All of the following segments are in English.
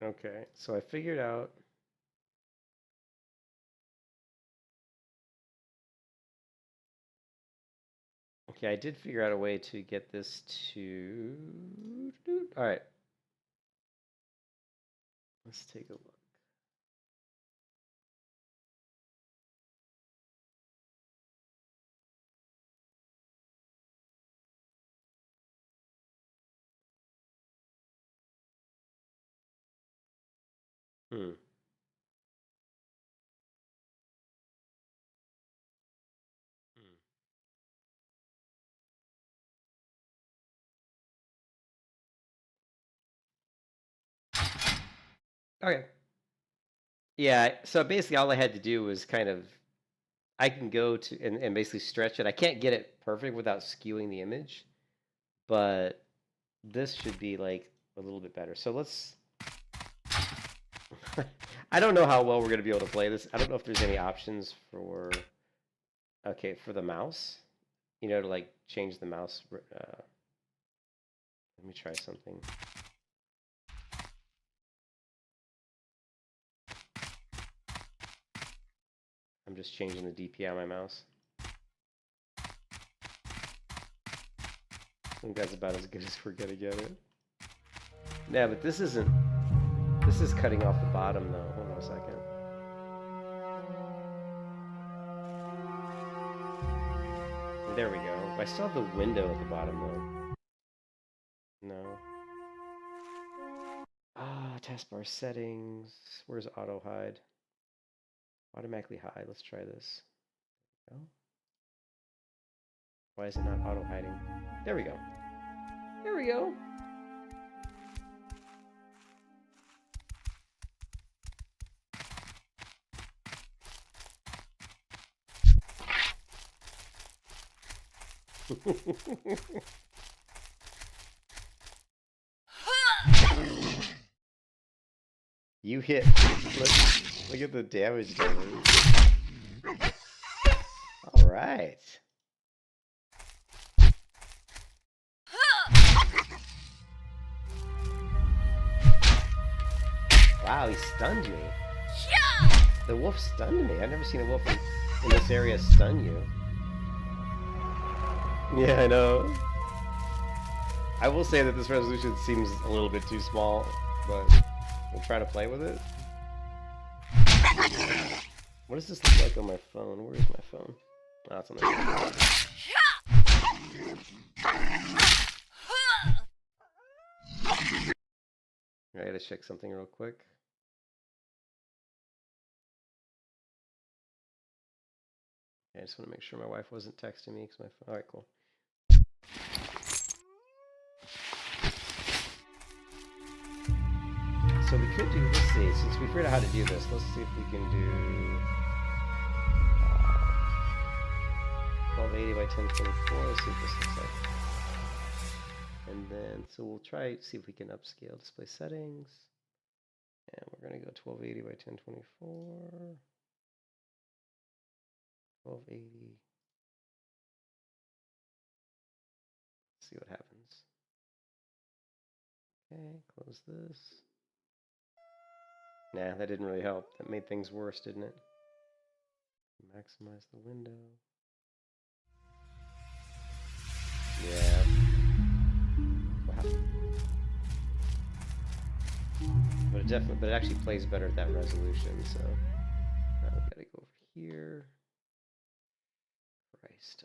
Okay, so I figured out. Okay, I did figure out a way to get this to. All right, let's take a look. Hmm. Hmm. Okay. Yeah, so basically all I had to do was kind of I can go to and basically stretch it. I can't get it perfect without skewing the image, but this should be like a little bit better. So let's I don't know how well we're going to be able to play this. I don't know if there's any options for okay, for the mouse, to like change the mouse. Let me try something. I'm just changing the DPI on my mouse. I think that's about as good as we're gonna get it. Yeah, but this isn't. This is cutting off the bottom though. Hold on a second. There we go. I still have the window at the bottom though. No. Ah, taskbar settings. Where's auto hide? Automatically hide. Let's try this. Oh. Why is it not auto hiding? There we go. There we go. You hit. Look at the damage done. All right. Wow, he stunned me. The wolf stunned me. I've never seen a wolf in this area stun you. Yeah, I know. I will say that this resolution seems a little bit too small, but we'll try to play with it. What does this look like on my phone? Where is my phone? Oh, it's on the I gotta check something real quick. I just want to make sure my wife wasn't texting me because my phone. All right, cool. So we could do. Let's see. Since we figured out how to do this, let's see if we can do 1280 by 1024. Let's see what this looks like. And then, so we'll try see if we can upscale display settings. And we're gonna go 1280 by 1024. 1280. See what happens. Okay, close this. Nah, that didn't really help. That made things worse, didn't it? Maximize the window. Yeah. Wow. But it actually plays better at that resolution, so now we gotta go over here. Christ.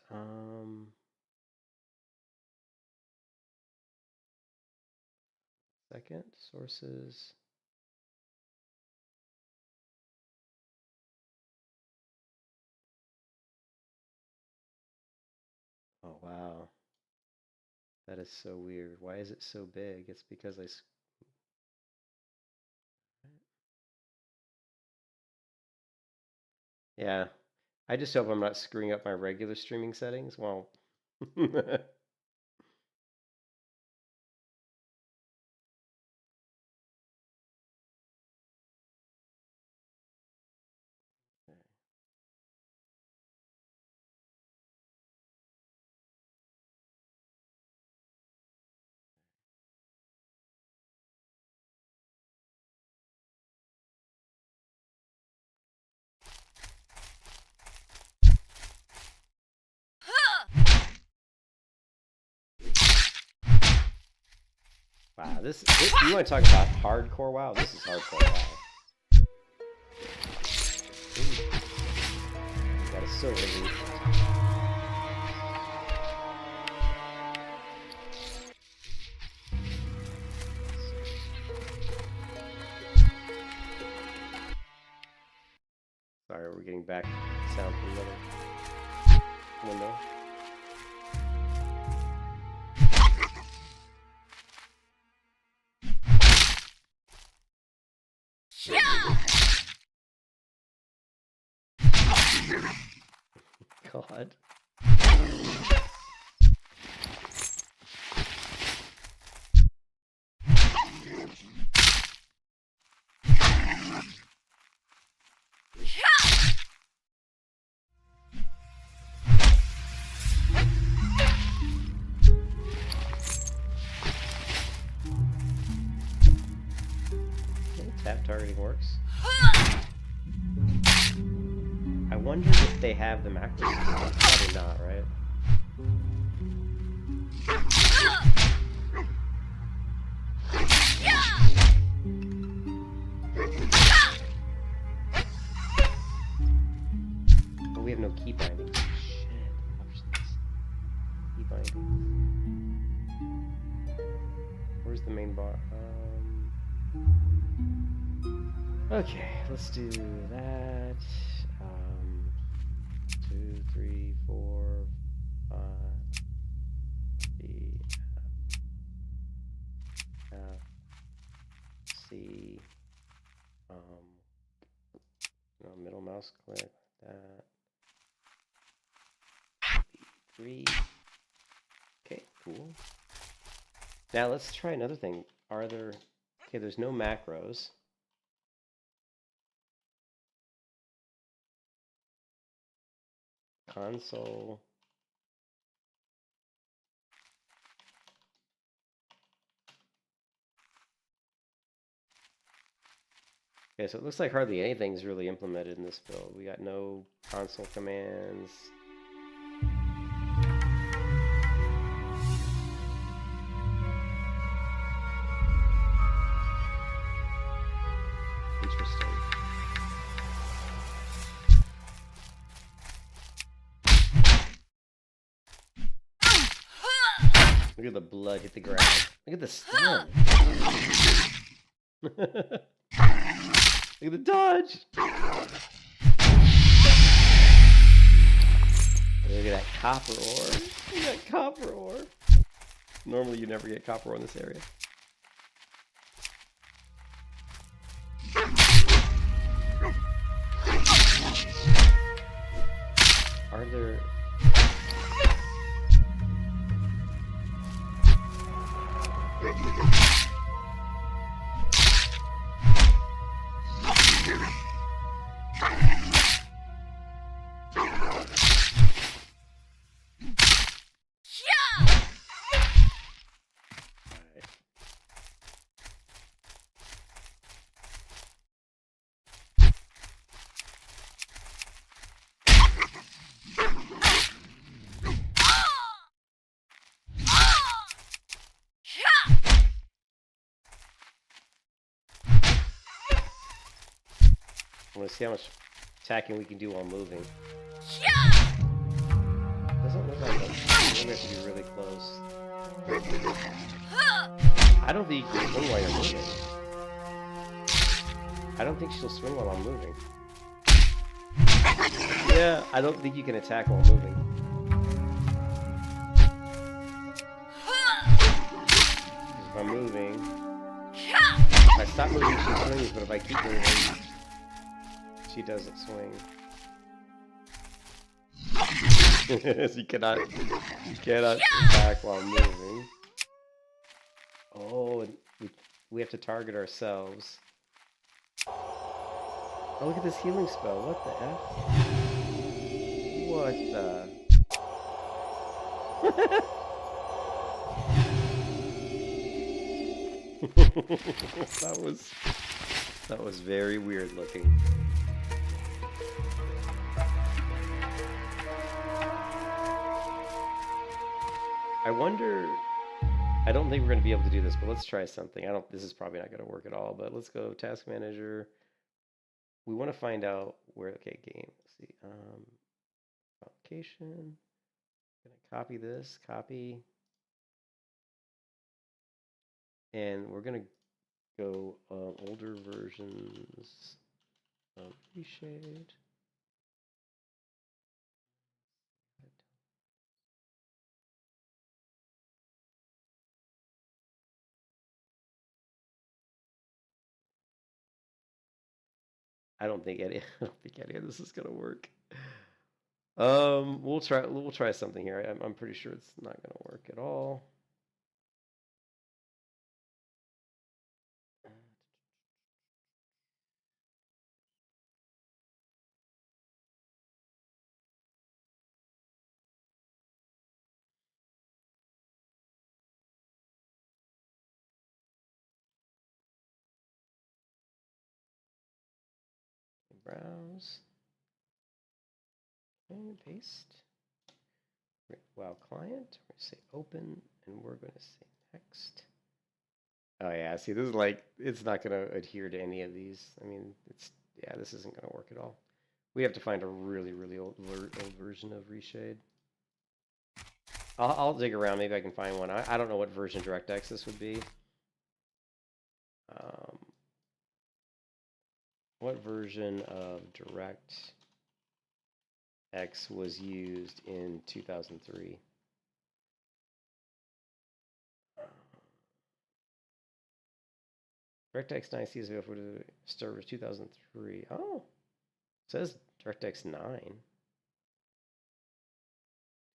Second, sources. Oh, wow. That is so weird. Why is it so big? It's because I... Yeah. I just hope I'm not screwing up my regular streaming settings. Well... This you want to talk about hardcore WoW? This is hardcore WoW. Ooh. Got a silver leaf. Sorry, we're getting back sound from another window. God. Tap targeting works. I wonder if they have the macros. Probably not, right? Oh, we have no key binding. Shit. Options. Key binding. Where's the main bar? Okay, let's do that. 2, 3, 4, 5, D, F, C, middle mouse click, that, B3. Okay, cool. Now let's try another thing. Are there, okay, there's no macros. Console. Okay, so it looks like hardly anything's really implemented in this build. We got no console commands. Interesting. Look at the blood hit the ground. Look at the stun. Look at the dodge. Look at that copper ore. Look at that copper ore. Normally you never get copper ore in this area. Are there... I want to see how much attacking we can do while moving. Doesn't look like it. Maybe I have to be really close. I don't think you can swing while you're moving. I don't think she'll swing while I'm moving. Yeah, I don't think you can attack while moving. If I'm moving, if I stop moving, she swings, but if I keep moving, she doesn't swing. So you cannot attack while moving. Oh, and we have to target ourselves. Oh, look at this healing spell. What the F? What the? That was very weird looking. I wonder I don't think we're going to be able to do this, but let's try something. I don't. This is probably not going to work at all. But let's go task manager. We want to find out where. Okay, game. Let's see. Application. Gonna copy this. Copy. And we're gonna go older versions of Reshade. I don't think any. I don't think any of this is gonna work. We'll try. We'll try something here. I'm pretty sure it's not gonna work at all. Browse. And paste. WoW client. We're gonna say open, and we're gonna say next. Oh yeah, see, this is like it's not gonna adhere to any of these. I mean, it's yeah, this isn't gonna work at all. We have to find a really, really old version of Reshade. I'll dig around. Maybe I can find one. I don't know what version of DirectX this would be. What version of DirectX was used in 2003? DirectX 9 CSV for the server 2003. Oh, it says DirectX 9.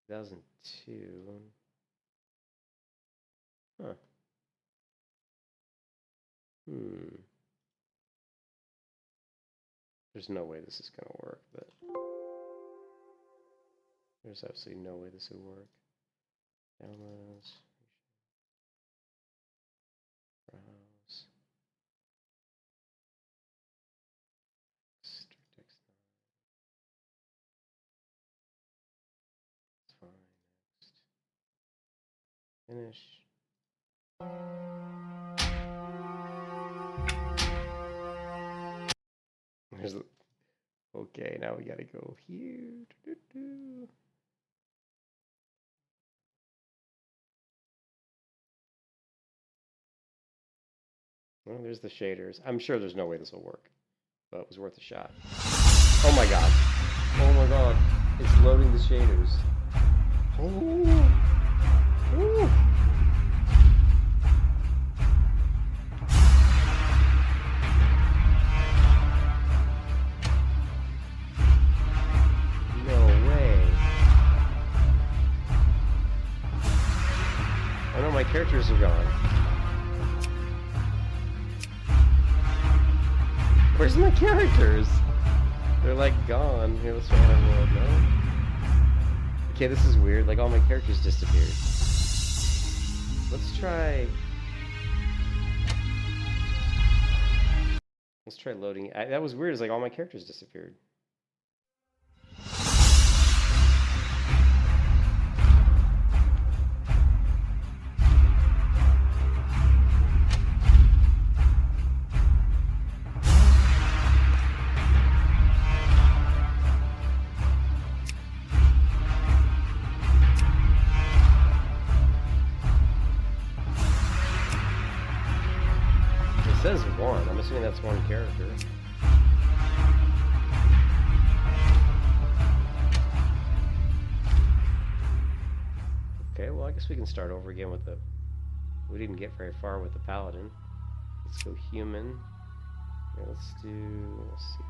2002. Huh. There's no way this is gonna work, but there's absolutely no way this would work. Downloads. Browse. DirectX 9. It's fine. Next. Finish. There's the, okay, now we gotta go here. Well, there's the shaders. I'm sure there's no way this will work, but it was worth a shot. Oh my god. Oh my god. It's loading the shaders. Oh. Ooh. My characters are gone. Where's my characters? They're like gone. Here, let's try another world. No. Okay, this is weird. Like all my characters disappeared. Let's try. Let's try loading. That was weird. It's like all my characters disappeared. It says one. I'm assuming that's one character. Okay, well, I guess we can start over again with the... We didn't get very far with the paladin. Let's go human. Okay, let's see,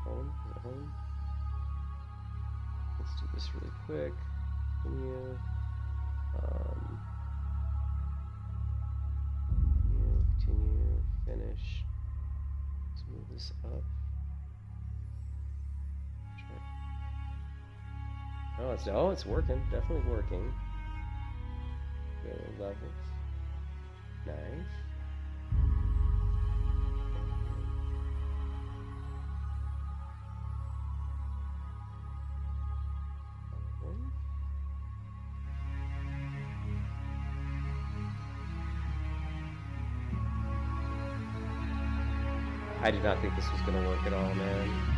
home. Is it home? Let's do this really quick. Continue. Continue. Finish. Let's move this up. Oh, it's working. Definitely working. Go levels. Nice. I did not think this was gonna work at all, man.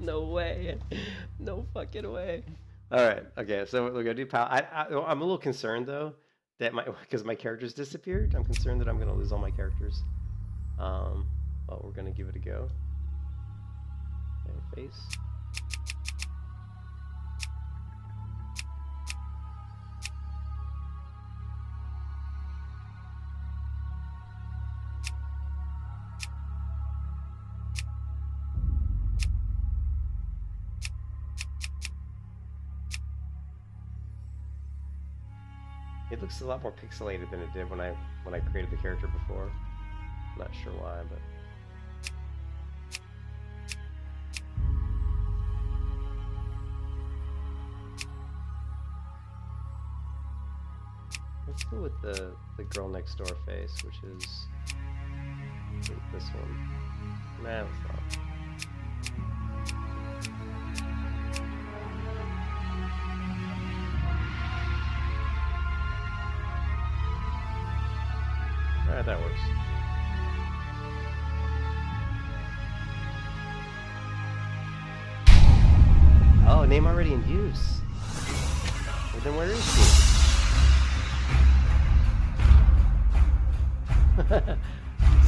No way. No fucking way. All right. Okay. So we're gonna do power. I'm a little concerned though that because my characters disappeared. I'm concerned that I'm gonna lose all my characters. But we're gonna give it a go. Okay, face. It looks a lot more pixelated than it did when I created the character before. I'm not sure why, but let's go with the girl next door face, which is this one. Nah, let's not. Alright, that works. Oh, name already in use. Well, then where is she?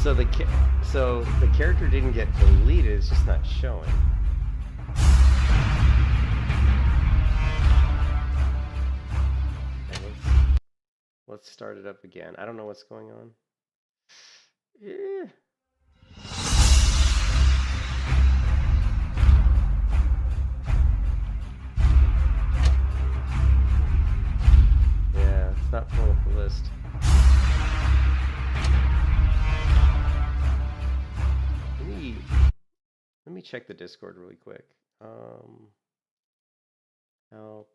So the character didn't get deleted, it's just not showing. Okay, let's start it up again. I don't know what's going on. Yeah. Yeah, it's not pulling up the list. Let me check the Discord really quick. Help.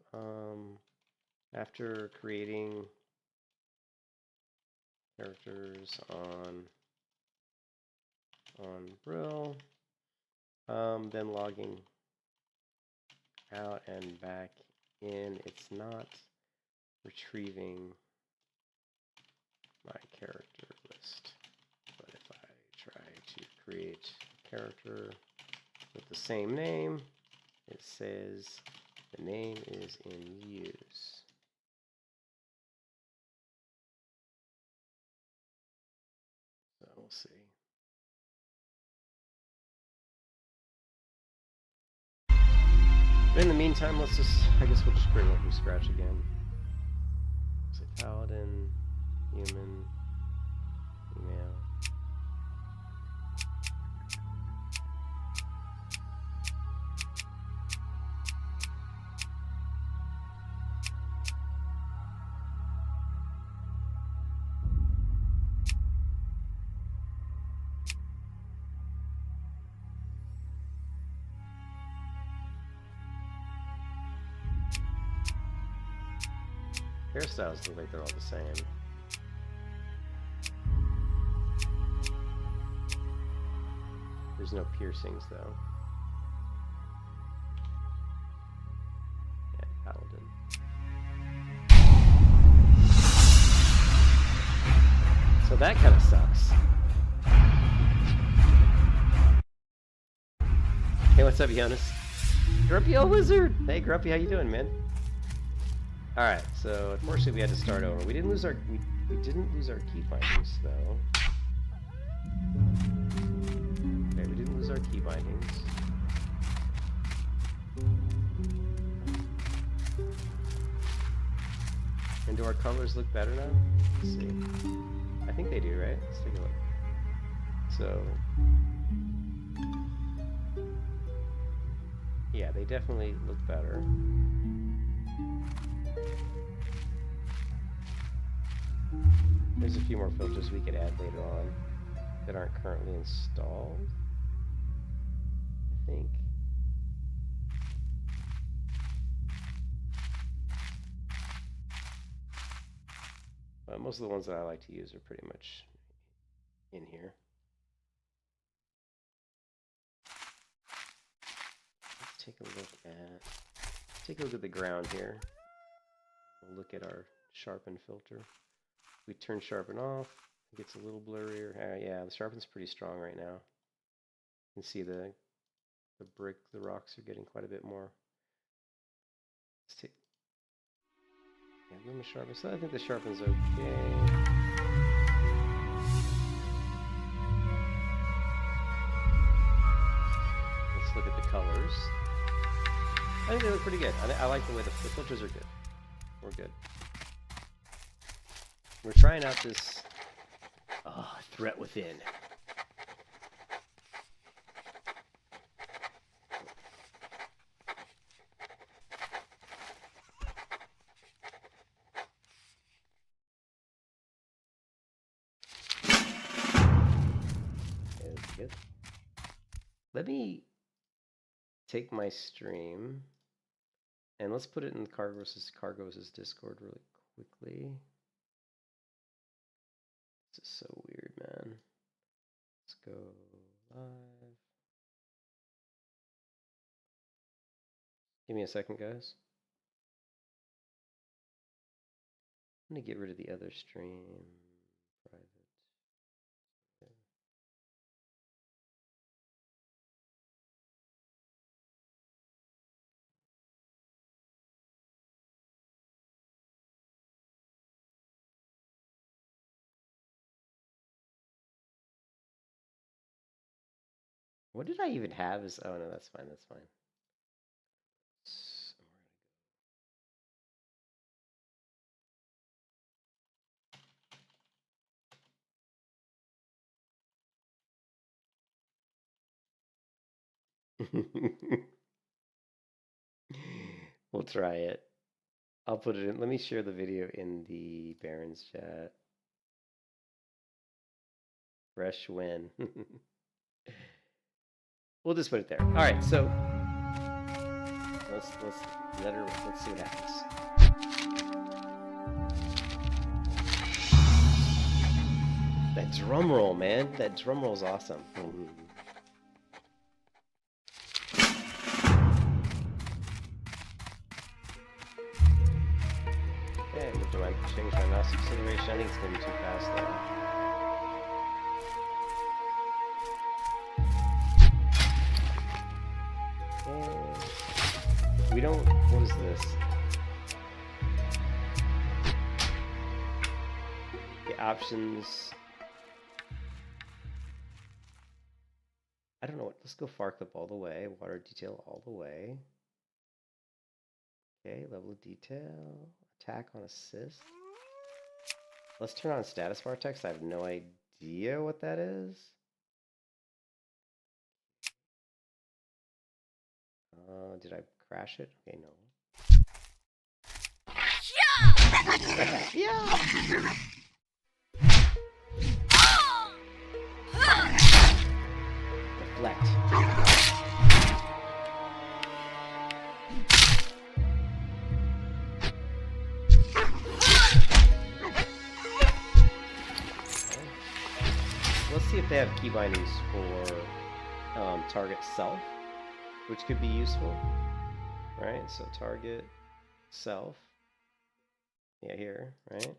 After creating characters on Brill, then logging out and back in, it's not retrieving my character list. But if I try to create a character with the same name, it says the name is in use. So we'll see. But in the meantime, I guess we'll just bring it from scratch again. Say paladin, human, email. Hairstyles look like they're all the same. There's no piercings though. Yeah, paladin. So that kind of sucks. Hey, what's up, Jonas? Grumpy old wizard! Hey, Grumpy, how you doing, man? Alright, so unfortunately we had to start over. We didn't lose our we didn't lose our key bindings, though. Okay, we didn't lose our key bindings. And do our colors look better now? Let's see. I think they do, right? Let's take a look. So, yeah, they definitely look better. There's a few more filters we could add later on that aren't currently installed, I think. But most of the ones that I like to use are pretty much in here. Let's take a look at the ground here. We'll look at our sharpen filter. We turn sharpen off, it gets a little blurrier. Yeah, the sharpen's pretty strong right now. You can see the rocks are getting quite a bit more. Let's take, yeah, limit sharpen. So I think the sharpen's okay. Let's look at the colors. I think they look pretty good. I like the way the filters are good. We're good. We're trying out this threat within. Good. Let me take my stream and let's put it in Cargos' Discord really quickly. This is so weird, man. Let's go live. Give me a second, guys. I'm gonna get rid of the other stream. Private. Okay. What did I even have? Oh no, that's fine. That's fine. We'll try it. I'll put it in. Let me share the video in the Barons chat. Fresh win. We'll just put it there. All right, so let's see what happens. That drum roll, man. That drum roll's awesome. Okay, change my mouse acceleration. I think it's gonna be too fast though. Okay. We don't. What is this? The options. I don't know what. Let's go far clip all the way. Water detail all the way. Okay, level of detail. Attack on assist. Let's turn on status bar text. I have no idea what that is. Did I crash it? Okay, no. Yeah! Deflect. Let's see if they have key bindings for target self, which could be useful, right? So target self, yeah, here, right?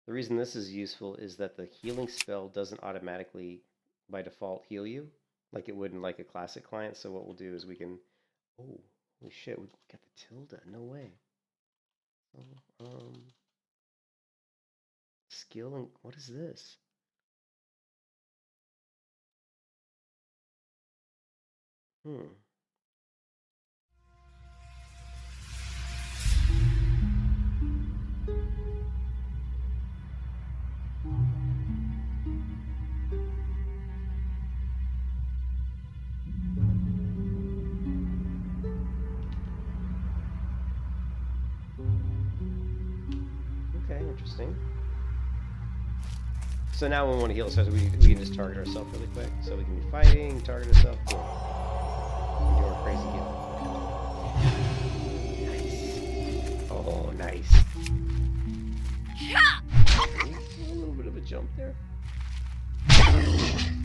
The reason this is useful is that the healing spell doesn't automatically, by default, heal you. like it would in like a classic client. So what we'll do is we can, oh, holy shit, we got the tilde. No way. Oh, skill and what is this? Hmm. Okay, interesting. So now when we want to heal ourselves, we can just target ourselves really quick. So we can be fighting, target ourselves, boom. And do our crazy heal. Nice. Oh, nice. Ooh, a little bit of a jump there.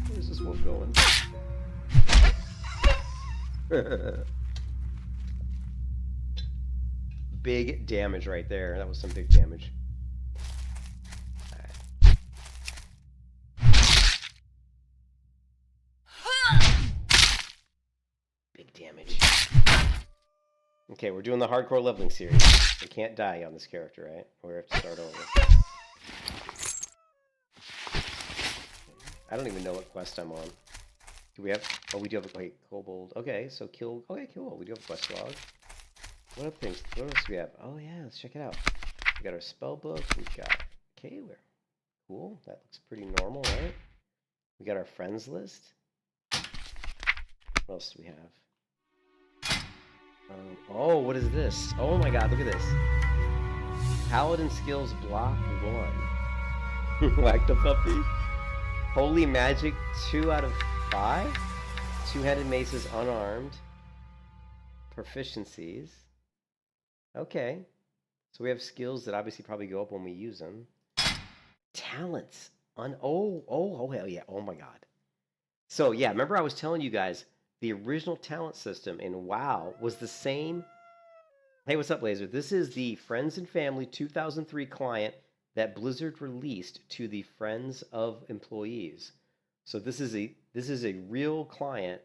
Where's this wolf going? Big damage right there. That was some big damage. Big damage. Okay, we're doing the hardcore leveling series. We can't die on this character, right? We have to start over. I don't even know what quest I'm on. Do we have... Oh, we do have a... Wait, kobold. Okay, so kill... Okay, cool. We do have a quest log. What other things? What else do we have? Oh, yeah, let's check it out. We got our spell book. We've got... Okay, we're... Cool. That looks pretty normal, right? We got our friends list. What else do we have? Oh, what is this? Oh my god, look at this. Paladin skills block 1. Whack the puppy. Holy magic 2 out of 5. Two-handed maces unarmed. Proficiencies. Okay. So we have skills that obviously probably go up when we use them. Talents. Oh, hell yeah. Oh my god. So yeah, remember I was telling you guys the original talent system in WoW was the same. Hey, what's up, Laser? This is the Friends and Family 2003 client that Blizzard released to the friends of employees. So this is a real client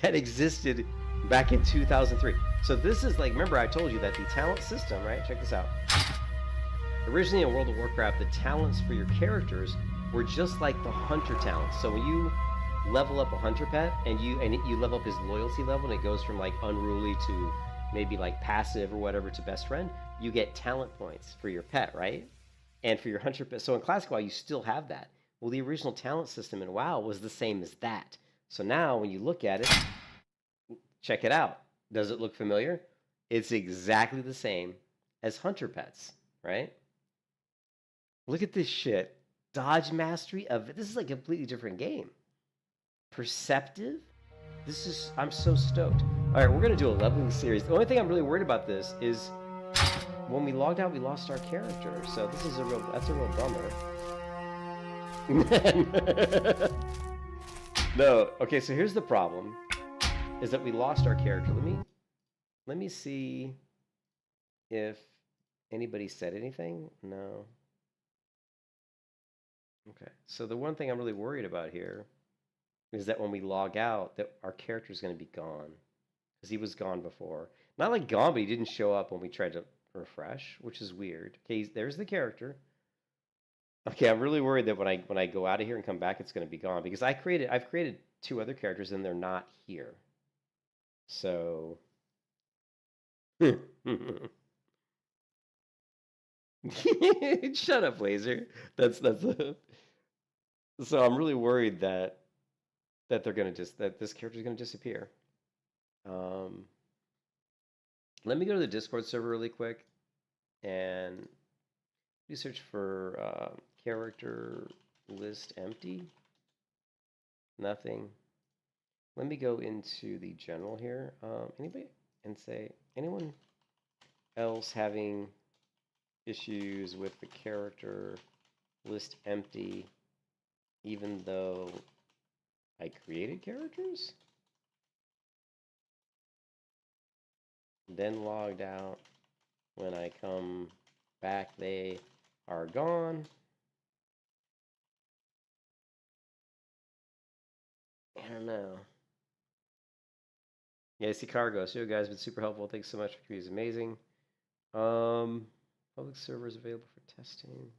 that existed back in 2003. So this is like, remember I told you that the talent system, right? Check this out. Originally in World of Warcraft, the talents for your characters were just like the hunter talents. So when you level up a hunter pet and you level up his loyalty level and it goes from like unruly to maybe like passive or whatever to best friend, you get talent points for your pet, right? And for your hunter pet. So in Classic WoW, you still have that. Well, the original talent system in WoW was the same as that. So now when you look at it, check it out. Does it look familiar? It's exactly the same as hunter pets, right? Look at this shit. Dodge mastery of this is like a completely different game. Perceptive? I'm so stoked. All right, we're gonna do a leveling series. The only thing I'm really worried about this is when we logged out, we lost our character. So that's a real bummer. No, okay, so here's the problem, is that we lost our character. Let me see if anybody said anything. No. Okay, so the one thing I'm really worried about here is that when we log out, that our character is going to be gone, because he was gone before. Not like gone, but he didn't show up when we tried to refresh, which is weird. Okay, there's the character. Okay, I'm really worried that when I go out of here and come back, it's going to be gone, because I've created 2 other characters and they're not here. So shut up, Laser. That's so I'm really worried that they're gonna that this character is gonna disappear. Let me go to the Discord server really quick and research for character list empty. Nothing. Let me go into the general here. Anybody and say anyone else having issues with the character list empty, even though I created characters? Then logged out. When I come back, they are gone. I don't know. Yeah, I see cargo. So you guys have been super helpful. Thanks so much. It's amazing. Public servers available for testing.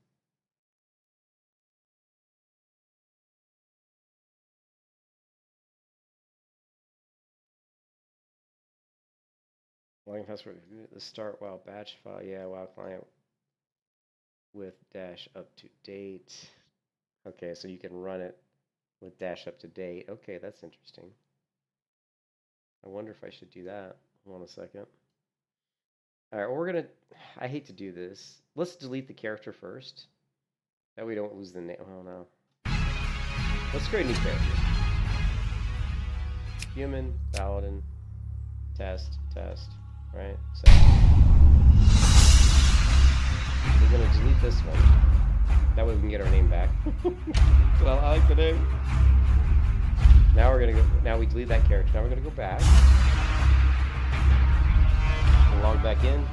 Login password. The start WoW batch file. Yeah, WoW client with dash up to date. Okay, so you can run it with dash up to date. Okay, that's interesting. I wonder if I should do that. Hold on a second. All right, we're gonna. I hate to do this. Let's delete the character first. That way we don't lose the name. Oh no. Let's create a new character. Human, paladin, test. Right? So we're gonna delete this one. That way we can get our name back. Well, I like the name. Now we're gonna go. Now we delete that character. Now we're gonna go back. We'll log back in.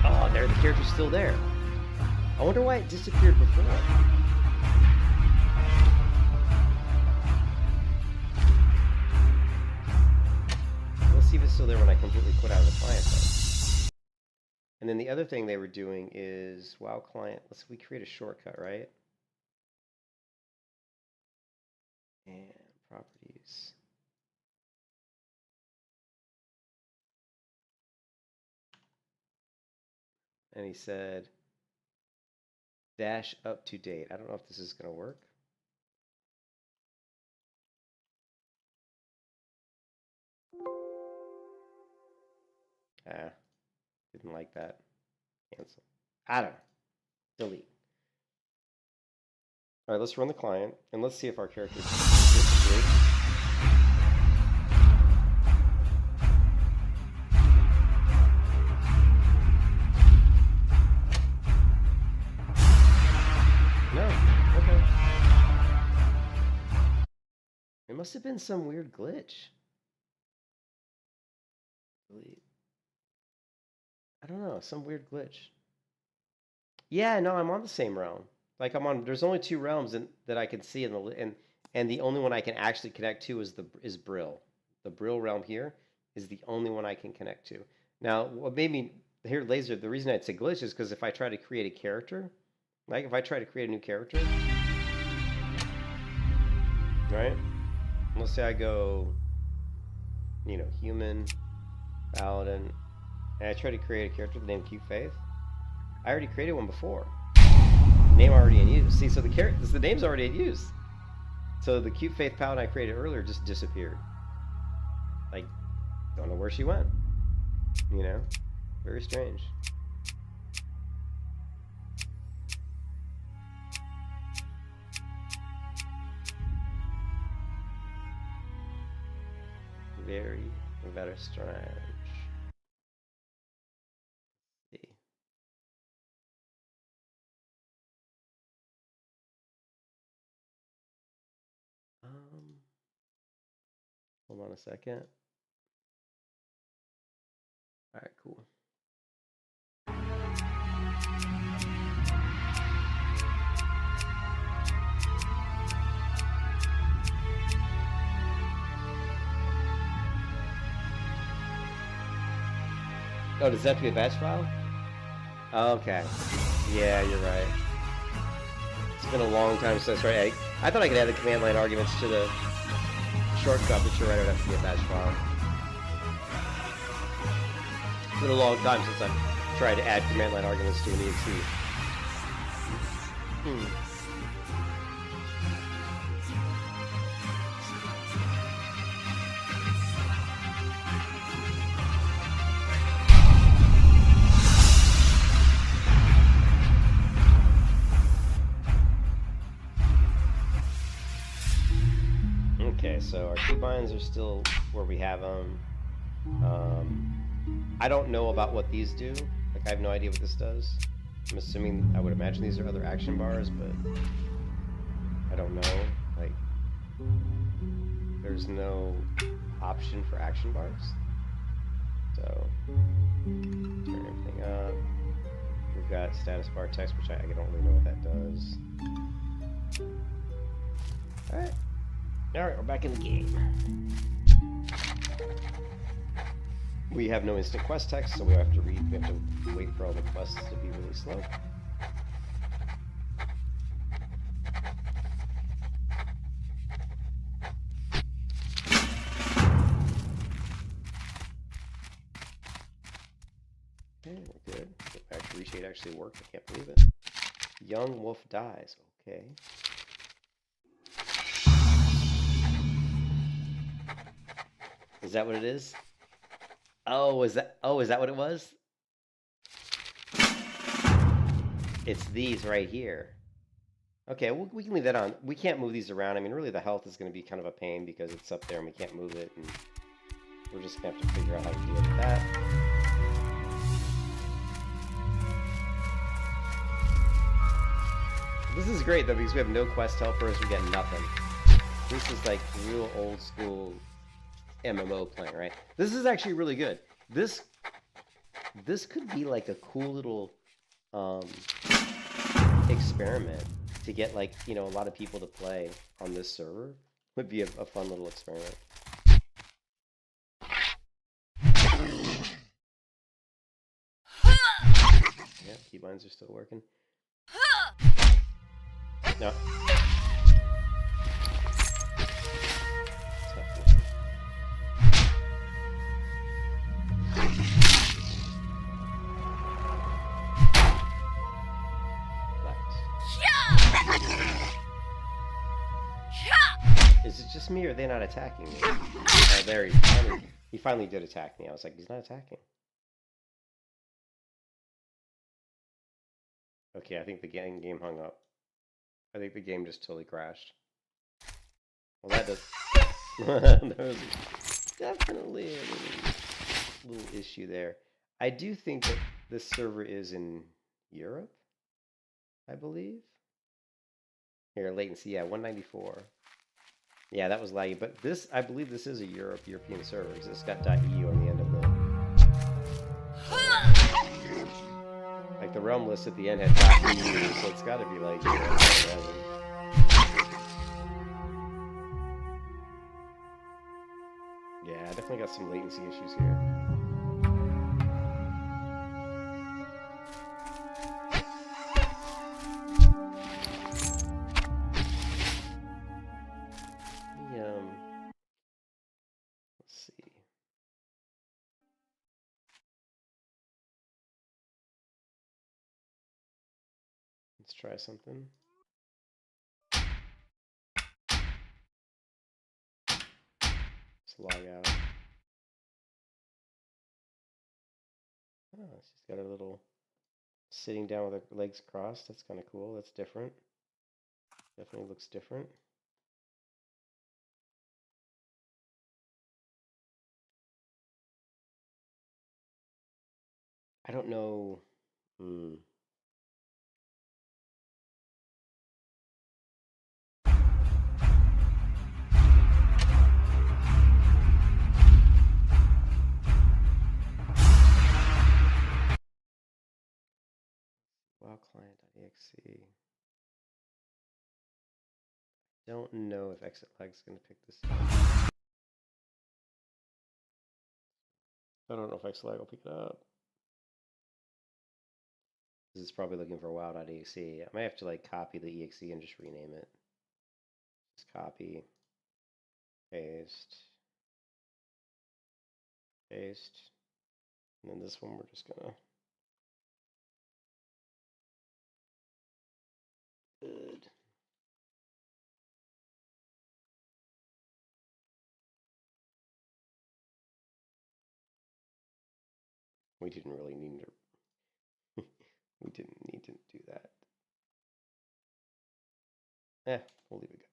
Oh, there, the character's still there. I wonder why it disappeared before. Let's see if it's still there when I completely quit out of the client, though. And then the other thing they were doing is WoW client. We create a shortcut, right? And properties. And he said dash up to date. I don't know if this is going to work. Didn't like that. Cancel. I don't know. Delete. All right, let's run the client and let's see if our character disappears. No. Okay. It must have been some weird glitch. Delete. I don't know, some weird glitch. Yeah, no, I'm on the same realm. Like I'm on. There's only 2 realms that I can see in the and the only one I can actually connect to is Brill. The Brill realm here is the only one I can connect to. Now, what made me here laser? The reason I'd say glitch is because if I try to create a character, like if I try to create a new character, right? Let's say I go, human, paladin, and I try to create a character named Q Faith. I already created one before. Name already in use. See, so the name's already in use. So the cute Faith Paladin I created earlier just disappeared. Like, don't know where she went. Very strange. Very strange. Let's see. Hold on a second. All right, cool. Oh, does that have to be a batch file? Okay. Yeah, you're right. It's been a long time since I tried. I thought I could add the command line arguments to the shortcut, but you're right, it would have to be a batch file. It's been a long time since I've tried to add command line arguments to an EXE. Okay, so our keybinds are still where we have them. I don't know about what these do. Like, I have no idea what this does. I'm assuming, I would imagine these are other action bars, but I don't know. Like, there's no option for action bars. So, turn everything up. got status bar text, which I don't really know what that does. Alright. Alright, we're back in the game. We have no instant quest text, so we have to wait for all the quests to be really slow. Okay, we're good. Actually, reshape actually worked. I can't believe it. Young wolf dies. Okay. Is that what it is? Oh, is that what it was? It's these right here. Okay, we can leave that on. We can't move these around. I mean, really, the health is going to be kind of a pain because it's up there and we can't move it, and we're just going to have to figure out how to deal with that. This is great, though, because we have no quest helpers. We get nothing. This is like real old school MMO playing, right? This is actually really good. This could be like a cool little experiment to get, like, you know, a lot of people to play on this server. Would be a fun little experiment. Yeah, keybinds are still working. No. Is it just me, or are they not attacking me? Oh, there he finally did attack me. I was like, he's not attacking. Okay, I think the game hung up. I think the game just totally crashed. Well, that does. There was definitely a little issue there. I do think that this server is in Europe, I believe. Here, latency, yeah, 194. Yeah, that was laggy, but this, I believe this is a European server, because it's got .eu on the end of it. Like, the realm list at the end had .eu, so it's got to be like, you know, yeah, I definitely got some latency issues here. Let's see. Let's try something. Let's log out. Oh, she's got her little sitting down with her legs crossed. That's kind of cool. That's different. Definitely looks different. I don't know. WoW client.exe. Don't know if exit lag is going to pick this up. I don't know if exit lag will pick it up. This is probably looking for WoW.exe. I might have to like copy the exe and just rename it. Just copy, paste, paste, and then this one we're just gonna. Good. We didn't really need to. We didn't need to do that. We'll leave it go.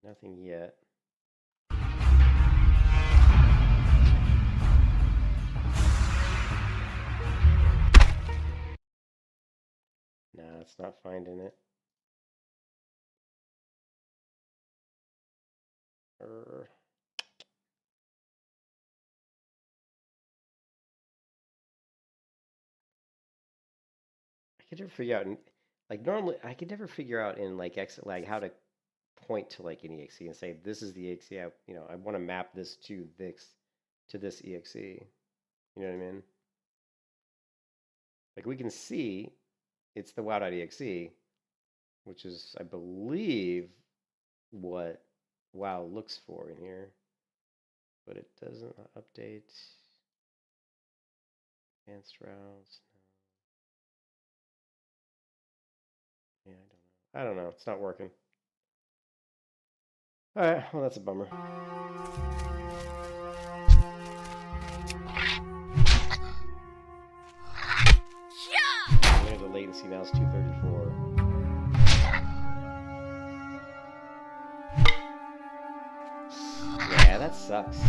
Nothing yet. Nah, it's not finding it. I could never figure out, like normally, I could never figure out in like exit lag how to point to like an exe and say this is the exe. I want to map this to this exe. You know what I mean? Like we can see it's the wow.exe, which is, I believe, what WoW looks for in here, but it doesn't update advanced routes. No. Yeah, I don't know. It's not working. All right, well that's a bummer. There's the latency now is 234. Yeah, that sucks.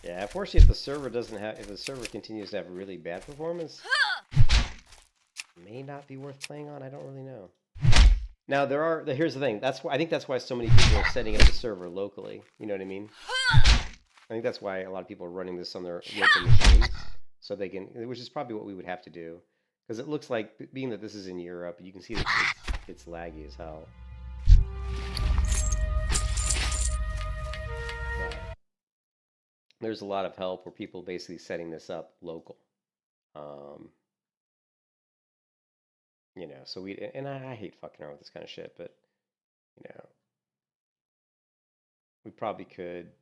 Yeah, unfortunately, if the server continues to have really bad performance, it may not be worth playing on. I don't really know. Now here's the thing. I think that's why so many people are setting up the server locally. You know what I mean? I think that's why a lot of people are running this on their local machines, so they can, which is probably what we would have to do, because it looks like, being that this is in Europe, you can see that it's laggy as hell. But there's a lot of help where people basically setting this up local. So I hate fucking around with this kind of shit, but we probably could.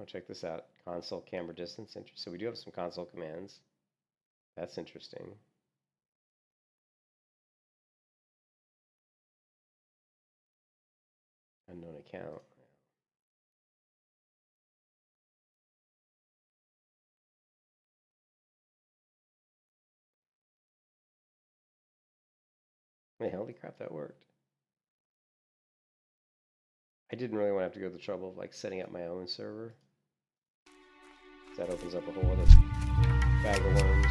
Oh, check this out. Console camera distance. So we do have some console commands. That's interesting. Unknown account. Hey, holy crap, that worked. I didn't really want to have to go to the trouble of like setting up my own server. That opens up a whole other bag of worms.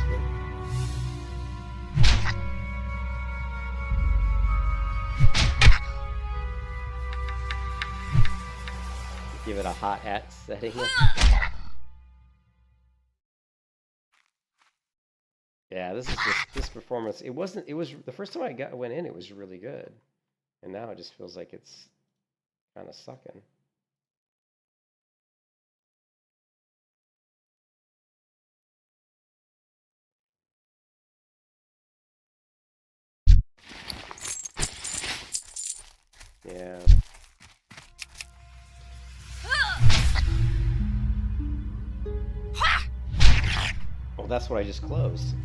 Give it a hot at setting. Yeah, this performance. It was the first time I went in, it was really good, and now it just feels like it's kind of sucking. Yeah. Well, that's what I just closed.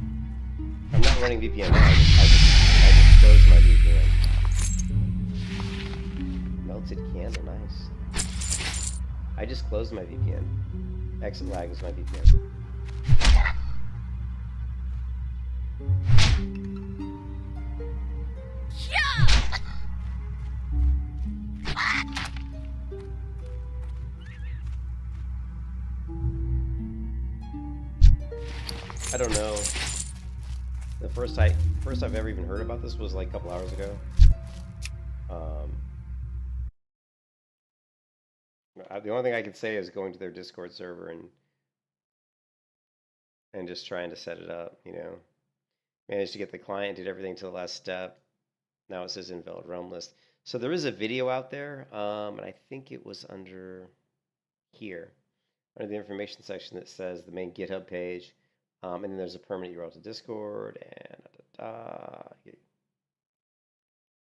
I'm not running VPN now. I just closed my VPN. Melted candle, nice. I just closed my VPN. Exit lag is my VPN. I don't know. The first I've ever even heard about this was like a couple hours ago. The only thing I could say is going to their Discord server and just trying to set it up. Managed to get the client, did everything to the last step. Now it says invalid realm list. So there is a video out there, and I think it was under here, under the information section that says the main GitHub page, and then there's a permanent URL to Discord and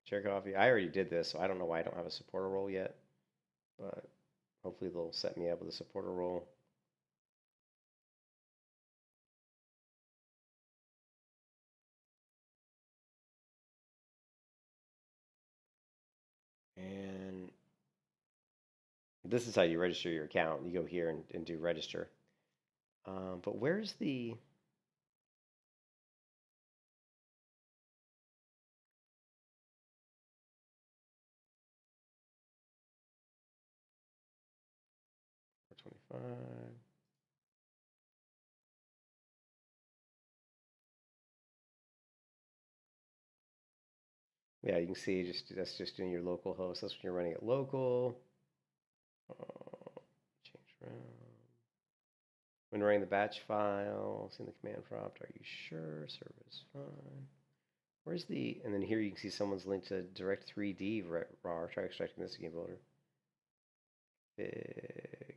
share coffee. I already did this, so I don't know why I don't have a supporter role yet, but hopefully they'll set me up with a supporter role. And This is how you register your account. You go here and do register. But where's the... $425. Yeah, you can see that's just doing your local host. That's when you're running it local. Change around. When running the batch file, see the command prompt. Are you sure? Service fine. Where's the... And then here you can see someone's linked to Direct 3D RAR. Try extracting this game builder. Big.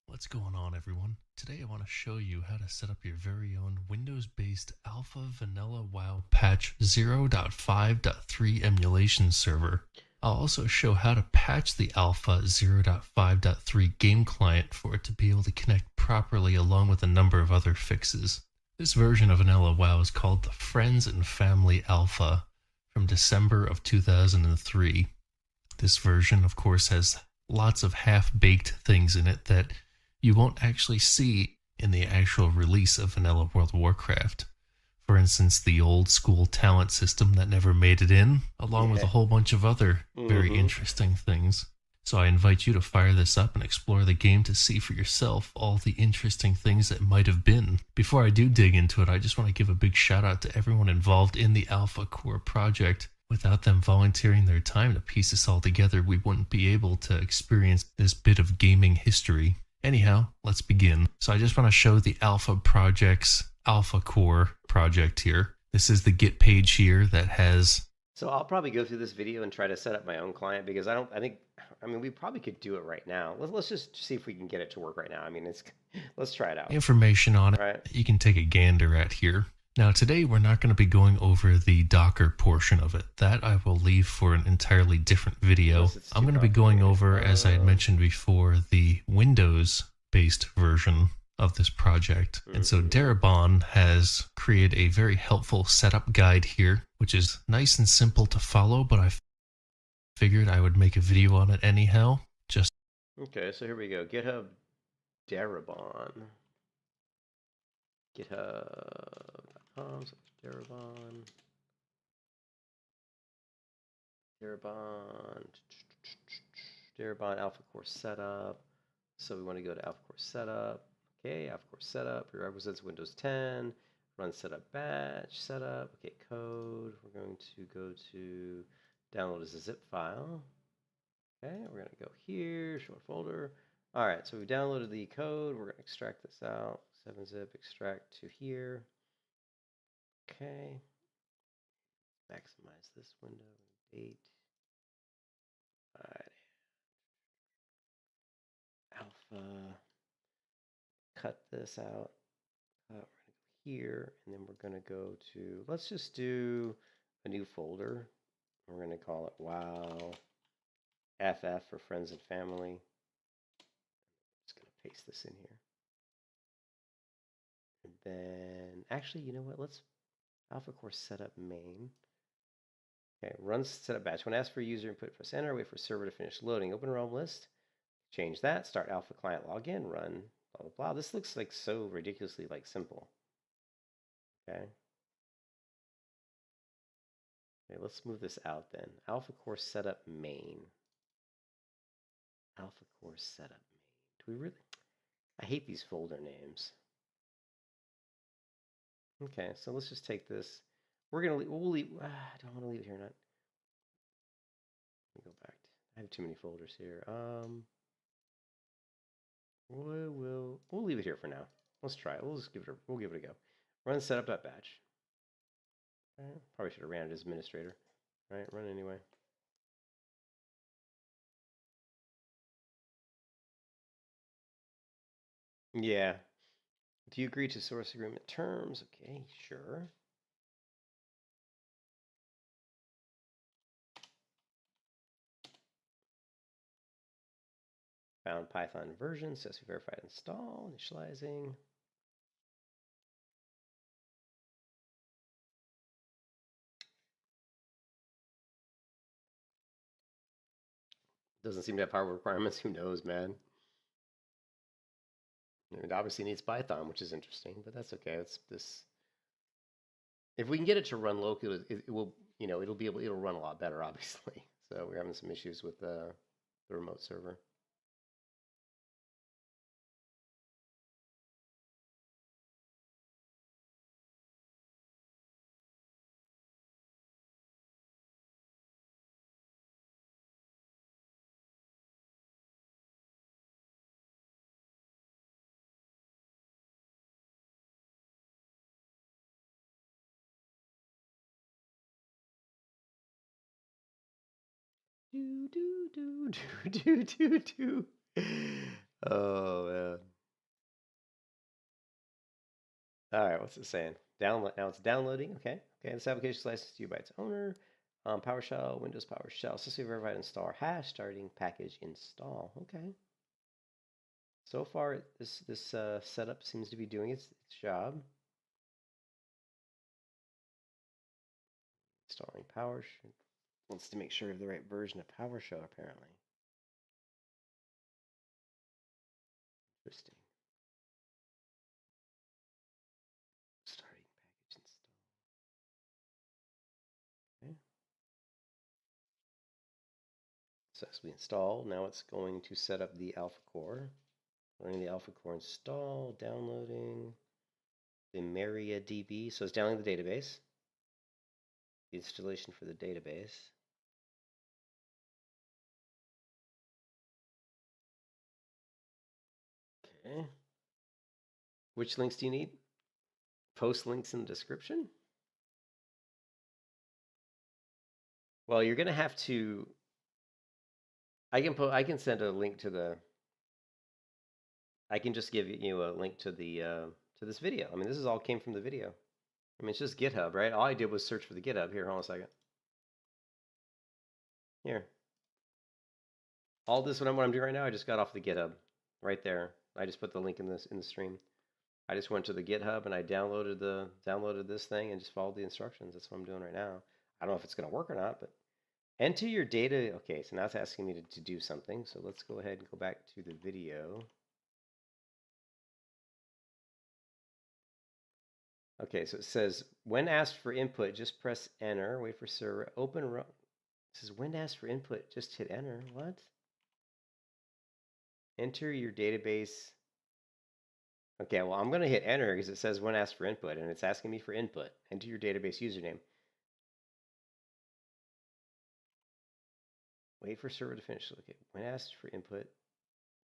What's going on, everyone? Today I want to show you how to set up your very own Windows-based Alpha Vanilla WoW Patch 0.5.3 emulation server. I'll also show how to patch the Alpha 0.5.3 game client for it to be able to connect properly, along with a number of other fixes. This version of Vanilla WoW is called the Friends and Family Alpha from December of 2003. This version, of course, has lots of half-baked things in it that you won't actually see in the actual release of Vanilla World of Warcraft. For instance, the old school talent system that never made it in, along with a whole bunch of other very interesting things. So I invite you to fire this up and explore the game to see for yourself all the interesting things that might have been. Before I do dig into it, I just want to give a big shout out to everyone involved in the Alpha Core project. Without them volunteering their time to piece this all together, we wouldn't be able to experience this bit of gaming history. Anyhow, let's begin. So I just want to show the Alpha Project's Alpha Core project here. This is the Git page here that has... So I'll probably go through this video and try to set up my own client because I mean, we probably could do it right now. Let's just see if we can get it to work right now. I mean, let's try it out. Information on it right? You can take a gander at here. Now today we're not going to be going over the Docker portion of it. That I will leave for an entirely different video. I'm going to be going over, as I had mentioned before, the Windows-based version of this project. And so Darabon has created a very helpful setup guide here, which is nice and simple to follow, but I figured I would make a video on it anyhow. Okay, so here we go. GitHub Darabon. GitHub.com Darabon. Darabon Alpha Core Setup. So we want to go to Alpha Core Setup. Okay, Alpha Core Setup. Prerequisites Windows 10. Run Setup Batch. Setup. Okay, code. We're going to go to download as a zip file. Okay, we're going to go here, short folder. All right, so we downloaded the code. We're going to extract this out. 7-zip, extract to here. Okay. Maximize this window. Date. All right. Alpha. Cut this out. We're going to go here, and then we're going to go to, let's just do a new folder. We're going to call it WoW FF for friends and family. I'm just going to paste this in here. And then, actually, you know what? Let's Alpha Core Setup main. Okay, run setup batch. When asked for user input, press enter. Wait for server to finish loading. Open realm list. Change that. Start Alpha client login. Run. Blah blah blah. This looks like so ridiculously simple. Okay. Okay, let's move this out then. Alpha Core Setup main. Alpha Core Setup main. Do we really? I hate these folder names. Okay, so let's just take this. We're gonna leave. We'll leave. I don't want to leave it here. Let me go back. I have too many folders here. We'll leave it here for now. Let's try it. We'll give it a go. Run setup.batch. Okay. Probably should have ran it as administrator. All right, run anyway. Yeah. Do you agree to source agreement terms? Okay, sure. Found Python version, successfully verified install, initializing. Doesn't seem to have power requirements. Who knows, man? It obviously needs Python, which is interesting, but that's okay. It's this. If we can get it to run locally, it will. It'll run a lot better, obviously. So we're having some issues with the remote server. Do do do do do do do. Oh man. All right, what's it saying? Download. Now it's downloading. Okay. Okay. This application is licensed to you by its owner. PowerShell, Windows PowerShell, successfully verified install hash starting package install. Okay. So far, this setup seems to be doing its job. Installing PowerShell. Wants to make sure we have the right version of PowerShell, apparently. Interesting. Starting package install. Okay. Successfully installed. Now it's going to set up the alpha core. Running the alpha core install, downloading the MariaDB. So it's downloading the database. The installation for the database. Okay. Which links do you need? Post links in the description? Well, you're going to have to. I can send a link to the. I can just give you a link to the to this video. I mean, this is all came from the video. I mean, it's just GitHub, right? All I did was search for the GitHub. Here, hold on a second. Here. All this, what I'm doing right now, I just got off the GitHub, right there. I just put the link in the stream. I just went to the GitHub and I downloaded this thing and just followed the instructions. That's what I'm doing right now. I don't know if it's going to work or not, but enter your data. Okay, so now it's asking me to do something. So let's go ahead and go back to the video. Okay, so it says when asked for input, just press enter. Wait for server. Open run. It says when asked for input, just hit enter. What? Enter your database. Okay, well, I'm going to hit enter because it says when asked for input, and it's asking me for input. Enter your database username. Wait for server to finish. Okay, when asked for input,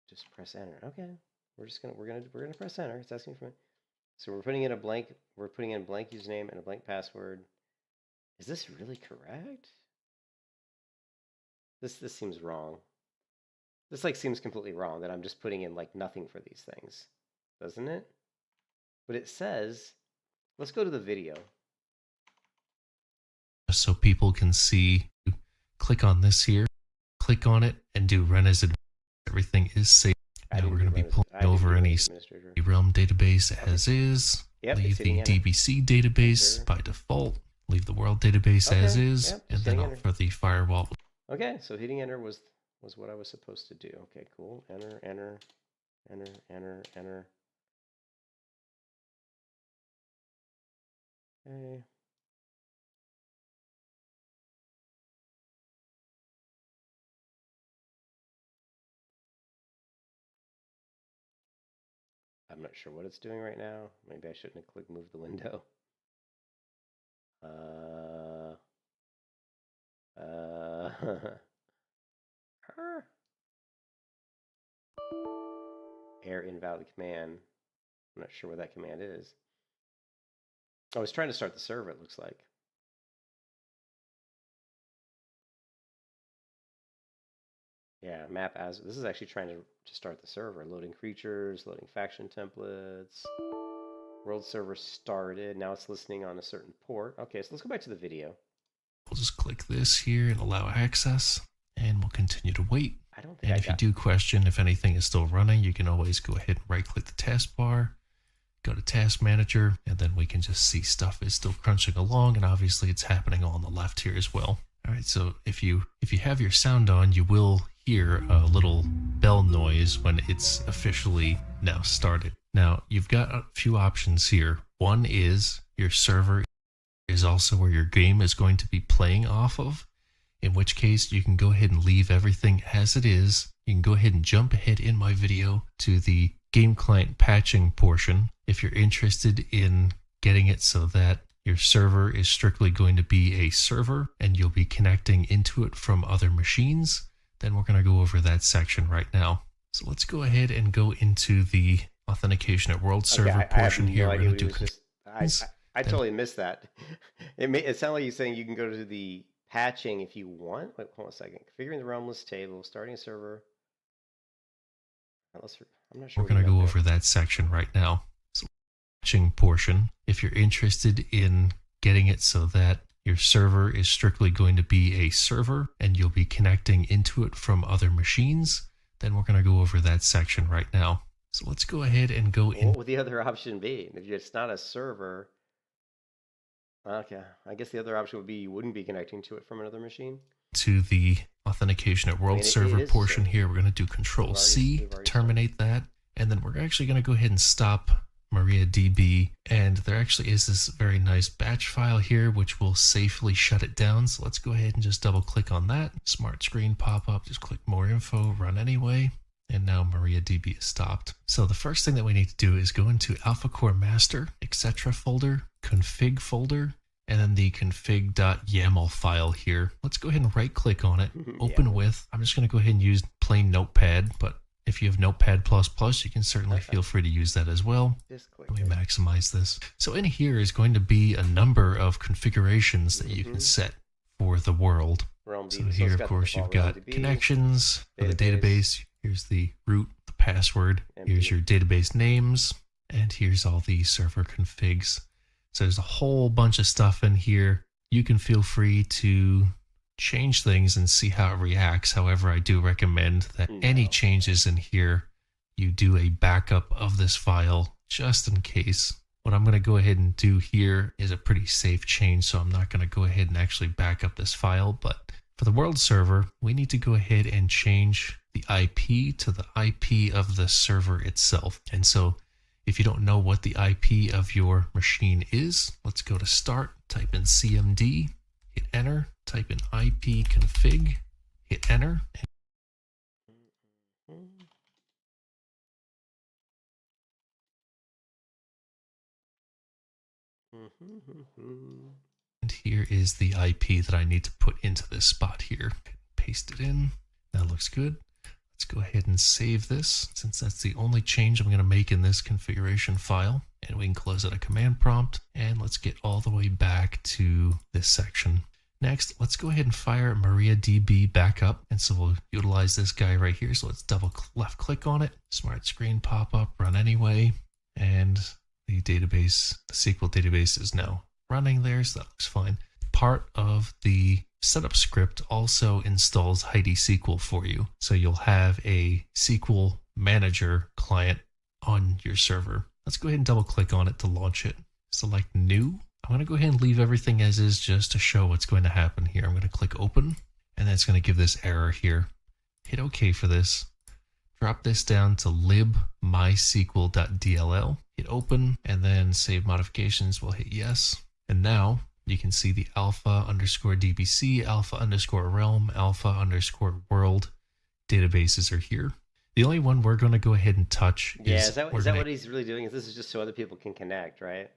just press enter. Okay, we're gonna press enter. It's asking for. So we're putting in a blank. We're putting in a blank username and a blank password. Is this really correct? This seems wrong. This seems completely wrong that I'm just putting in like nothing for these things, doesn't it? But it says, let's go to the video. So people can see, click on this here, click on it, and do run as admin. Everything is safe. Now we're going to be pulling over any realm database as is. Yep, leave the DBC database by default. Leave the world database as is, and then opt for the firewall. Okay, so hitting enter was what I was supposed to do. Okay, cool. Enter, enter, enter, enter, enter. Okay. I'm not sure what it's doing right now. Maybe I shouldn't have clicked move the window. Error invalid command. I'm not sure what that command is. I was trying to start the server, it looks like. Yeah, map as this is actually trying to start the server. Loading creatures, loading faction templates. World server started. Now it's listening on a certain port. Okay, so let's go back to the video. We'll just click this here and allow access, and we'll continue to wait. I don't think. And if you do question if anything is still running, you can always go ahead and right-click the taskbar, go to Task Manager, and then we can just see stuff is still crunching along, and obviously it's happening on the left here as well. All right, so if you have your sound on, you will hear a little bell noise when it's officially now started. Now, you've got a few options here. One is your server is also where your game is going to be playing off of, in which case you can go ahead and leave everything as it is. You can go ahead and jump ahead in my video to the game client patching portion if you're interested in getting it so that your server is strictly going to be a server and you'll be connecting into it from other machines. Then we're going to go over that section right now. So let's go ahead and go into the authentication at world server portion here. We're going to do I totally missed that. It sounded like you're saying you can go to the patching if you want. Wait, hold on a second. Configuring the realm list table, starting a server. I'm not sure. We're going to go over that section right now. So, patching portion, if you're interested in getting it so that your server is strictly going to be a server and you'll be connecting into it from other machines, then we're going to go over that section right now. So let's go ahead and go in. What would the other option be? If it's not a server, okay, I guess the other option would be you wouldn't be connecting to it from another machine. To the authentication at world server portion here, we're going to do Control C to terminate that. And then we're actually going to go ahead and stop MariaDB. And there actually is this very nice batch file here, which will safely shut it down. So let's go ahead and just double click on that. Smart screen pop up, just click more info, run anyway. And now MariaDB is stopped. So the first thing that we need to do is go into Alpha Core Master, etc. folder, config folder, and then the config.yaml file here. Let's go ahead and right click on it, open with. I'm just going to go ahead and use plain Notepad, but if you have Notepad++, you can certainly feel free to use that as well. Let me maximize this. So in here is going to be a number of configurations that you can set for the world. So here, of course, you've got connections for the database. Here's the root, the password. Here's your database names, and here's all the server configs. So there's a whole bunch of stuff in here. You can feel free to change things and see how it reacts. However, I do recommend that any changes in here, you do a backup of this file just in case. What I'm going to go ahead and do here is a pretty safe change, so I'm not going to go ahead and actually back up this file. But for the world server, we need to go ahead and change the IP to the IP of the server itself. And so if you don't know what the IP of your machine is, let's go to Start, type in CMD, hit Enter, type in IP config, hit Enter. And here is the IP that I need to put into this spot here. Paste it in. That looks good. Let's go ahead and save this, since that's the only change I'm going to make in this configuration file. And we can close out a command prompt, and let's get all the way back to this section. Next, let's go ahead and fire MariaDB back up. And so we'll utilize this guy right here. So let's double left click on it. Smart screen pop up, run anyway. And the database, the SQL database is now running there, so that looks fine. Part of the setup script also installs Heidi SQL for you. So you'll have a SQL manager client on your server. Let's go ahead and double click on it to launch it. Select new. I'm going to go ahead and leave everything as is just to show what's going to happen here. I'm going to click open, and then it's going to give this error here. Hit OK for this. Drop this down to libmysql.dll. Hit open, and then save modifications. We'll hit yes. And now you can see the alpha_dbc, alpha_realm, alpha_world databases are here. The only one we're going to go ahead and touch is that what he's really doing? Is this is just so other people can connect, right?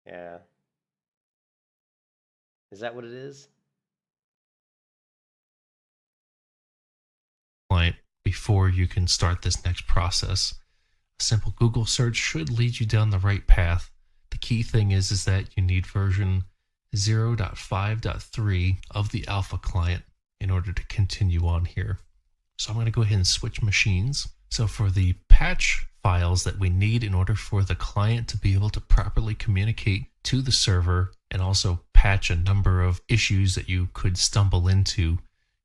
Yeah. Is that what it is? Client before you can start this next process. A simple Google search should lead you down the right path. The key thing is that you need version 0.5.3 of the alpha client in order to continue on here. So I'm going to go ahead and switch machines. So for the patch files that we need in order for the client to be able to properly communicate to the server and also patch a number of issues that you could stumble into,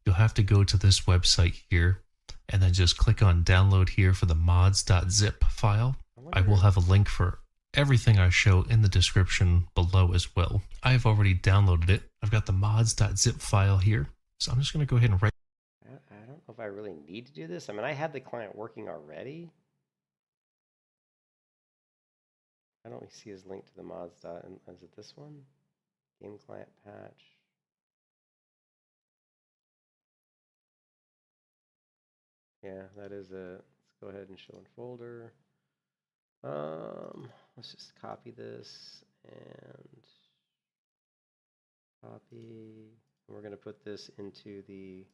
you'll have to go to this website here and then just click on download here for the mods.zip file. I will have a link for everything I show in the description below as well. I've already downloaded it. I've got the mods.zip file here. So I'm just going to go ahead and write. I don't if I really need to do this. I mean, I had the client working already. I don't see his link to the mods. Is it this one? Game client patch. Yeah, that is it. Let's go ahead and show in folder. Let's just copy this and copy. We're going to put this into the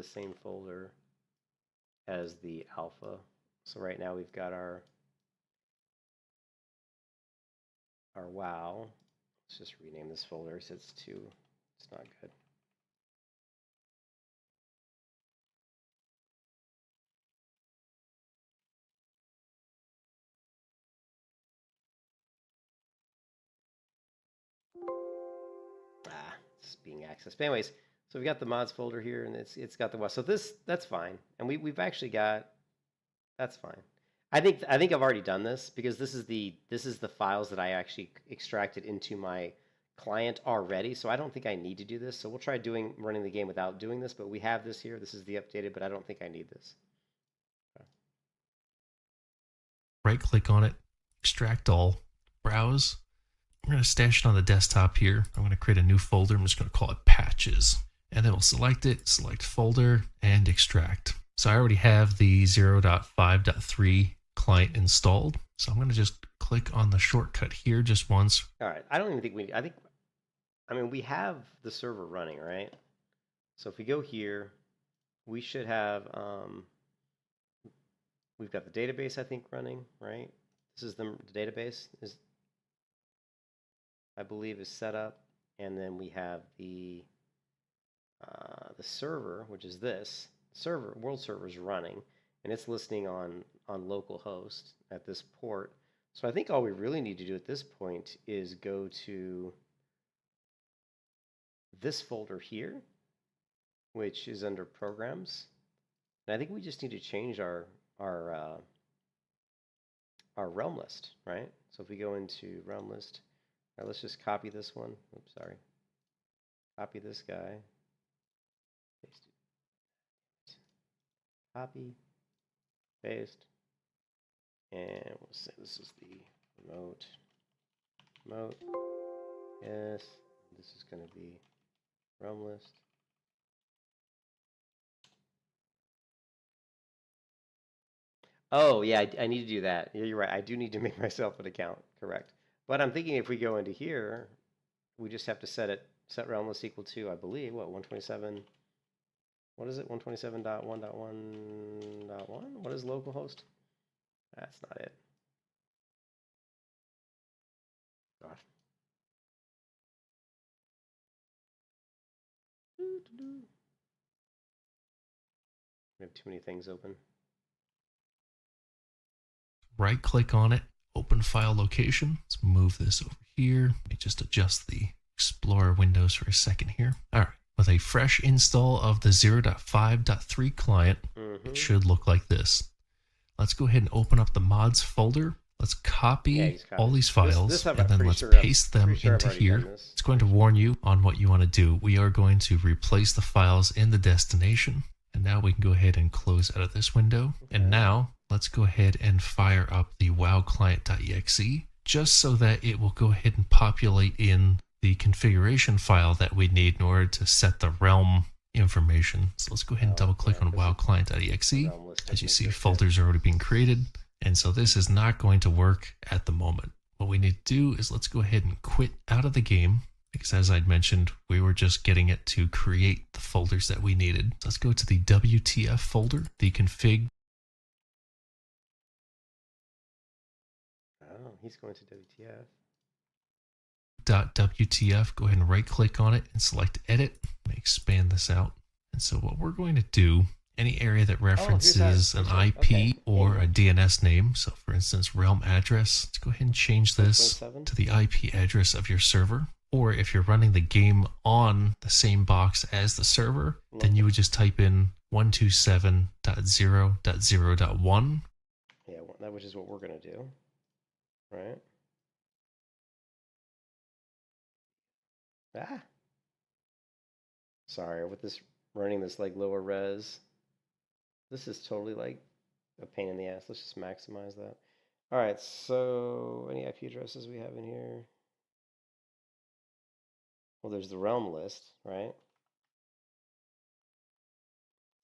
same folder as the alpha. So right now we've got our WoW. Let's just rename this folder so it's not good. It's being accessed. But anyways, so we've got the mods folder here, and it's got the WoW. So that's fine, and we've actually got that's fine. I think I've already done this because this is the files that I actually extracted into my client already. So I don't think I need to do this. So we'll try running the game without doing this. But we have this here. This is the updated, but I don't think I need this. Okay. Right click on it, extract all, browse. We're going to stash it on the desktop here. I'm going to create a new folder. I'm just going to call it patches. And then we'll select it, select folder, and extract. So I already have the 0.5.3 client installed. So I'm going to just click on the shortcut here just once. All right. I don't even think I mean, we have the server running, right? So if we go here, we should have, we've got the database, I think, running, right? This is the database, I believe, is set up. And then we have the server, which is this server, world server is running, and it's listening on localhost at this port. So I think all we really need to do at this point is go to this folder here, which is under programs. And I think we just need to change our realm list, right? So if we go into realm list, all right, let's just copy this one. Oops, sorry. Copy this guy. Paste it. Copy. Paste. And we'll say this is the remote. Yes. This is going to be realm list. Oh, yeah, I need to do that. Yeah, you're right. I do need to make myself an account. Correct. But I'm thinking if we go into here, we just have to set realm list equal to, I believe, what, 127? What is it? 127.1.1.1? What is localhost? That's not it. Gosh. We have too many things open. Right click on it, open file location. Let's move this over here. Let me just adjust the Explorer windows for a second here. All right, with a fresh install of the 0.5.3 client, it should look like this. Let's go ahead and open up the mods folder. Let's copy all these files and then let's paste them into here. It's going to warn you on what you want to do. We are going to replace the files in the destination. And now we can go ahead and close out of this window. Okay. And now let's go ahead and fire up the wowclient.exe just so that it will go ahead and populate in the configuration file that we need in order to set the realm information. So let's go ahead and double click on wowclient.exe. As you see, folders are already being created. And so this is not going to work at the moment. What we need to do is let's go ahead and quit out of the game, because as I'd mentioned, we were just getting it to create the folders that we needed. Let's go to the WTF folder, the config. Oh, he's going to WTF. .wtf, go ahead and right click on it and select edit. Let me expand this out. And so what we're going to do, any area that references an IP or a DNS name, so for instance, realm address, let's go ahead and change this to the IP address of your server. Or if you're running the game on the same box as the server, then you would just type in 127.0.0.1. Yeah, that which is what we're going to do, right? Sorry, with this running this like lower res. This is totally like a pain in the ass. Let's just maximize that. All right, so any IP addresses we have in here? Well, there's the realm list, right?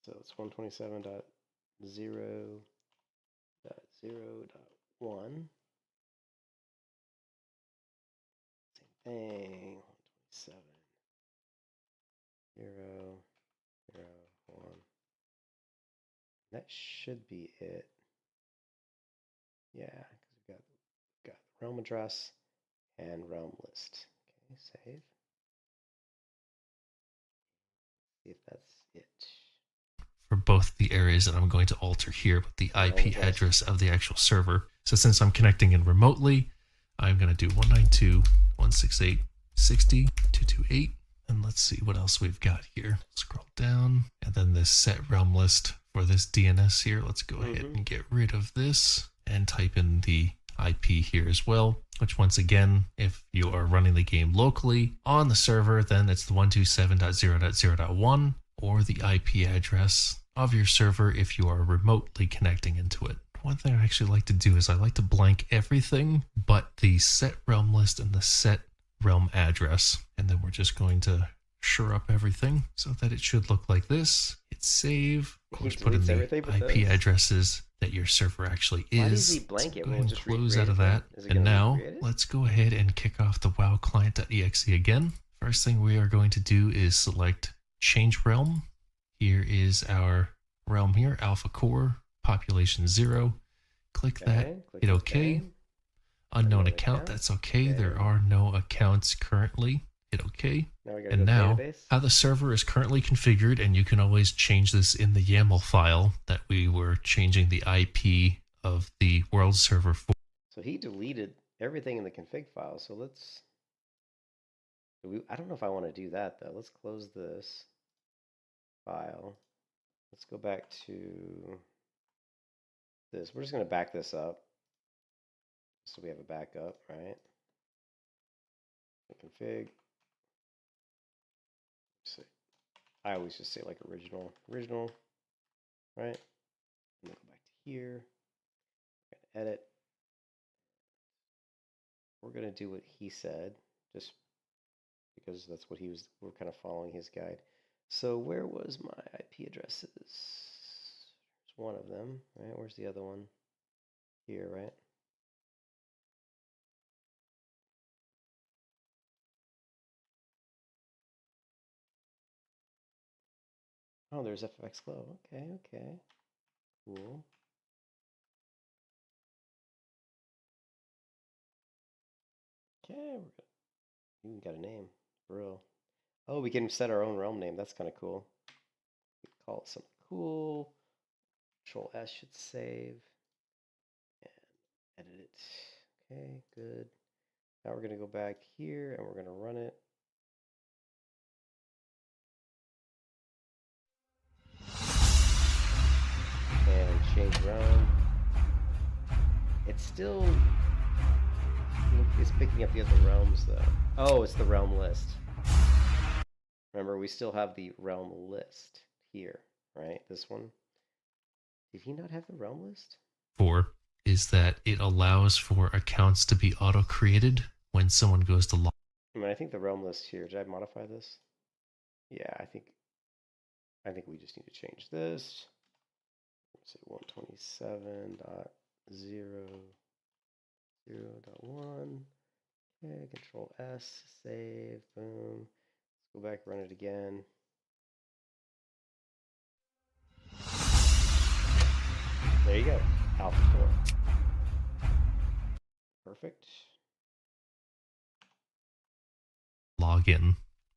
So it's 127.0.0.1. Same thing. 127.0.0.1. That should be it. Yeah, because we've got the realm address and realm list. Okay, save. See if that's it. For both the areas that I'm going to alter here with the IP address of the actual server. So since I'm connecting in remotely, I'm going to do 192.168.60.228. And let's see what else we've got here. Scroll down, and then this set realm list for this DNS here. Let's go ahead and get rid of this and type in the IP here as well, which once again, if you are running the game locally on the server, then it's the 127.0.0.1 or the IP address of your server if you are remotely connecting into it. One thing I actually like to do is I like to blank everything but the set realm list and the set realm address, and then we're just going to sure up everything so that it should look like this. Hit save. Of course, put in the IP addresses that your server actually is. Why does he blank it? Go ahead and close out of that. And now let's go ahead and kick off the WoW client.exe again. First thing we are going to do is select change realm. Here is our realm here, alpha core, population 0. Click that, hit OK. Unknown account, that's okay. There are no accounts currently. Hit OK. And now, how the server is currently configured, and you can always change this in the YAML file that we were changing the IP of the world server for. So he deleted everything in the config file. So let's... I don't know if I want to do that, though. Let's close this file. Let's go back to this. We're just going to back this up so we have a backup, right? Config. Let's see. I always just say like original, right? And then go back to here. We're going to edit. We're going to do what he said, just because that's what we're kind of following his guide. So where was my IP addresses? There's one of them, right? Where's the other one? Here, right? Oh, there's FX Glow. Okay. Cool. Okay, we even got a name. For real. Oh, we can set our own realm name. That's kind of cool. We can call it something cool. Control S should save. And edit it. Okay, good. Now we're going to go back here and we're going to run it. And change realm. It's still... It's picking up the other realms, though. Oh, it's the realm list. Remember, we still have the realm list here, right? This one. Did he not have the realm list? Is that it allows for accounts to be auto-created when someone goes to log. I think the realm list here. Did I modify this? Yeah, I think we just need to change this. Let's say 127.0.0.1. Okay, Control S, save, boom. Let's go back, run it again. There you go, Alpha 4. Perfect. Login.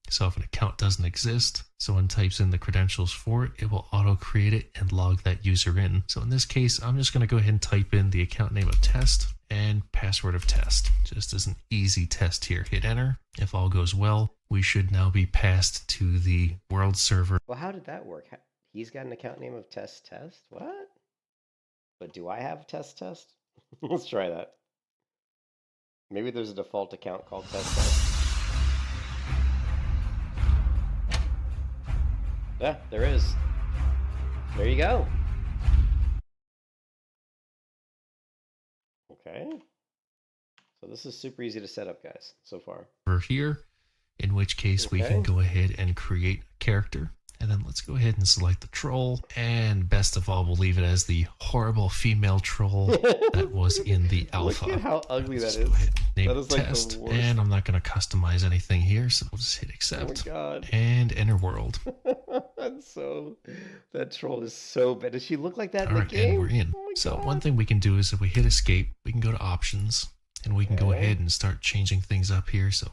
So if an account doesn't exist, someone types in the credentials for it, it will auto-create it and log that user in. So in this case, I'm just going to go ahead and type in the account name of test and password of test, just as an easy test here. Hit enter. If all goes well, we should now be passed to the world server. Well, how did that work? He's got an account name of test? What? But do I have test? Let's try that. Maybe there's a default account called test. Yeah, there is. There you go. Okay. So this is super easy to set up, guys, so far. Here, in which case we can Okay. go ahead and create a character. And then let's go ahead and select the troll. And best of all, we'll leave it as the horrible female troll that was in the Look at alpha. how ugly Let's that just go is. ahead and name That it is like the test. worst. And I'm not going to customize anything here, so we'll just hit Oh my accept. god. And enter world. That's so. That troll is so bad. Does she look like that in All the right, and game? we're in. Oh my So god. one thing we can do is if we hit escape, we can go to options and we can go Okay. ahead and start changing things up here. So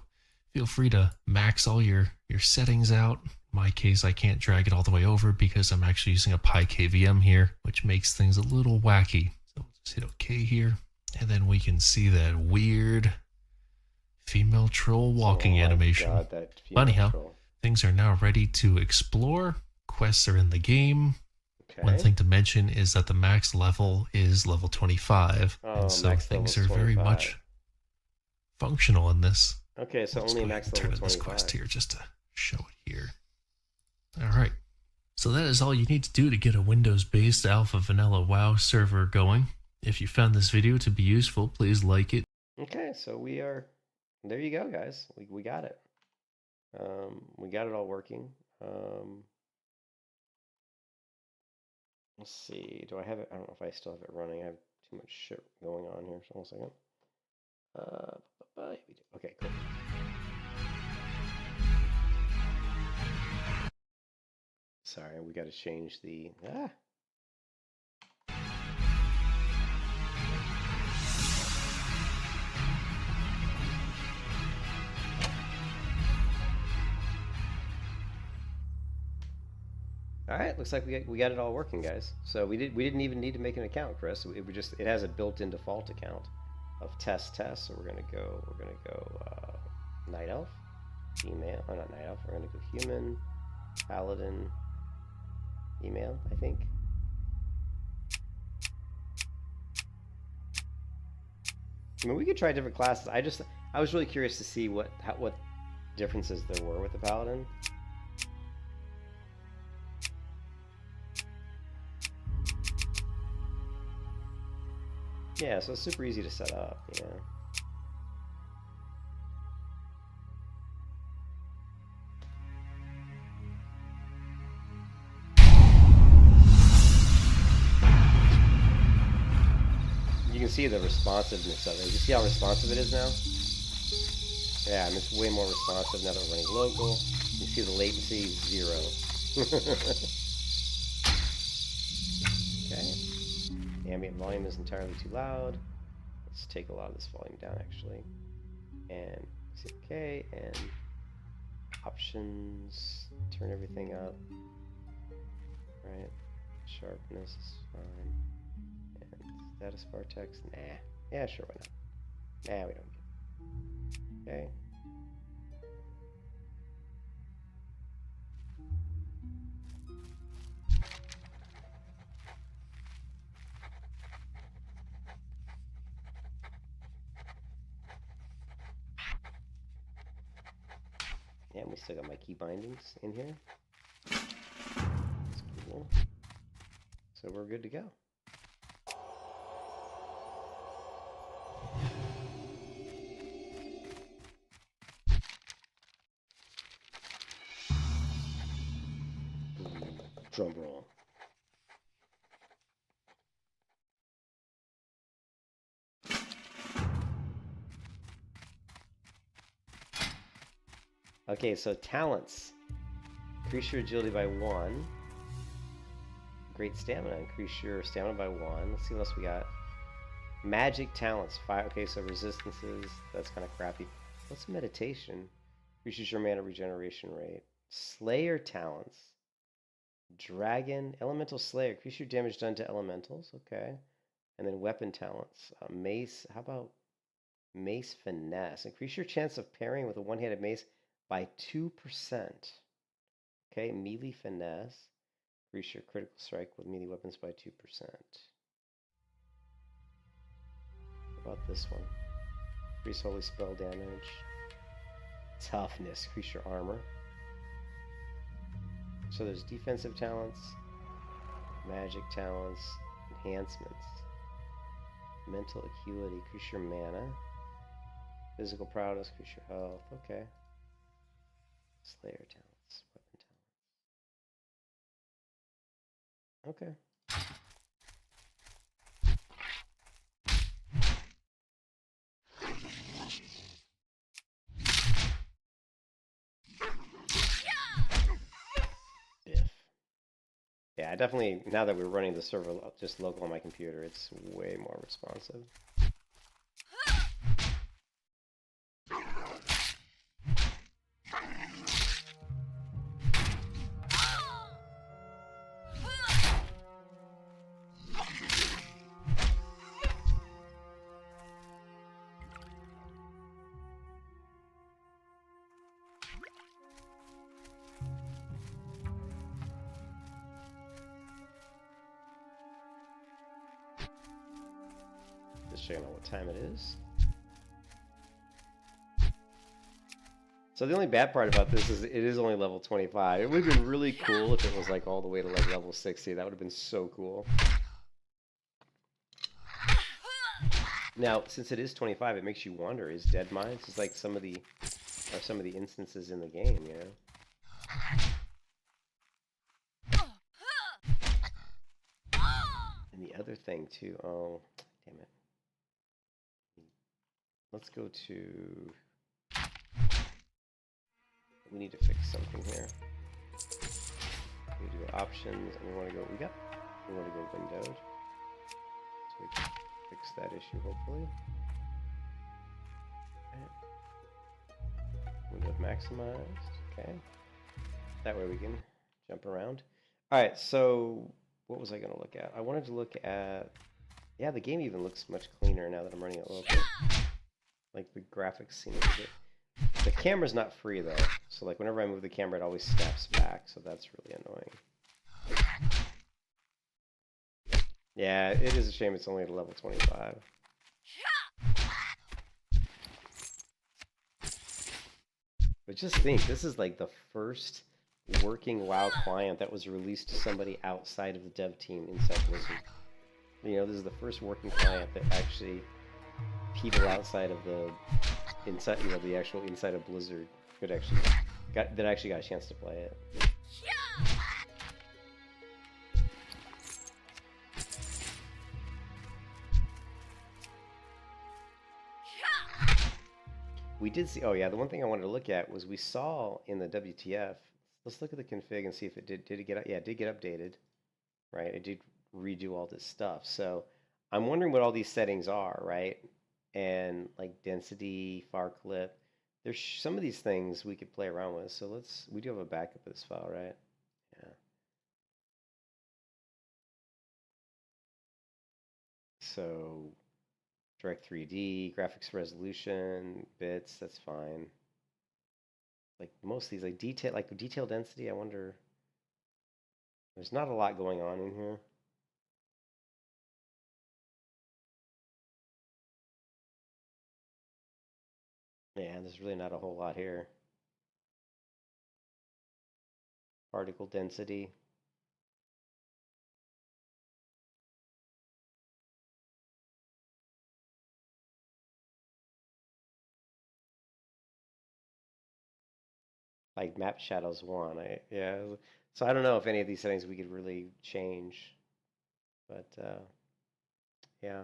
feel free to max all your settings out. In my case, I can't drag it all the way over because I'm actually using a PyKVM here, which makes things a little wacky. So we'll just hit OK here. And then we can see that weird female troll walking animation. God, that Anyhow, troll. things are now ready to explore. Quests are in the game. Okay. One thing to mention is that the max level is level 25, and so things are very much functional in this. Okay, so only max level 25. Turn in this quest here just to show it here. All right. So that is all you need to do to get a Windows-based alpha vanilla WoW server going. If you found this video to be useful, please like it. Okay, so we are... There you go, guys. We got it. We got it all working. Let's see. Do I have it? I don't know if I still have it running. I have too much shit going on here. So 1 second. Okay, cool. Sorry, we got to change the... All right, looks like we got it all working, guys. So we didn't even need to make an account, Chris. It has a built-in default account of test. So we're gonna go night elf, female. Oh, not night elf. We're gonna go human, paladin, female. I think. I mean, we could try different classes. I was really curious to see what differences there were with the paladin. Yeah, so it's super easy to set up, yeah. You can see the responsiveness of it. You see how responsive it is now? Yeah, and it's way more responsive now that we're running local. You see the latency, 0. Okay. Ambient volume is entirely too loud. Let's take a lot of this volume down, actually. And say OK, and options, turn everything up. Right. Sharpness is fine. And status bar text, nah. Yeah, sure, why not? Nah, we don't get it. Okay. Yeah, and we still got my key bindings in here. That's cool. So we're good to go. Drum roll. Okay, so talents. Increase your agility by 1. Great stamina. Increase your stamina by 1. Let's see what else we got. Magic talents. 5. Okay, so resistances. That's kind of crappy. What's meditation? Increases your mana regeneration rate. Slayer talents. Dragon. Elemental Slayer. Increase your damage done to elementals. Okay. And then weapon talents. Mace. How about Mace Finesse? Increase your chance of pairing with a one-handed mace by 2%. Okay, melee finesse. Increase your critical strike with melee weapons by 2%. What about this one? Increase holy spell damage. Toughness. Increase your armor. So there's defensive talents, magic talents, enhancements, mental acuity, increase your mana, physical prowess, increase your health. Okay. Slayer talents, weapon talents. Okay. If. Yeah, I definitely, now that we're running the server just local on my computer, it's way more responsive. Just checking out what time it is. So the only bad part about this is it is only level 25. It would have been really cool if it was like all the way to like level 60. That would have been so cool. Now, since it is 25, it makes you wonder, is Dead Mines is like some of the instances in the game, you know? And the other thing too, oh, damn it. Let's go to, we need to fix something here. We do options, and we want to go windowed. So we can fix that issue, hopefully. Okay. Window maximized, okay. That way we can jump around. All right, so what was I going to look at? I wanted to look at, yeah, the game even looks much cleaner now that I'm running it local. Like the graphics seem a bit. The camera's not free though, so like whenever I move the camera, it always snaps back, so that's really annoying. Yeah, it is a shame it's only at level 25. But just think, this is like the first working WoW client that was released to somebody outside of the dev team inside Blizzard. You know, this is the first working client that actually people outside of the inside, you know, the actual inside of Blizzard could actually got a chance to play it. We did see. Oh yeah, the one thing I wanted to look at was we saw in the WTF. Let's look at the config and see if it did it get. Yeah, it did get updated, right? It did redo all this stuff. So I'm wondering what all these settings are, right? And like density, far clip. There's some of these things we could play around with. So we do have a backup of this file, right? Yeah. So direct 3D, graphics resolution, bits, that's fine. Like most of these, like detail density, I wonder. There's not a lot going on in here. Yeah, there's really not a whole lot here. Particle density. Like map shadows 1. Yeah. So I don't know if any of these settings we could really change. But yeah,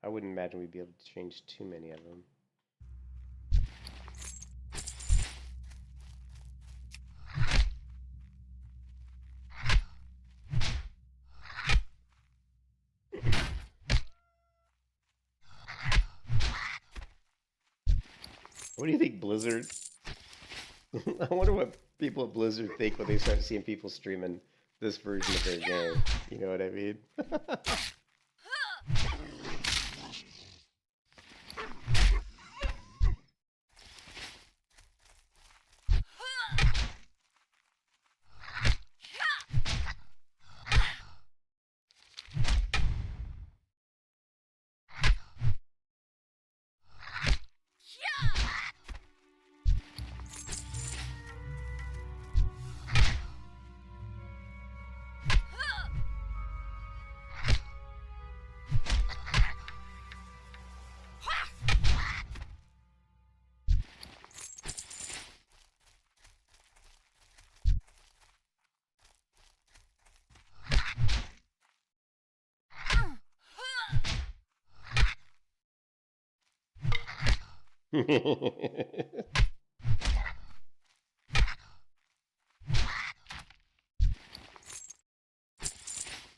I wouldn't imagine we'd be able to change too many of them. What do you think, Blizzard? I wonder what people at Blizzard think when they start seeing people streaming this version of their game. You know what I mean?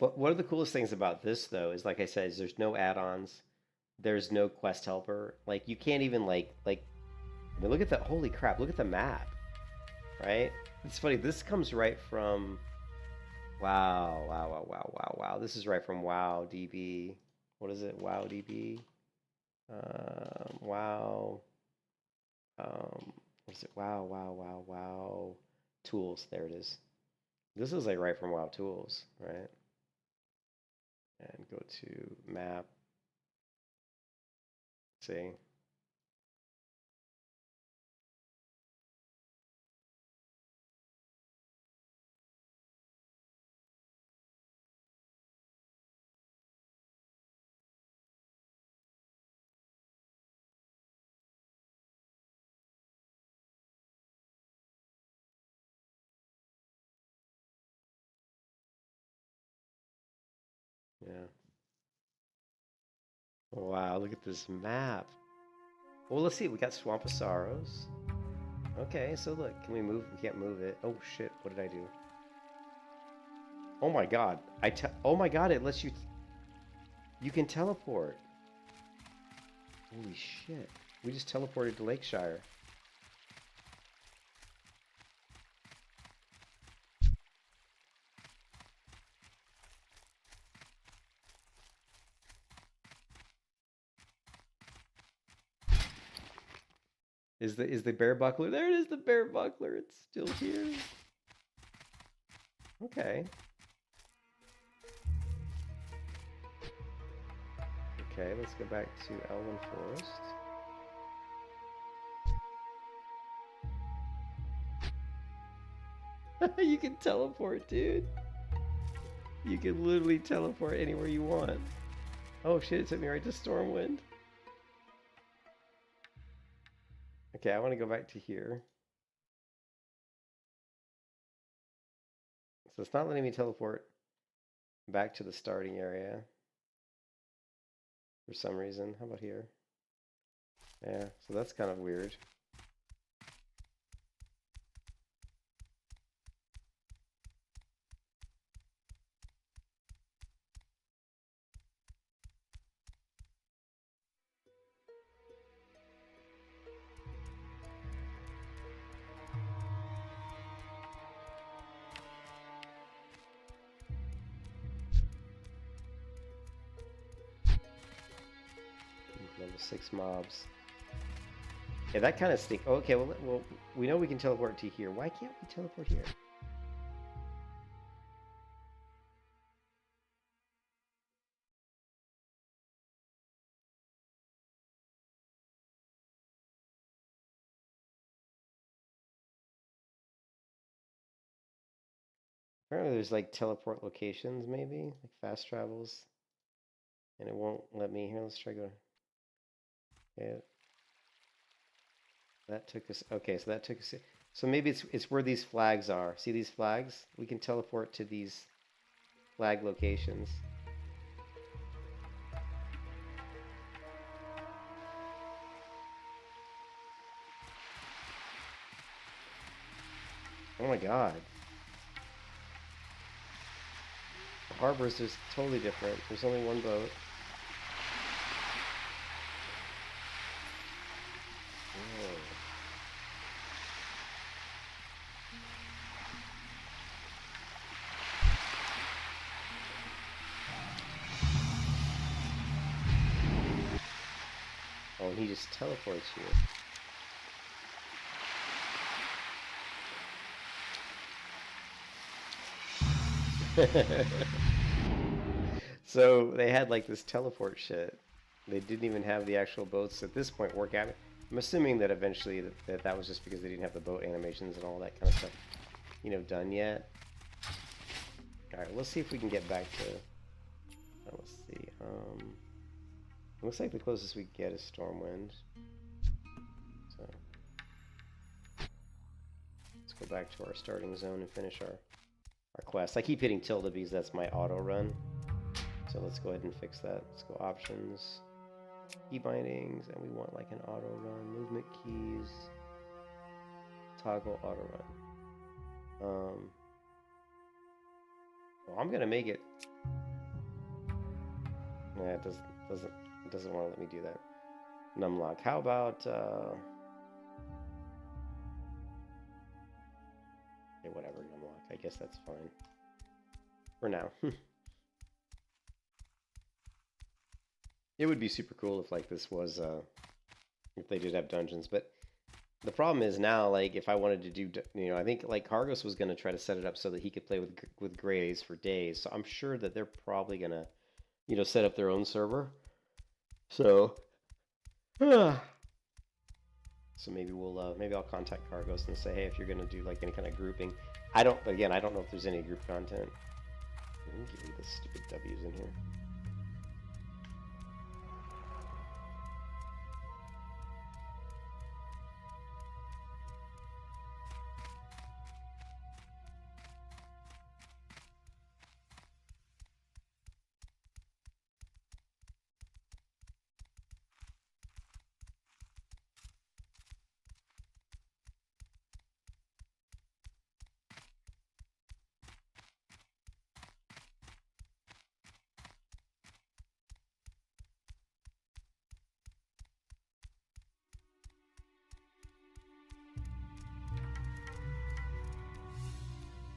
But one of the coolest things about this, though, is like I said, is there's no add-ons. There's no quest helper. Like you can't even like. I mean, look at that! Holy crap! Look at the map, right? It's funny. This comes right from. Wow! Wow! Wow! Wow! Wow! Wow! This is right from WoW DB. What is it? WoW DB. WoW. What is it? Wow! Wow! Wow! Wow! Tools. There it is. This is like right from WoW Tools, right? And go to map. See. Yeah. Wow, look at this map. Well, let's see. We got Swamp of Sorrows. Okay, so look, can we move? We can't move it. Oh shit, what did I do? Oh my god. Oh my god, it lets you you can teleport. Holy shit. We just teleported to Lakeshire. Is the bear buckler? There it is, the bear buckler. It's still here. Okay. Okay, let's go back to Elwyn Forest. You can teleport, dude. You can literally teleport anywhere you want. Oh shit, it took me right to Stormwind. Okay, I want to go back to here. So it's not letting me teleport back to the starting area for some reason. How about here? Yeah, so that's kind of weird. Level 6 mobs. Yeah, that kind of stinks. Oh, okay, well, we know we can teleport to here. Why can't we teleport here? Apparently there's like teleport locations, maybe? Like fast travels. And it won't let me. Here, let's try go. Yeah. That took us. Okay, so that took us. So maybe it's where these flags are. See these flags? We can teleport to these flag locations. Oh my god. The harbors is totally different. There's only one boat. Whoa. Oh, and he just teleports you. So they had like this teleport shit. They didn't even have the actual boats at this point work out. I'm assuming that eventually that was just because they didn't have the boat animations and all that kind of stuff, done yet. All right, let's see if we can get back to. Let's see. Looks like the closest we get is Stormwind. So let's go back to our starting zone and finish our quest. I keep hitting tilde because that's my auto run. So let's go ahead and fix that. Let's go options. Key bindings, and we want like an auto run. Movement keys. Toggle auto run. Well, I'm gonna make it. Yeah, it doesn't want to let me do that. Numlock. How about okay, whatever, numlock. I guess that's fine for now. It would be super cool if like this was if they did have dungeons, but the problem is now, like, if I wanted to do, you know, I think like Cargos was gonna try to set it up so that he could play with Grays for days. So I'm sure that they're probably gonna, you know, set up their own server. So, so maybe maybe I'll contact Cargos and say, hey, if you're gonna do like any kind of grouping, I don't know if there's any group content. Let me give you the stupid W's in here.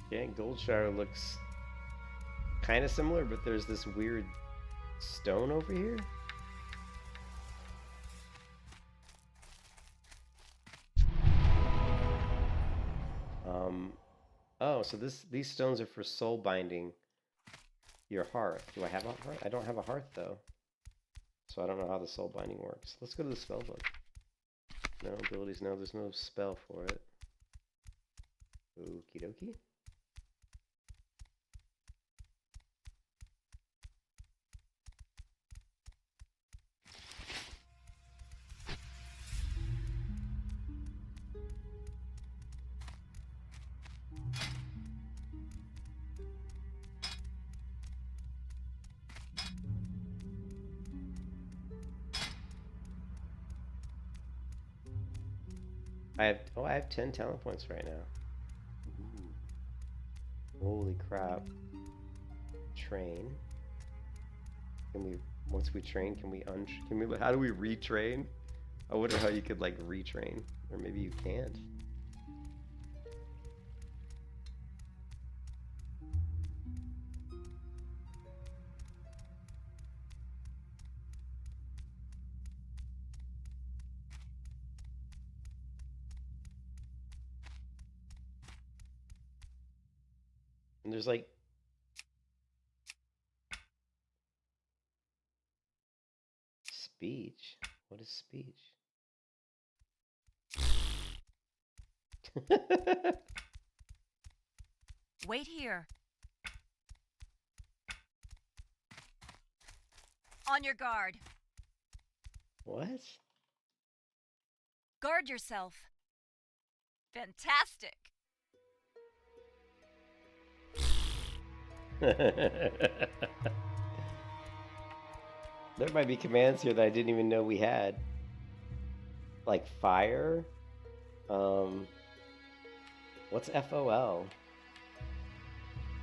Yeah, Goldshire looks kind of similar, but there's this weird stone over here. Oh, so these stones are for soul binding your hearth. Do I have a hearth? I don't have a hearth though, so I don't know how the soul binding works. Let's go to the spell book. No abilities. No, there's no spell for it. Okie dokie. I have 10 talent points right now. Ooh. Holy crap. Train. Once we train, how do we retrain? I wonder how you could like retrain, or maybe you can't. And there's like speech. What is speech? Wait here. On your guard. What? Guard yourself. Fantastic. There might be commands here that I didn't even know we had. Like fire. What's FOL?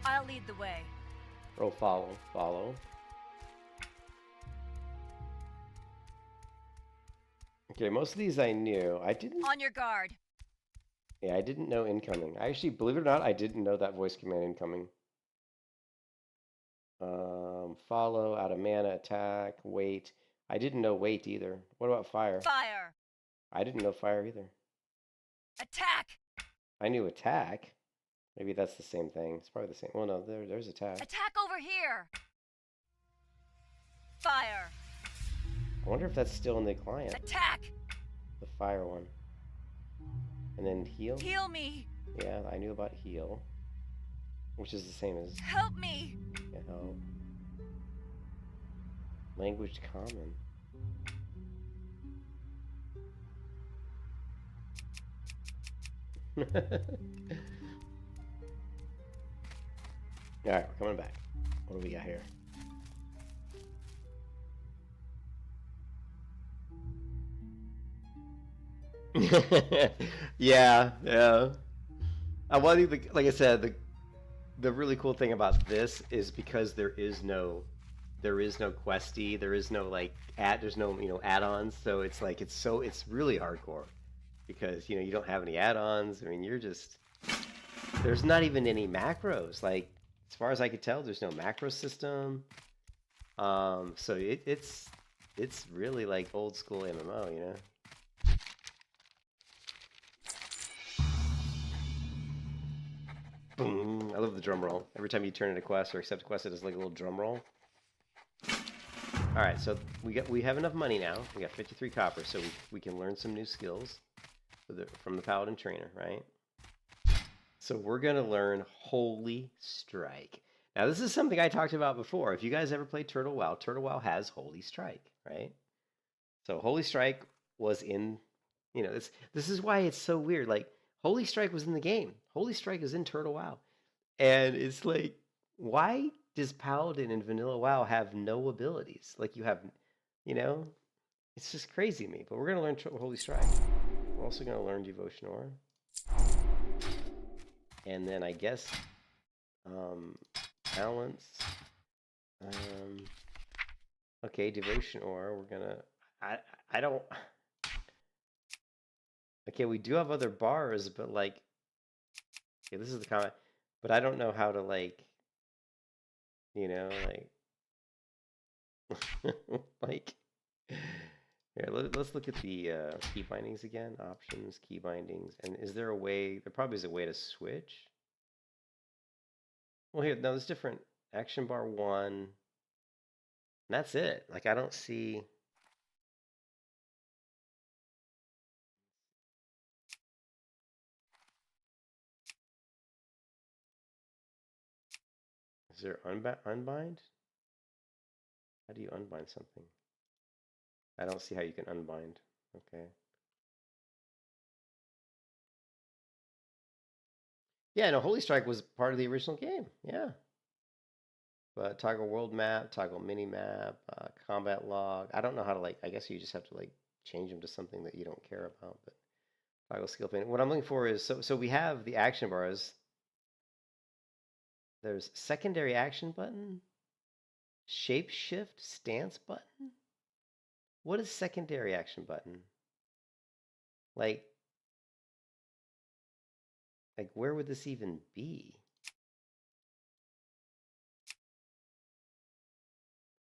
I'll lead the way. Oh, follow. Okay, most of these I knew. I didn't. On your guard. Yeah, I didn't know incoming. I actually, believe it or not, I didn't know that voice command incoming. Follow, out of mana, attack, wait. I didn't know wait either. What about fire? Fire. I didn't know fire either. Attack. I knew attack. Maybe that's the same thing. It's probably the same. Well, no, there's attack. Attack over here. Fire. I wonder if that's still in the client. Attack. The fire one. And then heal? Heal me. Yeah, I knew about heal. Which is the same as... Help me. Yeah, help. Language common. Alright, we're coming back. What do we got here? Yeah, yeah. Well, like I said, the really cool thing about this is because there is no questy, there is no like there's no add-ons, so it's like it's really hardcore because you don't have any add-ons. I mean, there's not even any macros. Like as far as I could tell, there's no macro system. So it's really like old school MMO. Boom! I love the drum roll. Every time you turn in a quest or accept a quest, it does like a little drum roll. All right, so we have enough money now. We got 53 copper, so we can learn some new skills from the paladin trainer, right? So we're gonna learn Holy Strike. Now this is something I talked about before. If you guys ever played Turtle WoW has Holy Strike, right? So Holy Strike was in, this is why it's so weird. Like Holy Strike was in the game. Holy Strike is in Turtle WoW, and it's like, why does Paladin in Vanilla WoW have no abilities? Like you have, you know, it's just crazy to me. But we're gonna learn Holy Strike. We're also gonna learn Devotion Aura, and then I guess balance. Okay, Devotion Aura. We're gonna. I don't. Okay, we do have other bars, but like, okay, this is the comment. But I don't know how to like, like, like. Here, let's look at the key bindings again. Options, key bindings, and is there a way? There probably is a way to switch. Well, here, no, there's different. Action bar 1. And that's it. Like, I don't see. Is there unbind? How do you unbind something? I don't see how you can unbind. Okay. Yeah, no, Holy Strike was part of the original game. Yeah. But toggle world map, toggle mini map, combat log. I don't know how to like. I guess you just have to like change them to something that you don't care about. But toggle skill pane. What I'm looking for is so we have the action bars. There's secondary action button, shape shift stance button. What is secondary action button? Like where would this even be?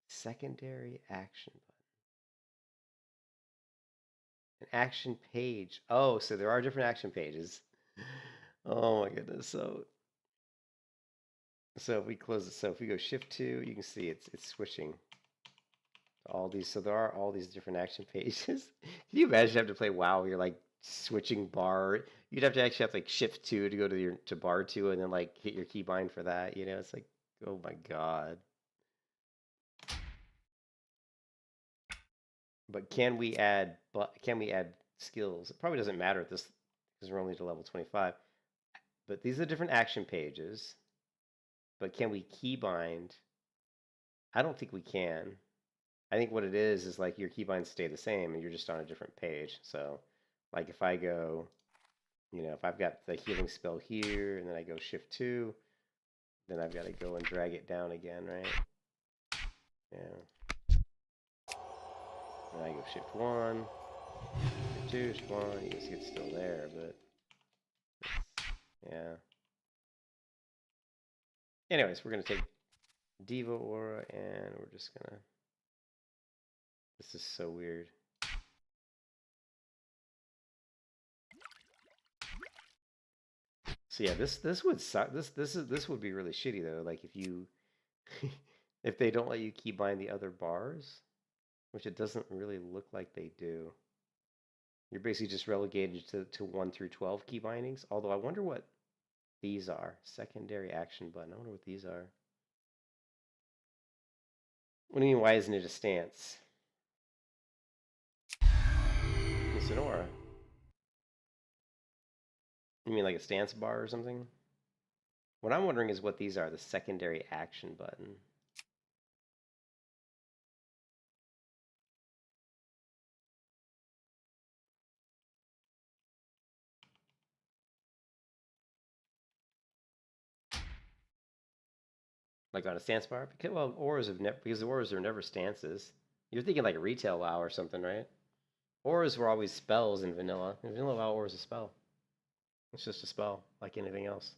Secondary action button. An action page. Oh, so there are different action pages. Oh my goodness. So if we close it, so if we go shift 2, you can see it's switching to all these. So there are all these different action pages. Can you imagine having to play WoW where you're like switching bar? You'd have to actually have like shift 2 to go to bar 2 and then like hit your keybind for that. It's like, oh my god. But can we add skills? It probably doesn't matter at this because we're only to level 25. But these are different action pages. But can we keybind? I don't think we can. I think what it is like your keybinds stay the same and you're just on a different page. So like if I go, if I've got the healing spell here and then I go shift 2, then I've got to go and drag it down again, right? Yeah. And I go shift 1, shift 2, shift 1. You can see it's still there, but yeah. Anyways, we're going to take Devo Aura and we're just going to. This is so weird. So yeah, this would suck. This would be really shitty though. Like if you if they don't let you keybind the other bars, which it doesn't really look like they do. You're basically just relegated to 1 through 12 key bindings. Although I wonder what these are. Secondary action button. I wonder what these are. What do you mean? Why isn't it a stance? It's an aura. You mean like a stance bar or something? What I'm wondering is what these are. The secondary action button. Like on a stance bar? Because, well, auras have never, because the auras are never stances. You're thinking like retail WoW or something, right? Auras were always spells in vanilla. In vanilla WoW, aura is a spell. It's just a spell, like anything else.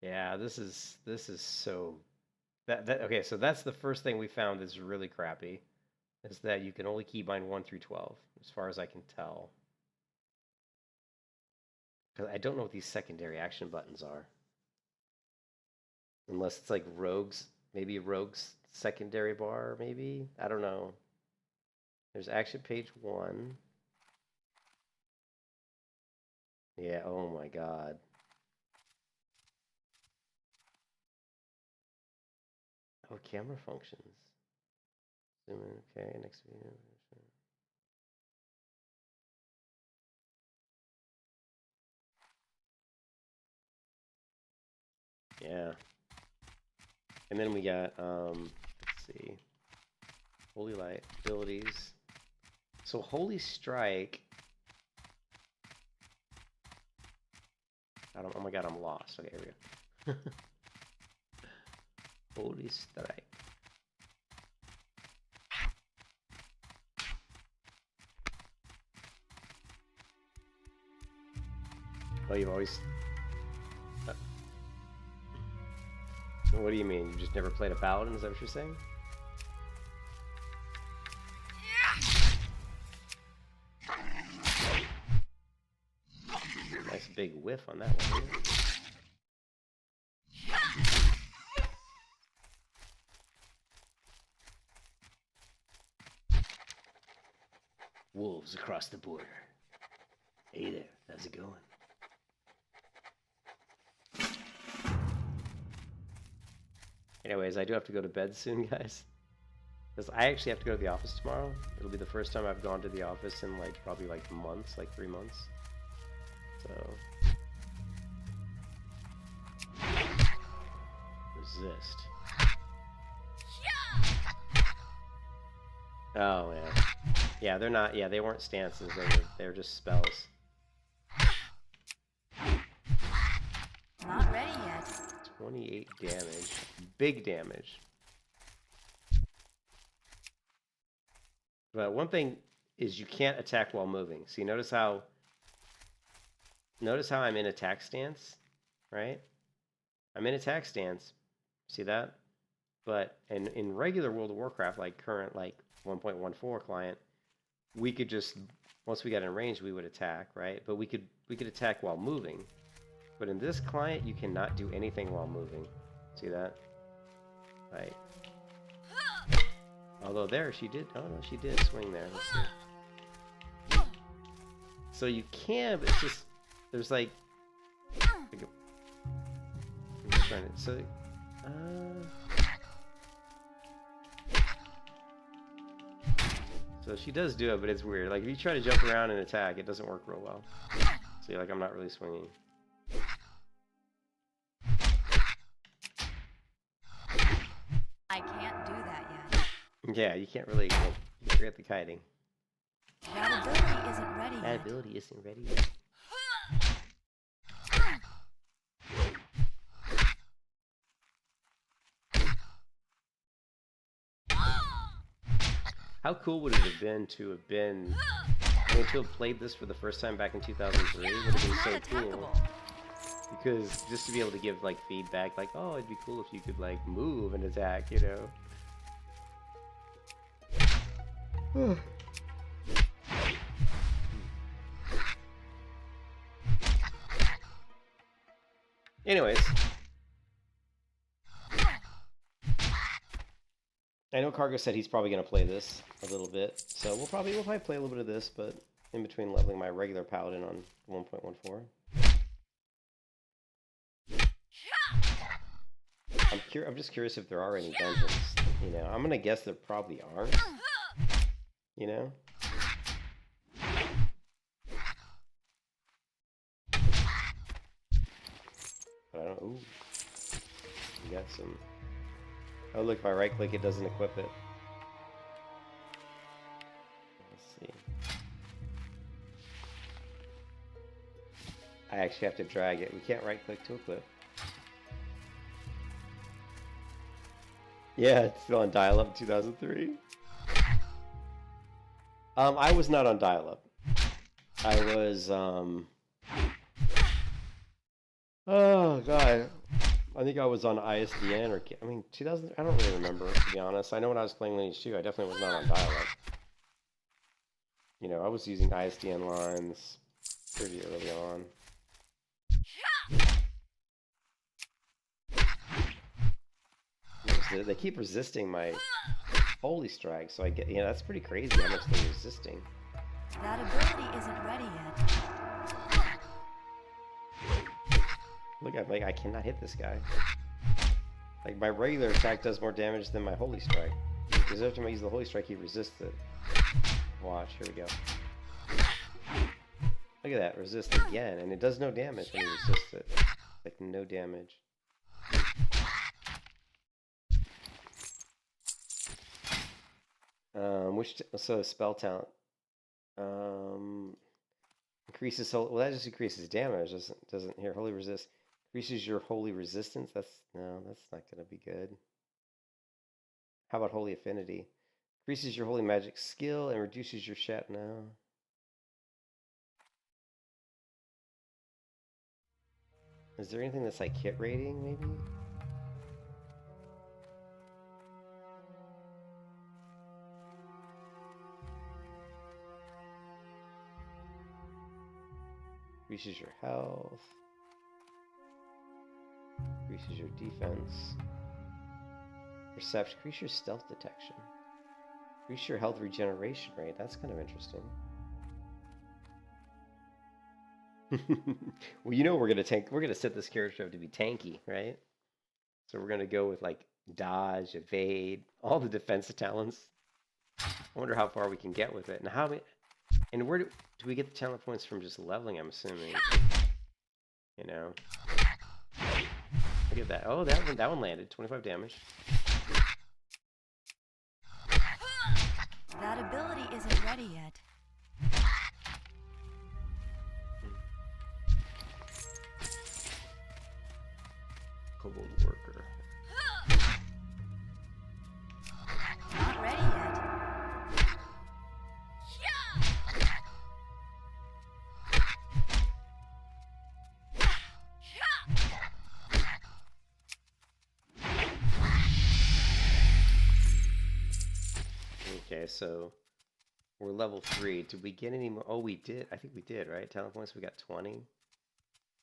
Yeah, this is so that okay. So that's the first thing we found that's really crappy, is that you can only keybind 1 through 12, as far as I can tell. Because I don't know what these secondary action buttons are. Unless it's like rogues, maybe rogues secondary bar, maybe? I don't know. There's action page 1. Yeah, oh my god. Oh, camera functions. Zoom in, okay, next video. Yeah. And then we got, let's see. Holy Light, abilities. So Holy Strike. Oh my god, I'm lost. Okay, here we go. Holy Strike. Oh, you've always... What do you mean? You just never played a paladin? Is that what you're saying? Nice big whiff on that one. Wolves across the border. Hey there, how's it going? Anyways, I do have to go to bed soon, guys. Because I actually have to go to the office tomorrow. It'll be the first time I've gone to the office in like probably like months, like 3 months. So resist. Oh yeah. Yeah, they're not, yeah, they weren't stances, they were just spells. Not ready yet. 28 damage. Big damage. But one thing is you can't attack while moving. See, notice how I'm in attack stance, right? I'm in attack stance. See that? But in regular World of Warcraft, like current like 1.14 client, we could just, once we got in range, we would attack, right? But we could attack while moving. But in this client, you cannot do anything while moving. See that? Right. Although there, she did, oh no, she did swing there. Let's see. So you can, but it's just, there's like I'm just trying to, so, so she does do it, but it's weird. Like if you try to jump around and attack, it doesn't work real well. See, like I'm not really swinging. I can't do that yet. Yeah, you can't really, you forget the kiting. That ability isn't ready That yet. ability isn't ready yet. How cool would it have been to have been, I mean, to have played this for the first time back in 2003 would have been so cool. Because just to be able to give like feedback, like, oh, it'd be cool if you could like move and attack, you know. Anyways, I know Cargo said he's probably gonna play this a little bit, so we'll probably play a little bit of this, but in between leveling my regular paladin on 1.14. I'm just curious if there are any dungeons. You know, I'm gonna guess there probably aren't. You know. But I don't. Ooh, we got some. Oh look! If I right click, it doesn't equip it. Let's see. actually have to drag it. We can't right-click to equip. Yeah, it's still on dial-up 2003. I was not on dial-up. I was, oh, God. I think I was on ISDN or, I mean, 2000, I don't really remember, to be honest. I know when I was playing Lineage 2, I definitely was not on dial-up. You know, I was using ISDN lines pretty early on. They keep resisting my Holy Strike, so I get, you know, that's pretty crazy how much they're resisting. That ability isn't ready yet. Look, I'm like, I cannot hit this guy. Like, my regular attack does more damage than my Holy Strike. Because every time I use the Holy Strike, he resists it. Watch, here we go. Look at that, resist again, and it does no damage when he resists it. Like, no damage. So spell talent. Increases well, that just increases damage, doesn't here, holy resist. Increases your holy resistance. That's not gonna be good. How about holy affinity? Increases your holy magic skill and reduces your shat now. Is there anything that's like hit rating, maybe? Increases your health. Increases your defense. Perception. Increase your stealth detection. Increase your health regeneration rate. That's kind of interesting. Well, you know we're gonna set this character up to be tanky, right? So we're gonna go with like dodge, evade, all the defensive talents. I wonder how far we can get with it, and where do we get the talent points from? Just leveling, I'm assuming. You know. Look at that. Oh, that one landed. 25 damage. That ability isn't ready yet. Kobold worker. Not ready yet. Okay, so we're level 3. Did we get any more? Oh, we did. I think we did, right? Talent points, we got 20.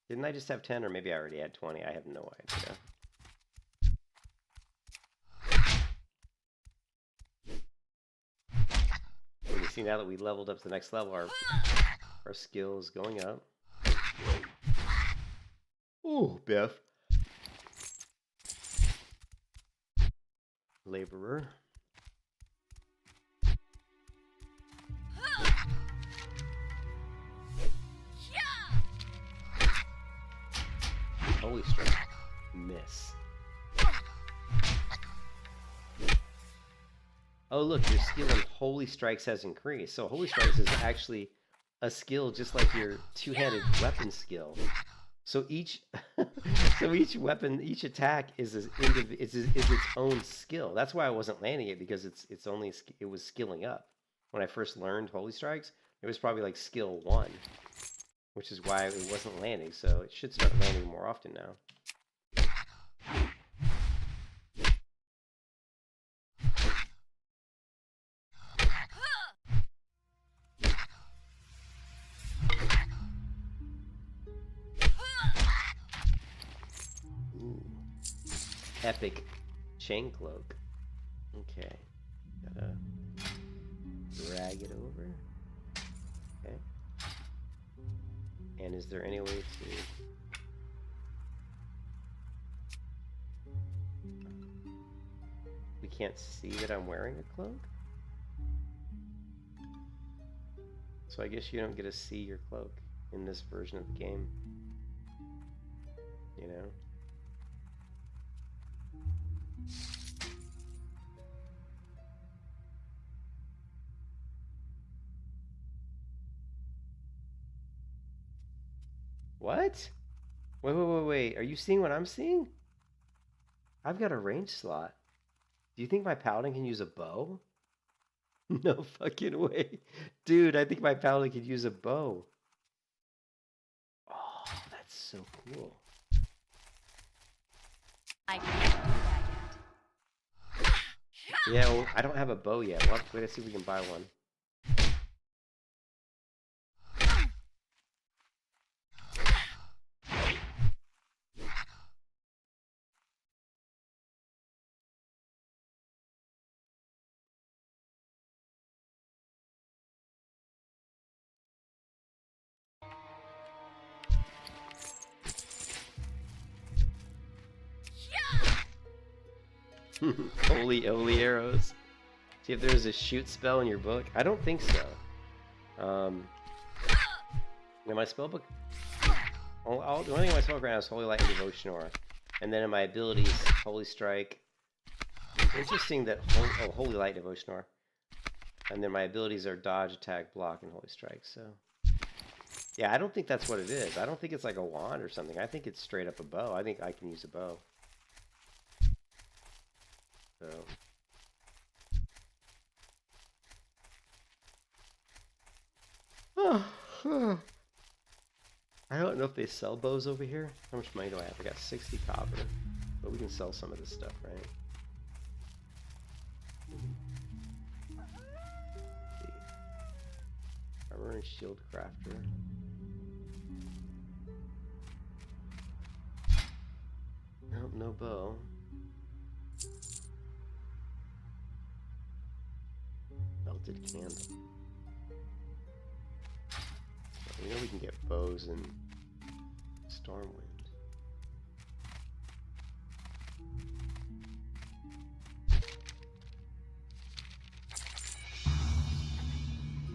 Didn't I just have 10, or maybe I already had 20? I have no idea. You see, now that we leveled up to the next level, our skill is going up. Ooh, Biff. Laborer. Holy Strike. Miss. Oh, look, your skill in Holy Strikes has increased. So Holy Strikes is actually a skill just like your two-handed weapon skill. So each weapon, each attack is its own skill. That's why I wasn't landing it, because it was skilling up. When I first learned Holy Strikes, it was probably like skill 1, which is why it wasn't landing. So it should start landing more often now. Ooh. Epic chain cloak. Okay. Gotta drag it over. Okay. And is there any way to... We can't see that I'm wearing a cloak? So I guess you don't get to see your cloak in this version of the game. You know? What? Wait. Are you seeing what I'm seeing? I've got a range slot. Do you think my paladin can use a bow? No fucking way. Dude, I think my paladin could use a bow. Oh, that's so cool. I can't do that yet. Yeah, well, I don't have a bow yet. We'll have to wait to see if we can buy one. Holy arrows. See if there's a shoot spell in your book. I don't think so. In my spellbook, the only thing in my spellbook right now is Holy Light and Devotion Aura, and then in my abilities, Holy Strike. Interesting that Holy Light, Devotion Aura, and then my abilities are Dodge, Attack, Block, and Holy Strike. So, yeah, I don't think that's what it is. I don't think it's like a wand or something. I think it's straight up a bow. I think I can use a bow. So. I don't know if they sell bows over here. How much money do I have? I got 60 copper. But we can sell some of this stuff, right? Let's see. Armor and shield crafter. Nope, no bow. Melted candle. We know we can get bows and Stormwind.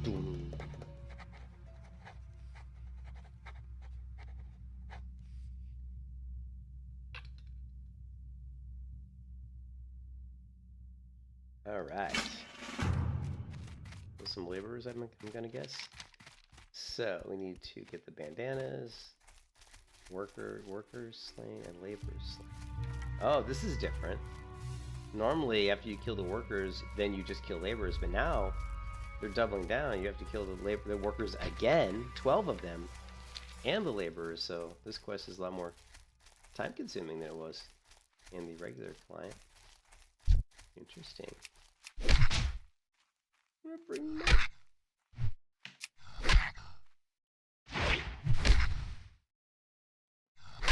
Boom. All right. With some laborers, I'm gonna guess. So we need to get the bandanas, workers slain, and laborers slain. Oh, this is different. Normally, after you kill the workers, then you just kill laborers. But now they're doubling down. You have to kill the workers again, 12 of them, and the laborers. So this quest is a lot more time-consuming than it was in the regular client. Interesting. I'm gonna bring them up.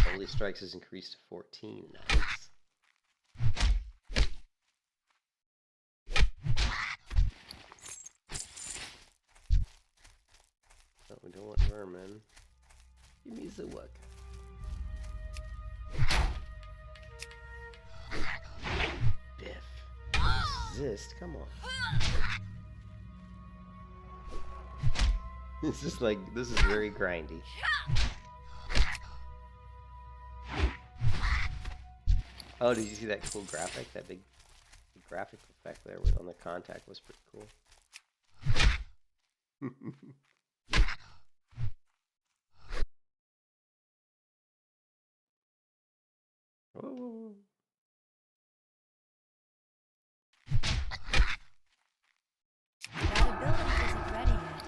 Holy Strikes is increased to 14. Nice. Oh, we don't want vermin. Give me the work. Biff. Resist? Come on. This is very grindy. Oh, did you see that cool graphic? That big graphic effect there on the contact was pretty cool. Oh. That ability isn't ready yet.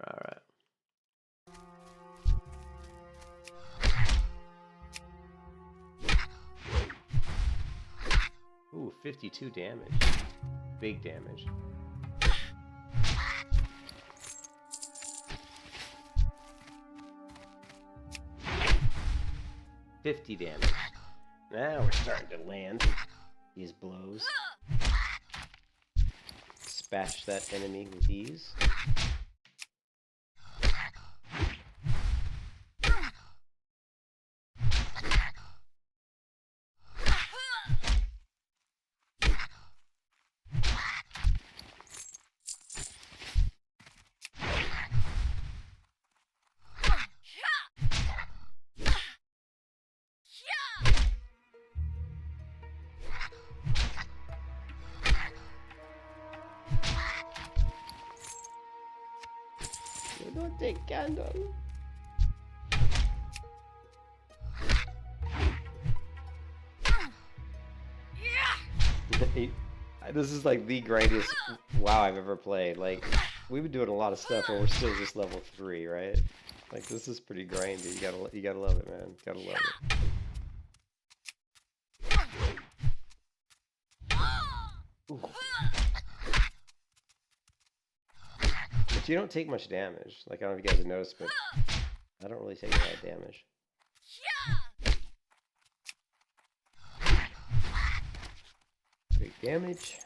All right. Ooh, 52 damage. Big damage. $50 damage. Now we're starting to land these blows. Dispatch that enemy with ease. don't take candle. This is like the grindiest WoW I've ever played. Like, we've been doing a lot of stuff and we're still just level 3, right? Like, this is pretty grindy. You gotta love it, man. Gotta love it. Ooh. But you don't take much damage. Like, I don't know if you guys have noticed, but I don't really take a lot of damage. Big damage.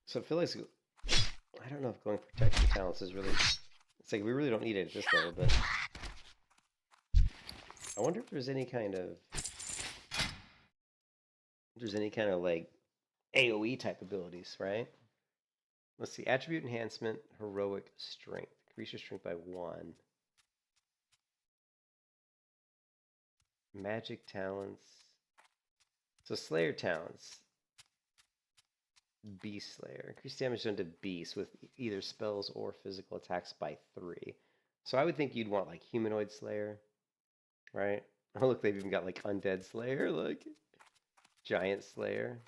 So I feel like, I don't know if going protection talents is really, it's like we really don't need it at this level, but I wonder if there's any kind of, like AoE type abilities, right? Let's see, attribute enhancement, heroic strength, increase your strength by 1. Magic talents. So Slayer talents. Beast Slayer. Increase damage done to beasts with either spells or physical attacks by 3. So I would think you'd want like Humanoid Slayer, right? Oh look, they've even got like Undead Slayer, look. Giant Slayer.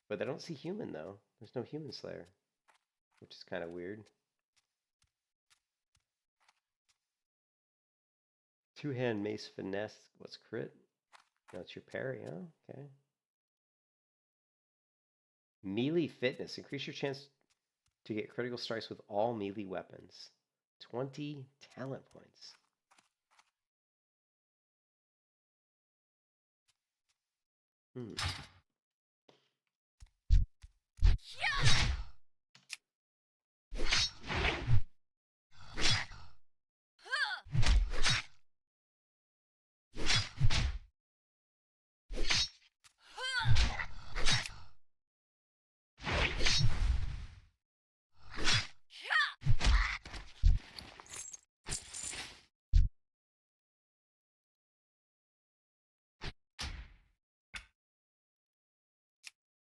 But I don't see human though. There's no human Slayer, which is kind of weird. Two-hand mace finesse. What's crit? No, it's your parry, huh? Okay. Melee fitness. Increase your chance to get critical strikes with all melee weapons. 20 talent points.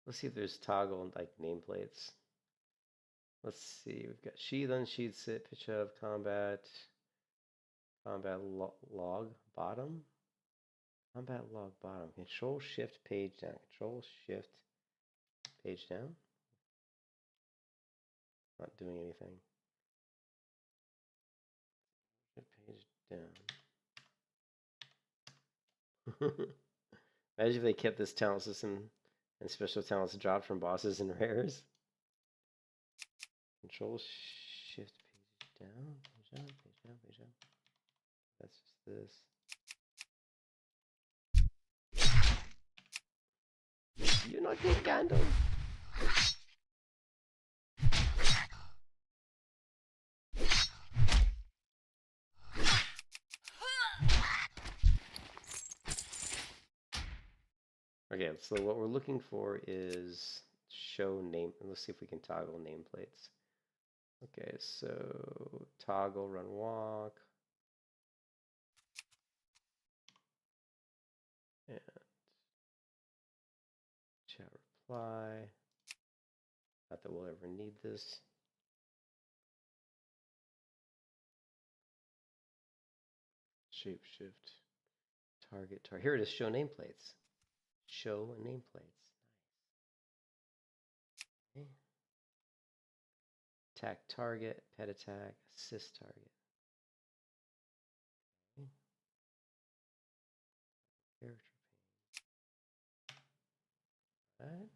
Let's see if there's toggle like nameplates. Let's see. We've got sheath, unsheath, sit, pitch up, combat, log bottom, combat log bottom. Control shift page down. Control shift page down. Not doing anything. Shift page down. Imagine if they kept this talent system and special talents dropped from bosses and rares. Control shift page down, page down, page down, page down. That's just this. You not take candle. Okay, so what we're looking for is show name. Let's see if we can toggle nameplates. Okay, so toggle run walk. And chat reply. Not that we'll ever need this. Shape shift. Target. Here it is, show nameplates. Show nameplates. Nice. Okay. Attack target, pet attack, assist target. Okay. Character pane. All right.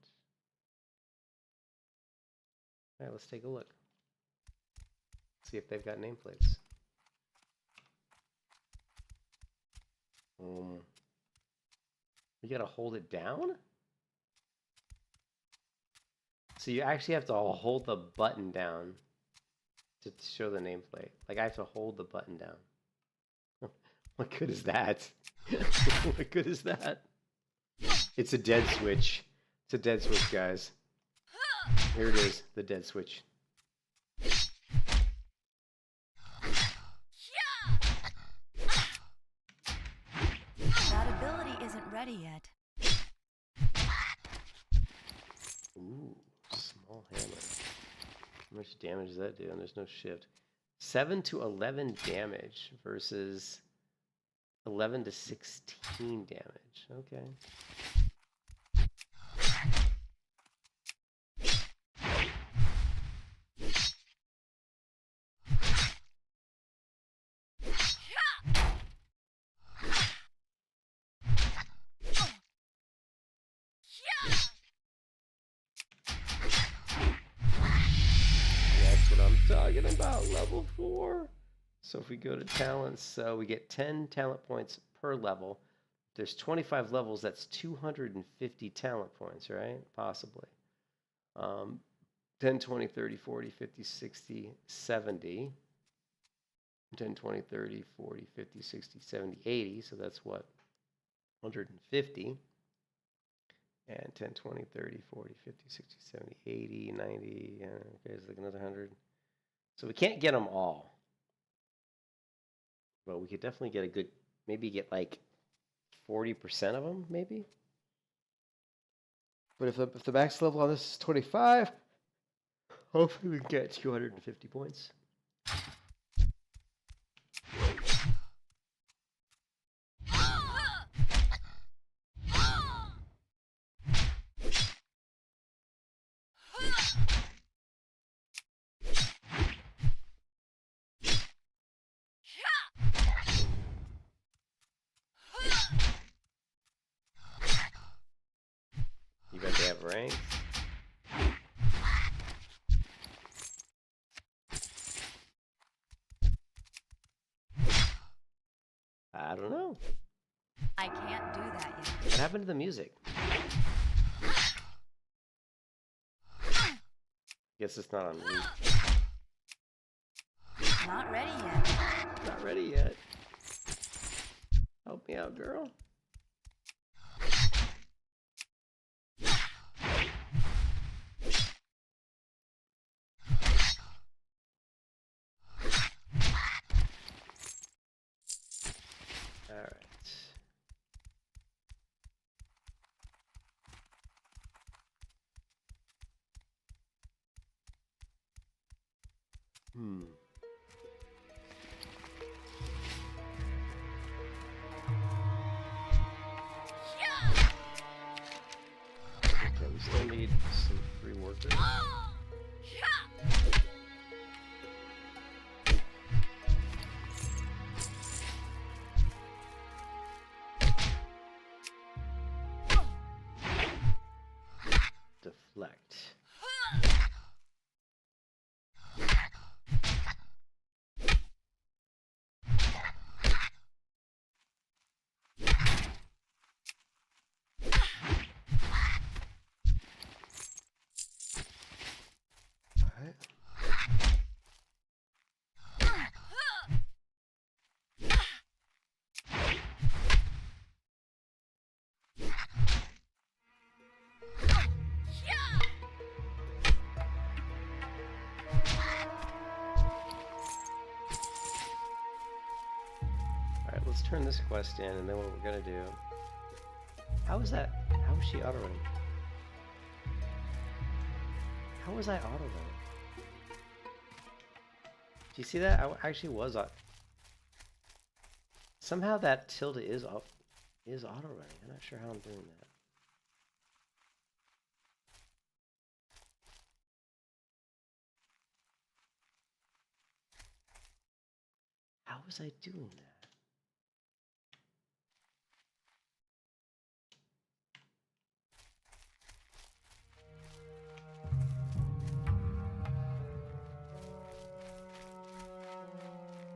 All right, let's take a look. See if they've got nameplates. You gotta hold it down? So you actually have to hold the button down to show the nameplate. Like I have to hold the button down. What good is that? What good is that? It's a dead switch. It's a dead switch, guys. Here it is, the dead switch. ready yet. Ooh, small hammer. How much damage does that do? And there's no shift. 7 to 11 damage versus 11 to 16 damage. Okay. That's what I'm talking about, level 4. So if we go to talents, we get 10 talent points per level. There's 25 levels, that's 250 talent points, right? Possibly. 10, 20, 30, 40, 50, 60, 70. 10, 20, 30, 40, 50, 60, 70, 80. So that's what? 150. And 10, 20, 30, 40, 50, 60, 70, 80, 90. Okay, it's like another 100. So we can't get them all. But we could definitely get a good, maybe get like 40% of them, maybe. But if the max level on this is 25, hopefully we can get 250 points. You bet they have ranks. I don't know. I can't do that yet. What happened to the music? Guess it's not on loop. Not ready yet. Not ready yet. Help me out, girl. All right. Okay, we still need some free workers. Deflect. Alright. Alright, let's turn this quest in, and then what we're gonna do. How is that? How is she auto running? How was I auto running? Do you see that? I actually was auto. Somehow that tilde is auto running. I'm not sure how I'm doing that. How was I doing that?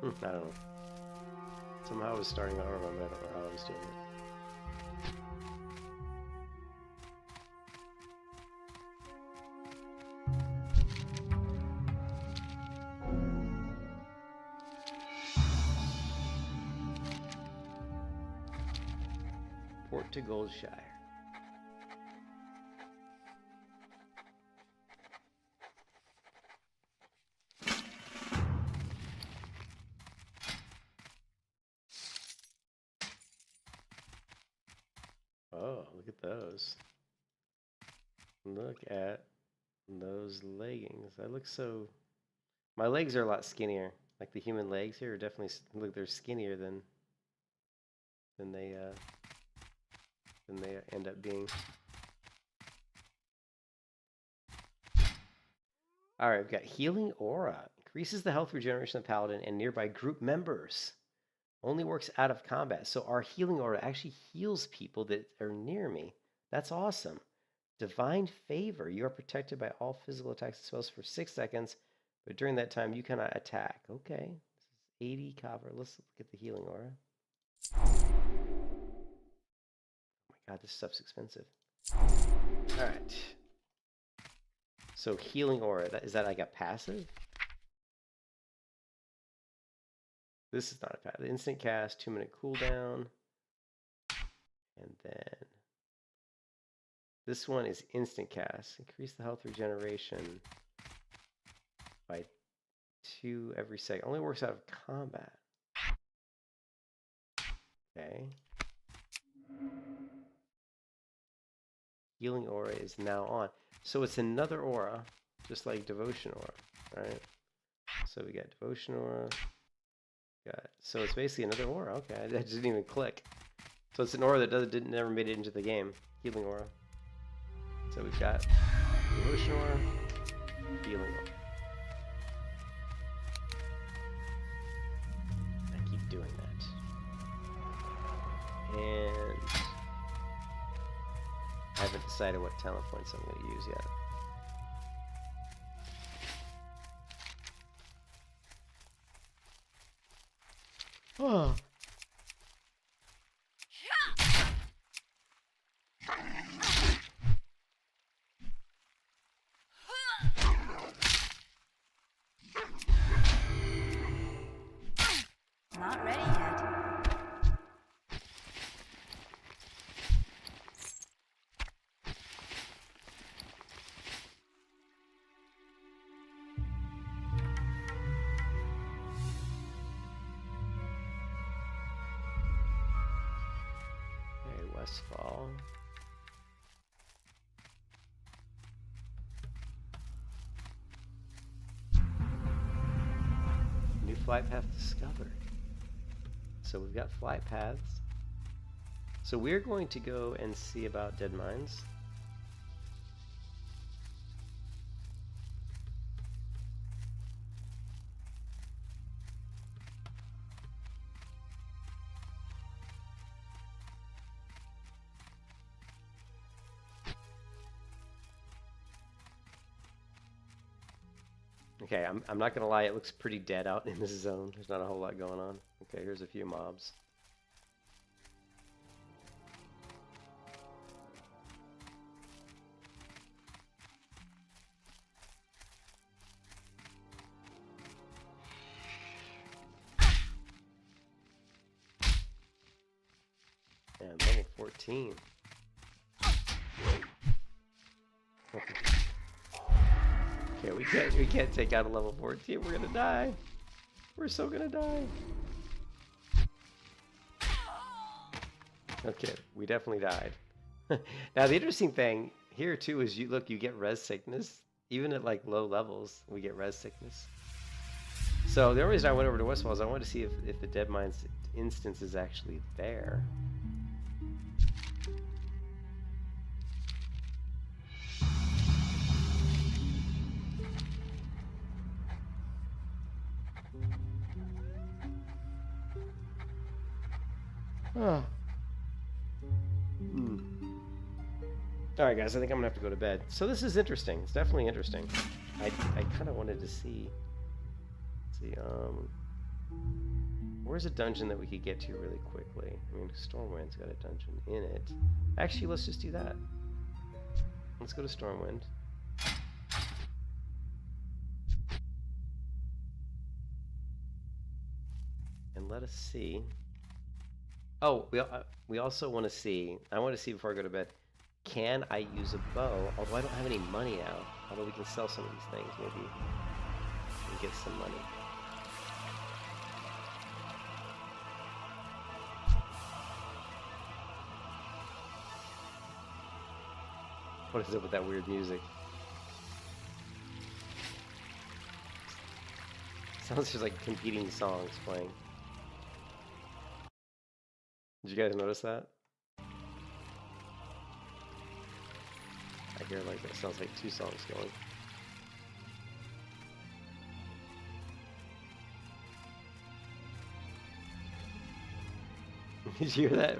I don't know. Somehow I was starting auto run, but I don't know how I was doing it. Port to Goldshire. at those. Look at those leggings. I look so... My legs are a lot skinnier. Like the human legs here are definitely... Look, they're skinnier than they end up being. Alright, we've got Healing Aura. Increases the health regeneration of the Paladin and nearby group members. Only works out of combat. So our Healing Aura actually heals people that are near me. That's awesome. Divine Favor. You are protected by all physical attacks and spells for 6 seconds, but during that time you cannot attack. Okay. This is 80 copper. Let's look at the Healing Aura. Oh my god, this stuff's expensive. Alright. So Healing Aura, is that like a passive? This is not a passive. Instant cast, 2-minute cooldown. And then this one is instant cast. Increase the health regeneration by 2 every second. Only works out of combat. Okay. Healing Aura is now on. So it's another aura, just like Devotion Aura, right? So we got Devotion Aura. So it's basically another aura. Okay, that didn't even click. So it's an aura that never made it into the game. Healing Aura. So we've got Devotion Aura, Healing Aura. I keep doing that. And I haven't decided what talent points I'm going to use yet. Oh. Not ready yet. Okay, Westfall. New flight path discovered. So we've got flight paths. So we're going to go and see about dead mines. Okay, I'm not gonna lie, it looks pretty dead out in this zone. There's not a whole lot going on. Okay, here's a few mobs. And level 14. Okay, we can't take out a level 14. We're gonna die. We're so gonna die. Okay, we definitely died. Now the interesting thing here too is you get res sickness. Even at like low levels, we get res sickness. So the only reason I went over to Westfall is I wanted to see if the Dead Mines instance is actually there. Oh. Alright guys, I think I'm gonna have to go to bed. So this is interesting. It's definitely interesting. I kind of wanted to see... where's a dungeon that we could get to really quickly? I mean, Stormwind's got a dungeon in it. Actually, let's just do that. Let's go to Stormwind. And let us see... Oh, we also want to see... I want to see before I go to bed... Can I use a bow? Although I don't have any money now. Although we can sell some of these things, maybe and get some money. What is it with that weird music? Sounds just like competing songs playing. Did you guys notice that? I hear like that sounds like two songs going. Did you hear that?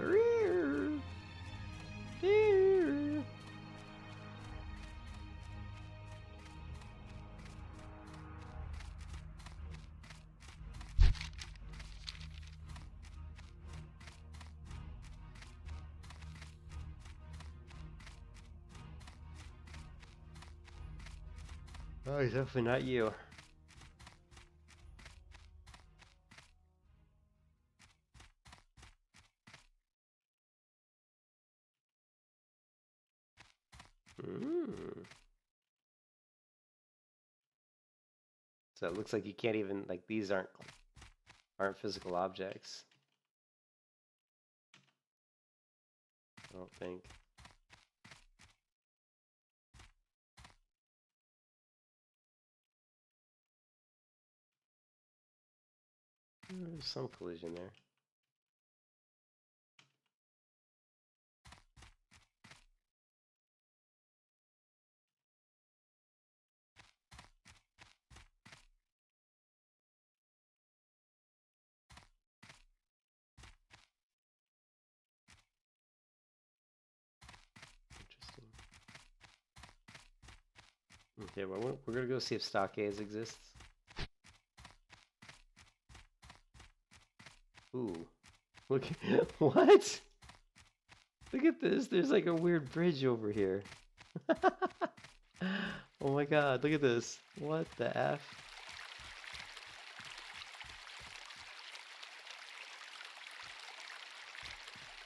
Oh, he's definitely not you. So it looks like you can't even, like, these aren't physical objects. I don't think. There's some collision there. Interesting. Okay, well, we're gonna go see if stockades exists. Ooh, look! What? Look at this. There's like a weird bridge over here. Oh my god! Look at this. What the f?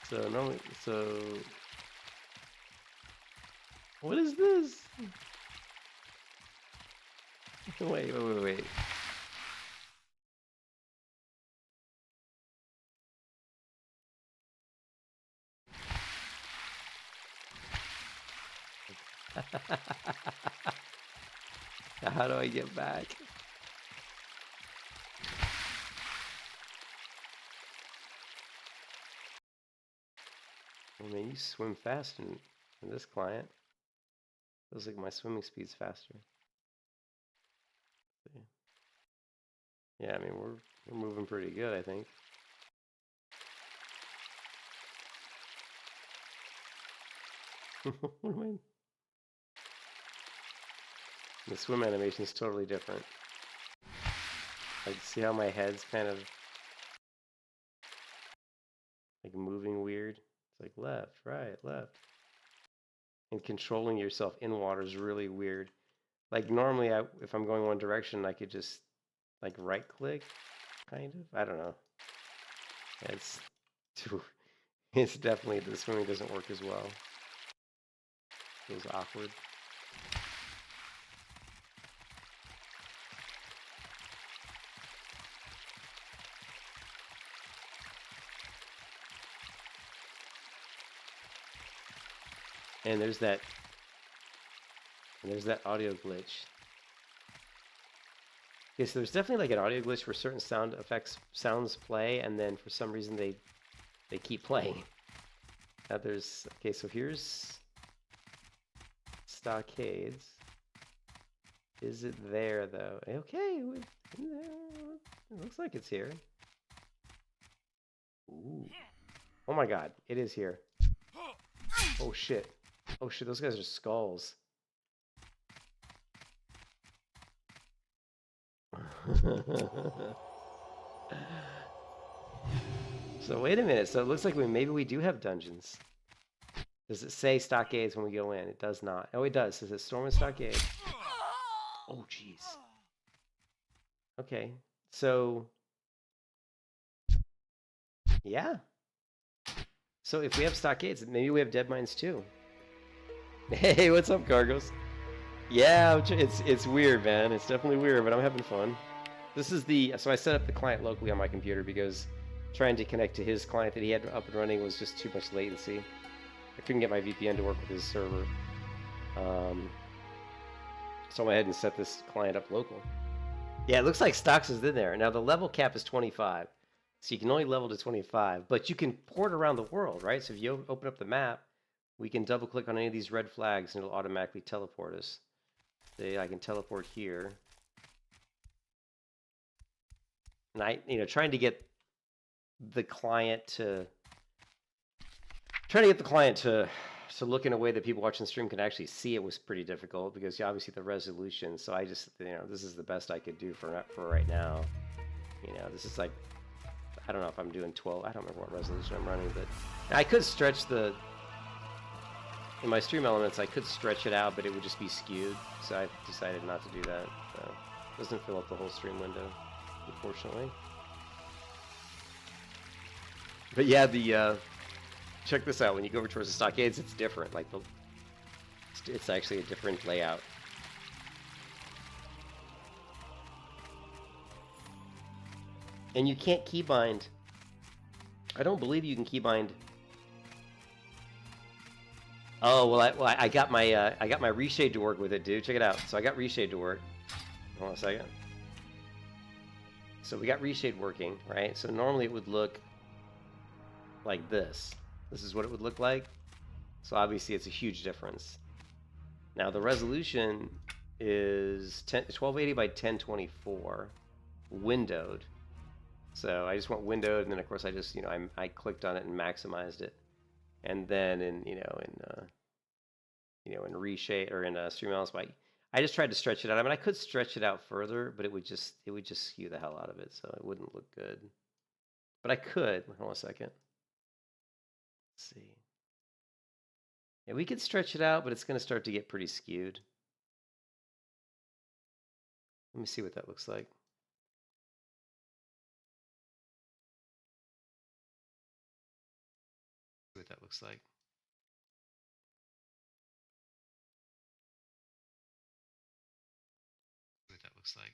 So normally, what is this? Wait. How do I get back? I mean, you swim fast in this client. Feels like my swimming speed's faster. Yeah, I mean, we're moving pretty good, I think. What am I? The swim animation is totally different. Like, see how my head's kind of like moving weird? It's like left, right, left. And controlling yourself in water is really weird. Like normally, if I'm going one direction, I could just like right click, kind of. I don't know. It's too. It's definitely, the swimming doesn't work as well. Feels awkward. And there's that audio glitch. Okay, so there's definitely like an audio glitch where certain sounds play, and then for some reason they keep playing. Now there's, okay, so here's stockades. Is it there though? Okay, it looks like it's here. Ooh. Oh my god, it is here. Oh shit. Oh shit, those guys are skulls. So wait a minute, so it looks like maybe we do have dungeons. Does it say stockades when we go in? It does not. Oh, it does. It says storm and stockade. Oh jeez. Okay, so yeah. So if we have stockades, maybe we have dead mines too. Hey, what's up, Cargos? Yeah, it's weird, man. It's definitely weird, but I'm having fun. This is so I set up the client locally on my computer because trying to connect to his client that he had up and running was just too much latency. I couldn't get my VPN to work with his server. So I went ahead and set this client up local. Yeah, it looks like stocks is in there. Now the level cap is 25. So you can only level to 25, but you can port around the world, right? So if you open up the map, we can double click on any of these red flags and it'll automatically teleport us. Say I can teleport here. And trying to get the client to look in a way that people watching the stream can actually see it was pretty difficult because obviously the resolution. So I just, this is the best I could do for right now. This is like, I don't know if I'm doing 12. I don't remember what resolution I'm running, but I could stretch in my stream elements, I could stretch it out, but it would just be skewed. So I decided not to do that. So it doesn't fill up the whole stream window, unfortunately. But yeah, check this out. When you go over towards the stockades, it's different. Like it's actually a different layout. And you can't keybind. I don't believe you can keybind. Oh well, I got my reshade to work with it, dude. Check it out. So I got reshade to work. Hold on a second. So we got reshade working, right? So normally it would look like this. This is what it would look like. So obviously it's a huge difference. Now the resolution is 1280 by 1024, windowed. So I just went windowed, and then of course I just I clicked on it and maximized it, and then in reshade or in Streamlabs, I just tried to stretch it out. I mean, I could stretch it out further, but it would just skew the hell out of it, so it wouldn't look good. But I could. Hold on a second. Let's see. Yeah, we could stretch it out, but it's going to start to get pretty skewed. Let me see what that looks like. What that looks like. What that looks like.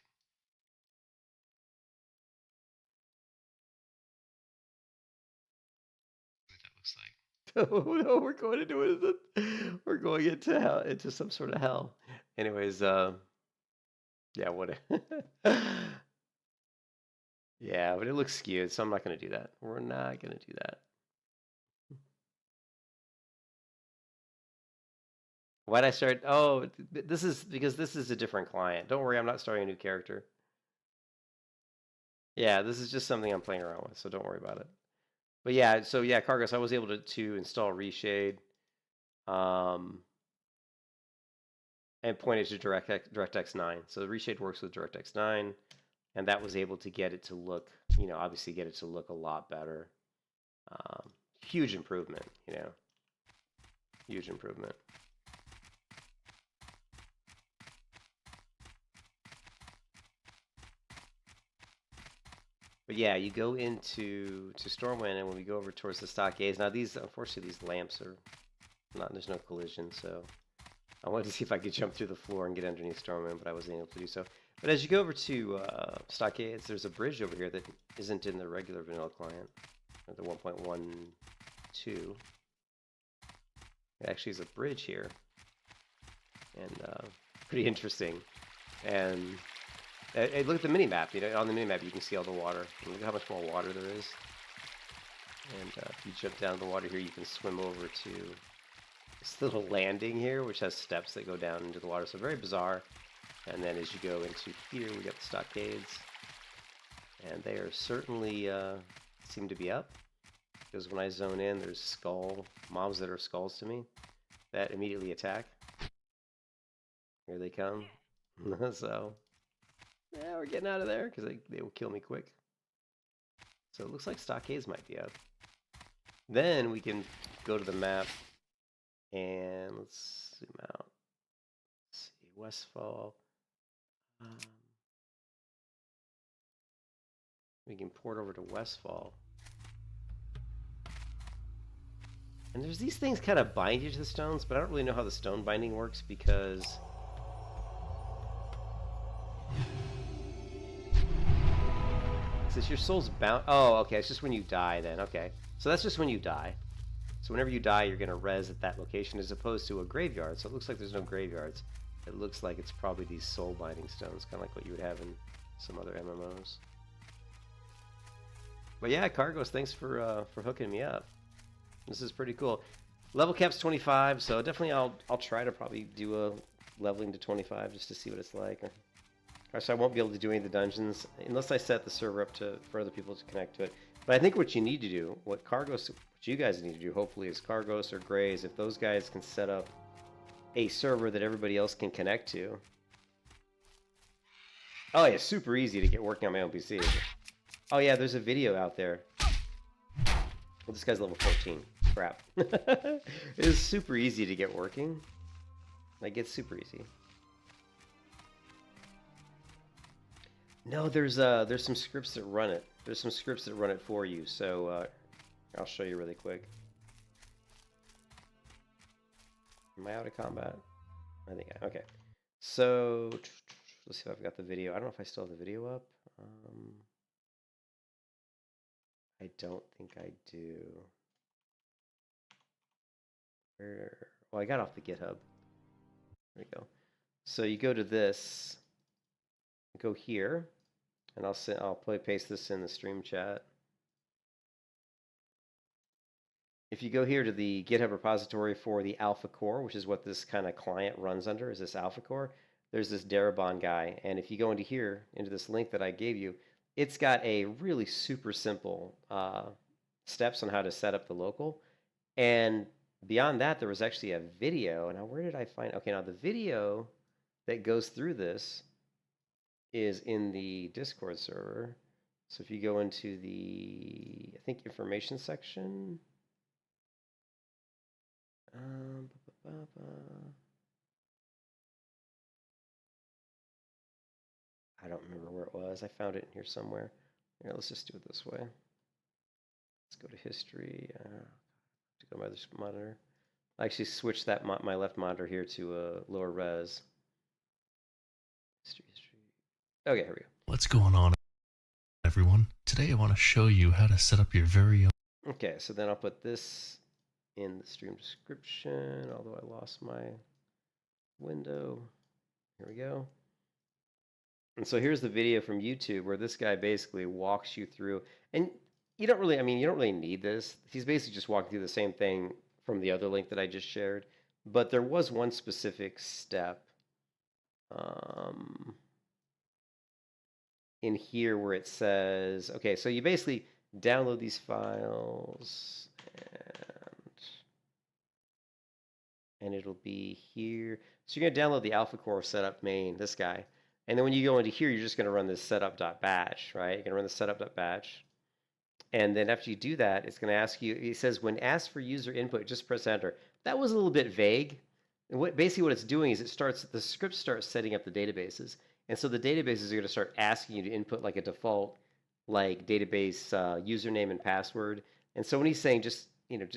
What that looks like. Oh no, we're going into hell, into some sort of hell. Anyways, yeah, what? Yeah, but it looks skewed, so I'm not going to do that. We're not going to do that. Why'd I start? Oh, this is because this is a different client. Don't worry, I'm not starting a new character. Yeah, this is just something I'm playing around with, so don't worry about it. But yeah, so yeah, Cargos, I was able to install reshade, and point it to DirectX 9. So the reshade works with DirectX 9, and that was able to get it to look, obviously get it to look a lot better. Huge improvement, huge improvement. But yeah, you go into Stormwind, and when we go over towards the stockades, now unfortunately these lamps are not, there's no collision, so I wanted to see if I could jump through the floor and get underneath Stormwind, but I wasn't able to do so. But as you go over to stockades, there's a bridge over here that isn't in the regular vanilla client, or the 1.12. It actually is a bridge here, and pretty interesting. And look at the mini-map. On the mini-map you can see all the water. And look at how much more water there is. And if you jump down the water here, you can swim over to this little landing here, which has steps that go down into the water. So very bizarre. And then as you go into here, we got the stockades. And they are certainly seem to be up. Because when I zone in, there's mobs that are skulls to me that immediately attack. Here they come. So yeah, we're getting out of there because they will kill me quick. So it looks like stockades might be up. Then we can go to the map and let's zoom out. Let's see, Westfall. We can port over to Westfall. And there's these things kind of bind you to the stones, but I don't really know how the stone binding works because it says your soul's bound. Oh, okay. It's just when you die then. Okay. So that's just when you die. So whenever you die, you're going to res at that location as opposed to a graveyard. So it looks like there's no graveyards. It looks like it's probably these soul binding stones, kind of like what you would have in some other MMOs. But yeah, Cargos, thanks for hooking me up. This is pretty cool. Level cap's 25, so definitely I'll try to probably do a leveling to 25 just to see what it's like. Gosh, I won't be able to do any of the dungeons unless I set the server up for other people to connect to it. But I think what you need to do, what you guys need to do, hopefully, is Cargos or Grays, if those guys can set up a server that everybody else can connect to. Oh yeah, super easy to get working on my own PC. Oh yeah, there's a video out there. Well, this guy's level 14. Crap. It is super easy to get working. Like, it's super easy. No, there's some scripts that run it. There's some scripts that run it for you. So I'll show you really quick. Am I out of combat? I think okay. So let's see if I've got the video. I don't know if I still have the video up. I don't think I do. Well, I got off the GitHub. There we go. So you go to this, go here, and I'll paste this in the stream chat. If you go here to the GitHub repository for the Alpha Core, which is what this kind of client runs under, is this Alpha Core, there's this Darabon guy, and if you go into here, into this link that I gave you, it's got a really super simple steps on how to set up the local, and beyond that, there was actually a video. Now, where did I find? Okay, now the video that goes through this is in the Discord server. So if you go into the, I think, information section. I don't remember where it was. I found it in here somewhere. Here, let's just do it this way. Let's go to history. To go to my other monitor. I actually switched that my left monitor here to a lower res. History. Okay, here we go. What's going on, everyone? Today I want to show you how to set up your very own. Okay, so then I'll put this in the stream description, although I lost my window. Here we go. And so here's the video from YouTube where this guy basically walks you through, and you don't really need this. He's basically just walking through the same thing from the other link that I just shared, but there was one specific step in here where it says, okay, so you basically download these files and it'll be here. So you're going to download the Alpha Core setup main, this guy. And then when you go into here, you're just going to run this setup.batch, right? You're going to run the setup.batch. And then after you do that, it's going to ask you, it says, when asked for user input, just press enter. That was a little bit vague. And basically what it's doing is the script starts setting up the databases. And so the databases are going to start asking you to input like a default, like database username and password. And so when he's saying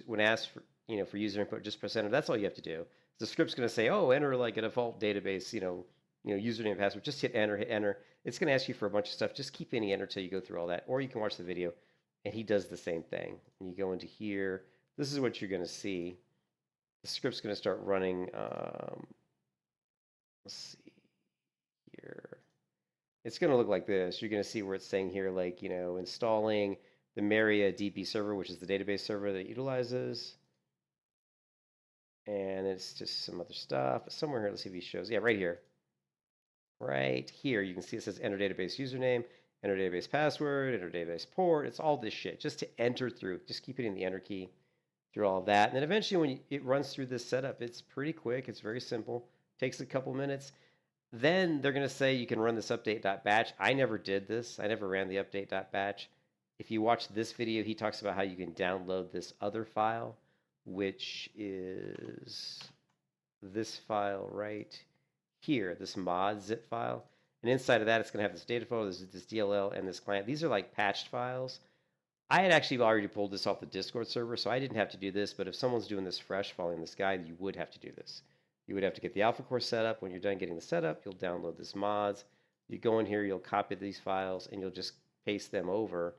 when asked for, for user input, just press enter, that's all you have to do. The script's going to say, oh, enter like a default database, username and password. Just hit enter, hit enter. It's going to ask you for a bunch of stuff. Just keep hitting enter till you go through all that. Or you can watch the video, and he does the same thing. And you go into here. This is what you're going to see. The script's going to start running. Let's see here. It's going to look like this. You're going to see where it's saying here, like, installing the Maria DB server, which is the database server that it utilizes. And it's just some other stuff. Somewhere here, let's see if he shows. Yeah, right here. Right here, you can see it says enter database username, enter database password, enter database port. It's all this shit just to enter through. Just keep hitting the enter key through all of that. And then eventually when it runs through this setup, it's pretty quick. It's very simple. Takes a couple minutes. Then they're going to say you can run this update.batch. I never did this. I never ran the update.batch. If you watch this video, he talks about how you can download this other file, which is this file right here, this mod zip file. And inside of that, it's going to have this data folder, this DLL, and this client. These are like patched files. I had actually already pulled this off the Discord server, so I didn't have to do this. But if someone's doing this fresh, following this guide, you would have to do this. You would have to get the Alpha Core set up. When you're done getting the setup, you'll download this mods. You go in here, you'll copy these files, and you'll just paste them over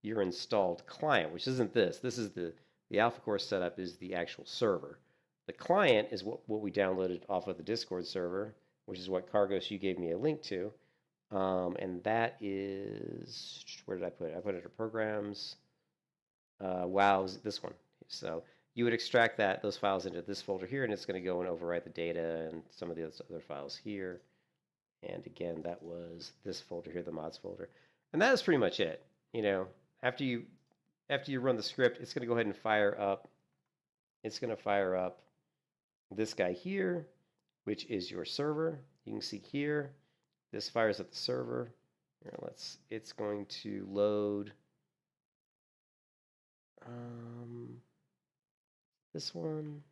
your installed client, which isn't this. This is the The alpha core setup is the actual server. The client is what we downloaded off of the Discord server, which is what Cargos you gave me a link to. And that is, where did I put it? I put it in programs. WoW is this one. So you would extract those files into this folder here, and it's going to go and overwrite the data and some of the other files here. And again, that was this folder here, the mods folder. And that is pretty much it. After you run the script, it's going to go ahead and fire up. It's going to fire up this guy here, which is your server. You can see here, this fires up the server. Here, it's going to load this one.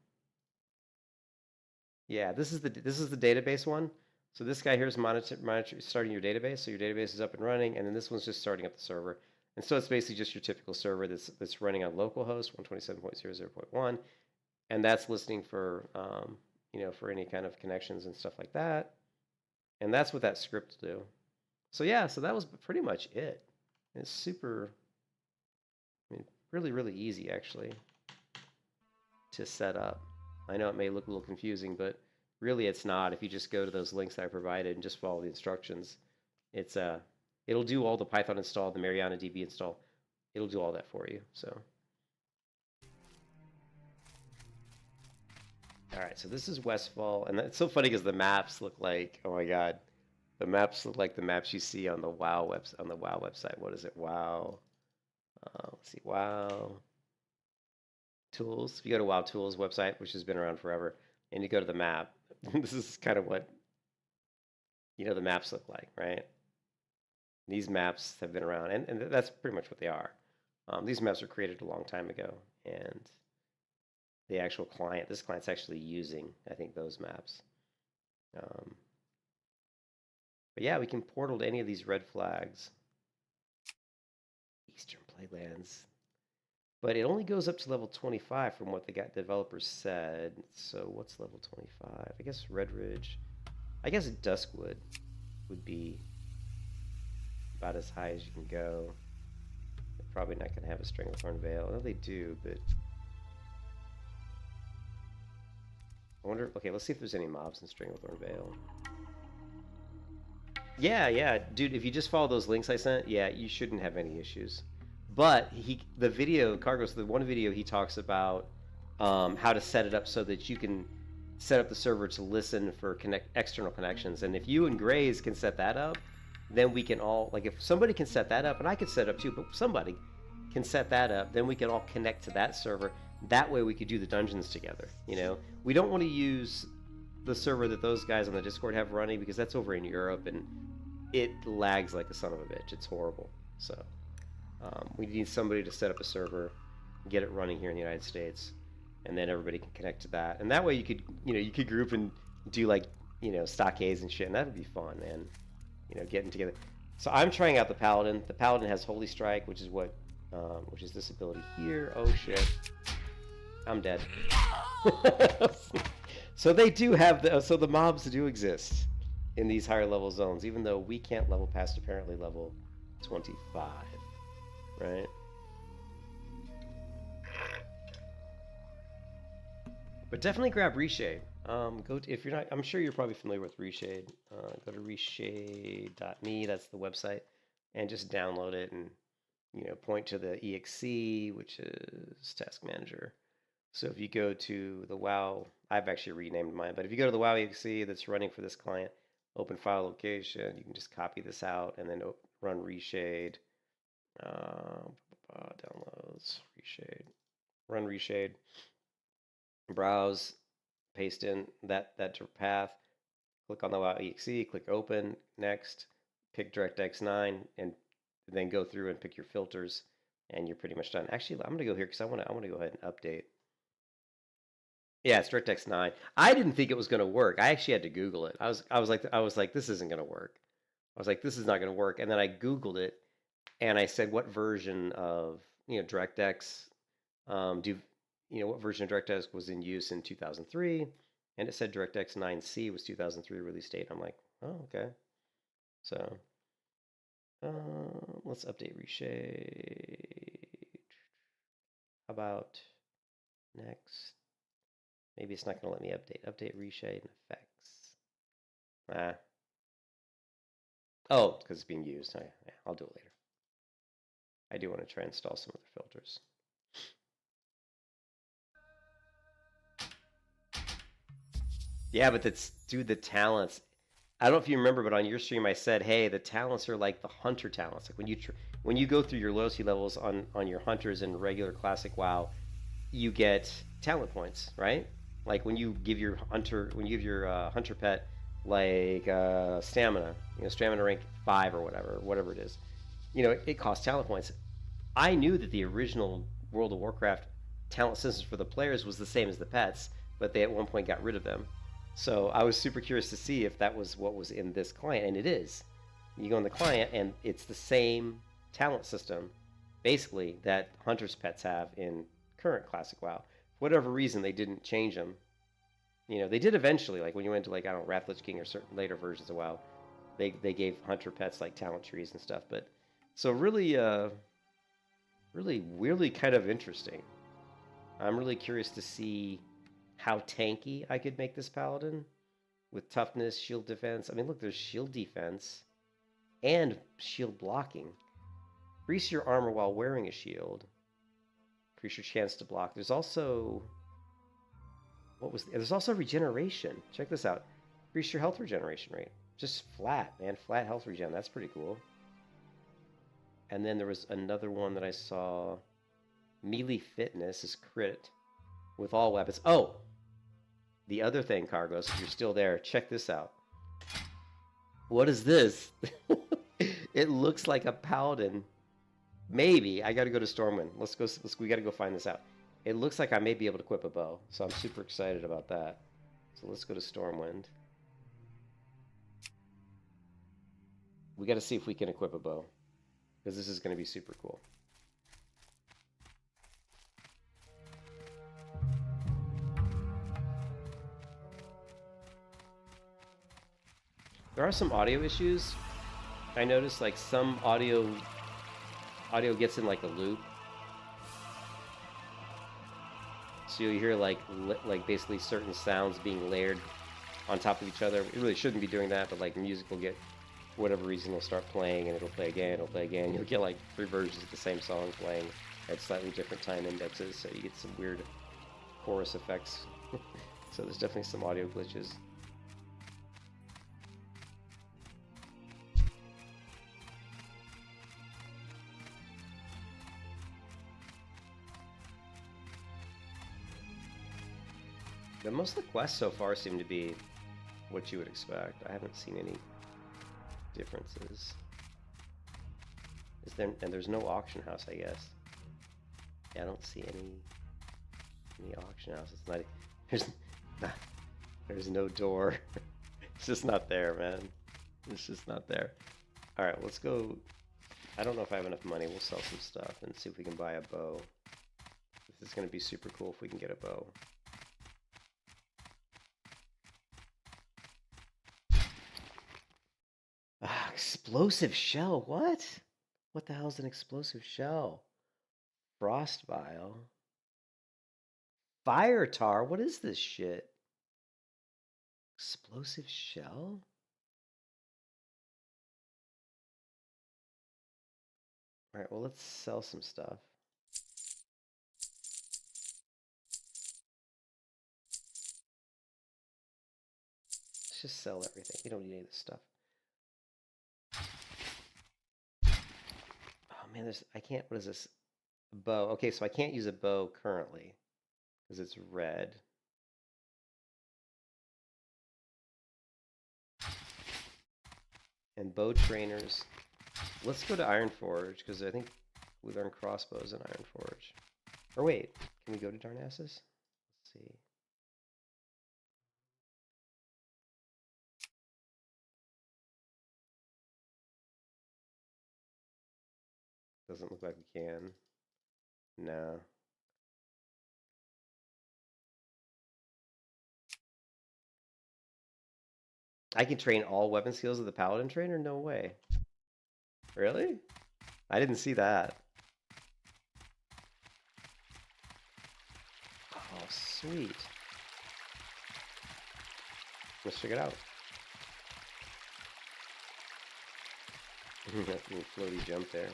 Yeah, this is the database one. So this guy here is monitor starting your database. So your database is up and running, and then this one's just starting up the server. And so it's basically just your typical server that's running on localhost 127.00.1, and that's listening for for any kind of connections and stuff like that. And that's what that script will do. So yeah, so that was pretty much it. It's super, really, really easy actually to set up. I know it may look a little confusing, but really it's not. If you just go to those links that I provided and just follow the instructions, it'll do all the Python install, the MarianaDB install. It'll do all that for you. So, all right. So this is Westfall, and it's so funny because the maps look like, oh my God, the maps look like the maps you see on the WoW website. What is it? WoW. Let's see. WoW Tools. If you go to WoW Tools website, which has been around forever, and you go to the map, this is kind of what the maps look like, right? These maps have been around, and that's pretty much what they are. These maps were created a long time ago, and the actual client, this client's actually using, I think, those maps. But yeah, we can portal to any of these red flags. Eastern Playlands. But it only goes up to level 25 from what the developers said. So what's level 25? I guess Red Ridge. I guess Duskwood would be about as high as you can go. They're probably not going to have a Stranglethorn Veil. No, they do, but I wonder. Okay, let's see if there's any mobs in Stranglethorn Veil. Yeah, dude. If you just follow those links I sent, yeah, you shouldn't have any issues. But the video, Cargos, the one video he talks about how to set it up so that you can set up the server to listen for external connections. And if you and Grays can set that up, then we can all, like, if somebody can set that up, and I could set up too, but somebody can set that up, then we can all connect to that server. That way we could do the dungeons together. We don't want to use the server that those guys on the Discord have running because that's over in Europe and it lags like a son of a bitch. It's horrible. So we need somebody to set up a server, get it running here in the United States, and then everybody can connect to that. And that way you could group and do like stockades and shit, and that would be fun, man. Getting together. So I'm trying out the Paladin. The Paladin has Holy Strike, which is this ability here. Oh shit, I'm dead. So they do have so the mobs do exist in these higher level zones, even though we can't level past apparently level 25, right? But definitely grab Reshade. If you're not, I'm sure you're probably familiar with Reshade. Go to reshade.me. That's the website, and just download it and point to the exe, which is Task Manager. So if you go to the WoW, I've actually renamed mine, but if you go to the WoW exe that's running for this client, open file location, you can just copy this out and then run Reshade. Downloads, Reshade, run Reshade, browse, paste in that path, click on the WoW exe, click open, next, pick DirectX 9, and then go through and pick your filters, and you're pretty much done. Actually, I'm gonna go here because I want to go ahead and update. Yeah, it's DirectX 9. I didn't think it was gonna work. I actually had to Google it. I was like, this isn't gonna work. I was like, this is not gonna work. And then I Googled it, and I said, what version of DirectX what version of DirectX was in use in 2003? And it said DirectX 9C was 2003 release date. I'm like, oh, okay. So let's update Reshade. How about Next. Maybe it's not going to let me update. Update reshade and effects. Ah. Oh, because it's being used. Oh, yeah, I'll do it later. I do want to try and install some other filters. Yeah, but that's, dude, the talents. I don't know if you remember, but on your stream I said, hey, the talents are like the hunter talents. Like when you go through your loyalty levels on your hunters in regular classic WoW, you get talent points, right? Like when you give your hunter pet like stamina, stamina rank 5 or whatever it is, it costs talent points. I knew that the original World of Warcraft talent system for the players was the same as the pets, but they at one point got rid of them. So I was super curious to see if that was what was in this client, and it is. You go in the client, and it's the same talent system, basically, that hunters' pets have in current Classic WoW. For whatever reason, they didn't change them. They did eventually, like when you went to, like, I don't know, Wrath Lich King or certain later versions of WoW, they gave hunter pets like talent trees and stuff. But so really, really kind of interesting. I'm really curious to see how tanky I could make this paladin with toughness, shield defense. I mean, look, there's shield defense and shield blocking. Increase your armor while wearing a shield. Increase your chance to block. There's also there's also regeneration. Check this out. Increase your health regeneration rate. Just flat, man. Flat health regen. That's pretty cool. And then there was another one that I saw. Melee fitness is crit with all weapons. Oh, the other thing, Cargos, if you're still there, check this out. What is this? It looks like a paladin. Maybe. I got to go to Stormwind. We got to go find this out. It looks like I may be able to equip a bow, so I'm super excited about that. So let's go to Stormwind. We got to see if we can equip a bow, because this is going to be super cool. There are some audio issues. I noticed like some audio gets in like a loop. So you hear like basically certain sounds being layered on top of each other. It really shouldn't be doing that, but like music will get, for whatever reason, it'll start playing and it'll play again, it'll play again. You'll get like 3 versions of the same song playing at slightly different time indexes, so you get some weird chorus effects. So there's definitely some audio glitches. But most of the quests so far seem to be what you would expect. I haven't seen any differences. And there's no auction house, I guess. Yeah, I don't see any auction house. It's not. There's no door. It's just not there, man. It's just not there. All right, let's go. I don't know if I have enough money. We'll sell some stuff and see if we can buy a bow. This is going to be super cool if we can get a bow. Explosive shell, what? What the hell is an explosive shell? Frost vial. Fire tar, what is this shit? Explosive shell? Alright, well, let's sell some stuff. Let's just sell everything. We don't need any of this stuff. Oh man, I can't, what is this? A bow. Okay, so I can't use a bow currently because it's red. And bow trainers. Let's go to Ironforge because I think we learn crossbows in Ironforge. Or wait, can we go to Darnassus? Let's see. Doesn't look like we can. No. I can train all weapon skills of the Paladin trainer? No way. Really? I didn't see that. Sweet. Let's check it out. That little floaty jump there.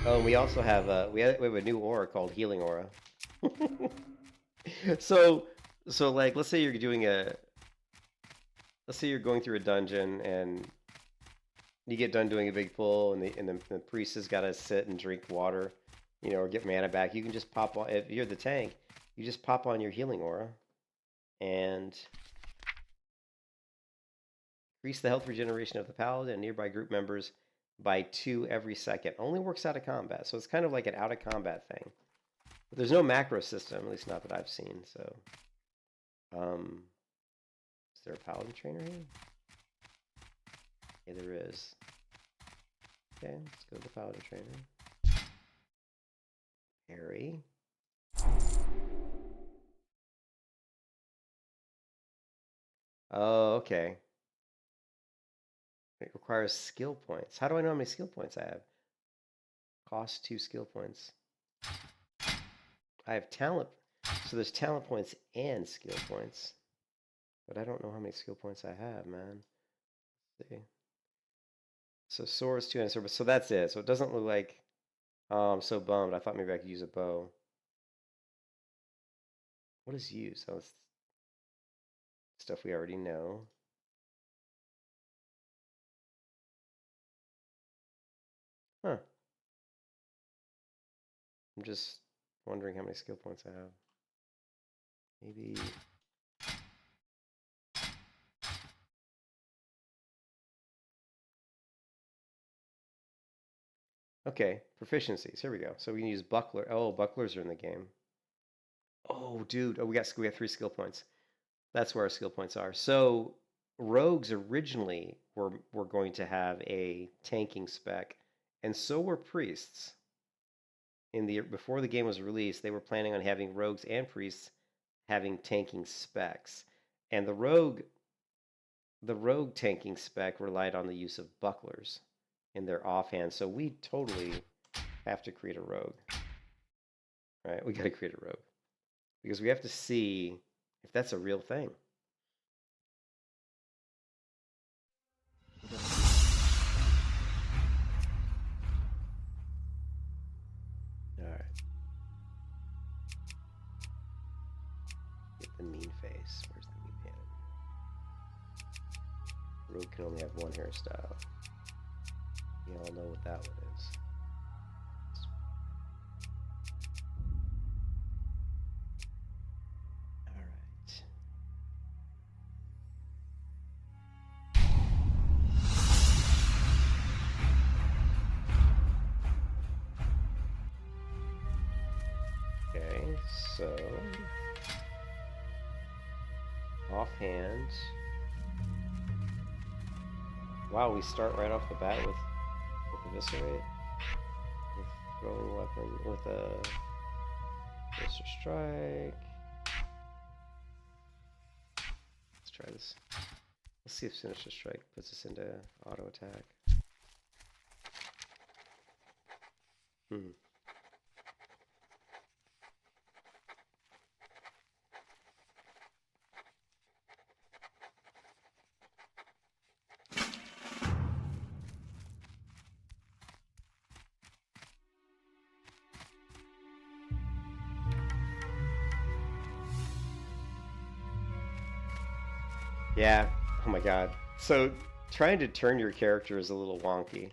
Oh, and we also have we have a new aura called Healing Aura. so like let's say you're going through a dungeon and you get done doing a big pull and the priest has got to sit and drink water, you know, or get mana back. You can just pop on, if you're the tank, you just pop on your Healing Aura and increase the health regeneration of the paladin and nearby group members by 2 every second. Only works out of combat, so it's kind of like an out of combat thing. But there's no macro system, at least not that I've seen. So, is there a paladin trainer here? Yeah, there is. Okay, let's go to the paladin trainer. Harry. Oh, okay. It requires skill points. How do I know how many skill points I have? Cost 2 skill points. I have talent. So there's talent points and skill points. But I don't know how many skill points I have, man. Let's see. So swords, 2 and sword. So that's it. So it doesn't look like... Oh, I'm so bummed. I thought maybe I could use a bow. What is use? Oh, it's stuff we already know. Huh. I'm just wondering how many skill points I have. Maybe... Okay, proficiencies. Here we go. So we can use buckler. Oh, bucklers are in the game. Oh, dude. Oh, we got 3 skill points. That's where our skill points are. So rogues originally were going to have a tanking spec, and so were priests. Before the game was released, they were planning on having rogues and priests having tanking specs, and the rogue tanking spec relied on the use of bucklers in their offhand. So we totally have to create a rogue. Right? We got to create a rogue because we have to see if that's a real thing. All right. Get the mean face. Where's the mean hand? Rogue can only have one hairstyle. You all know what that one is. All right. Okay, so offhand. Wow, we start right off the bat with eviscerate, with throwing weapon, with a Sinister Strike. Let's try this. Let's see if Sinister Strike puts us into auto attack. Yeah. Oh my god. So trying to turn your character is a little wonky.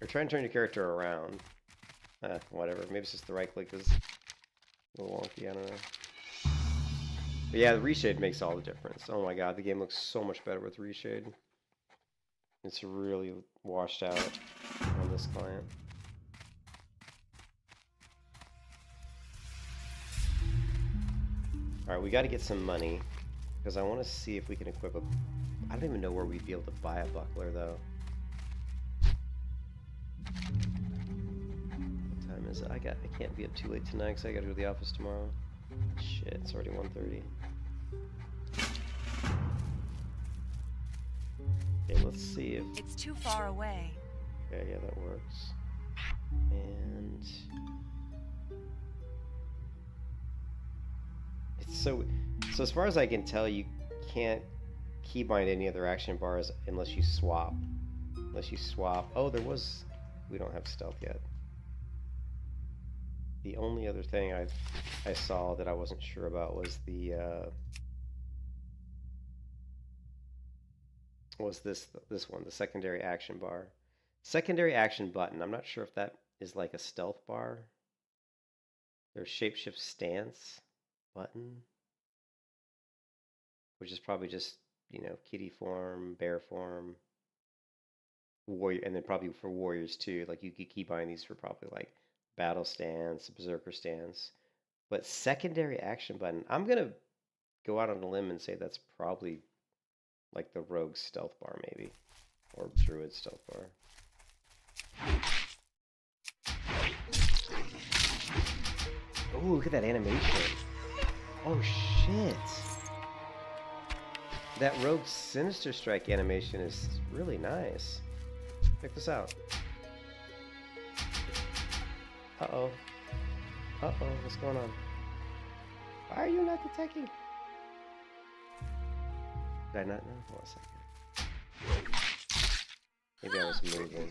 Or trying to turn your character around. Whatever. Maybe it's just the right click is a little wonky. I don't know. But yeah, the reshade makes all the difference. Oh my god, the game looks so much better with reshade. It's really washed out on this client. Alright, we got to get some money, because I want to see if we can equip a... I don't even know where we'd be able to buy a buckler, though. What time is it? I can't be up too late tonight, because I got to go to the office tomorrow. Shit, it's already 1:30. Okay, let's see if... It's too far away. Okay, yeah, that works. And... it's so as far as I can tell, you can't keybind any other action bars unless you swap. Oh, there was... we don't have stealth yet. The only other thing I saw that I wasn't sure about was the this one, the secondary action bar. Secondary action button. I'm not sure if that is like a stealth bar. There's shapeshift stance button, which is probably just, you know, kitty form, bear form, warrior, and then probably for warriors too. Like you could keybind these for probably like battle stance, berserker stance. But secondary action button, I'm gonna go out on a limb and say that's probably like the rogue stealth bar, maybe, or druid stealth bar. Oh, look at that animation. Oh shit. That rogue sinister strike animation is really nice. Check this out. Uh-oh. Uh-oh, what's going on? Why are you not detecting? Did I not know? Hold on a second. Maybe I was moving.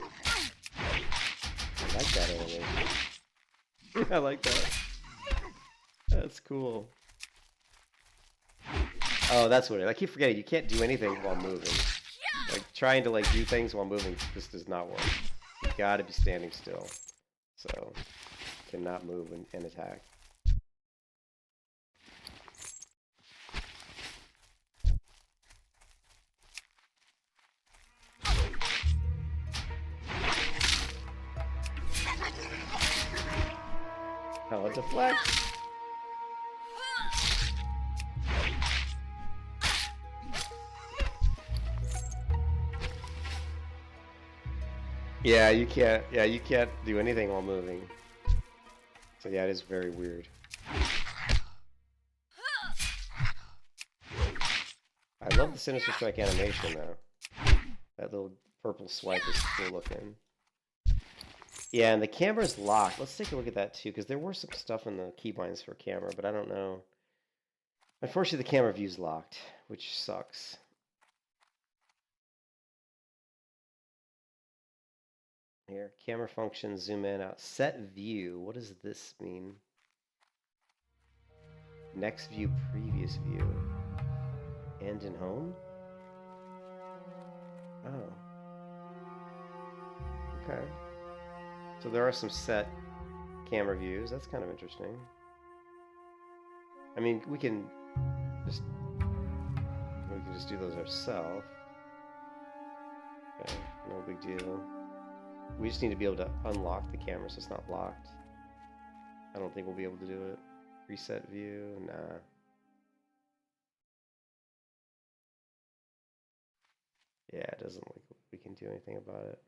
I like that animation. I like that. That's cool. Oh, that's what it is. I keep forgetting you can't do anything while moving. Like trying to like do things while moving just does not work. You gotta be standing still. So cannot move and attack. Oh, it deflects. Yeah, you can't. Yeah, you can't do anything while moving. So yeah, it is very weird. I love the Sinister Strike animation though. That little purple swipe is cool looking. Yeah, and the camera's locked. Let's take a look at that too, because there were some stuff in the keybinds for camera, but I don't know. Unfortunately, the camera view's locked, which sucks. Here, camera function, zoom in, out. Set view. What does this mean? Next view, previous view. End and home? Oh. Okay. So there are some set camera views. That's kind of interesting. I mean, we can just do those ourselves. Okay, no big deal. We just need to be able to unlock the camera so it's not locked. I don't think we'll be able to do it. Reset view, nah. Yeah, it doesn't look like we can do anything about it.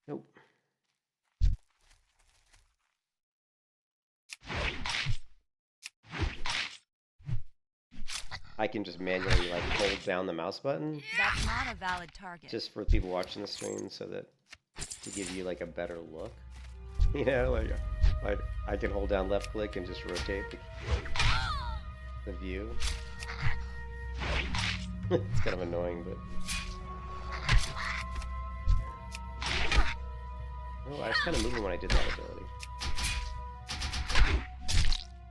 Nope. I can just manually like hold down the mouse button. That's not a valid target. Just for people watching the stream, so that to give you like a better look. You know, like I can hold down left click and just rotate the view. It's kind of annoying, but oh, I was kind of moving when I did that ability.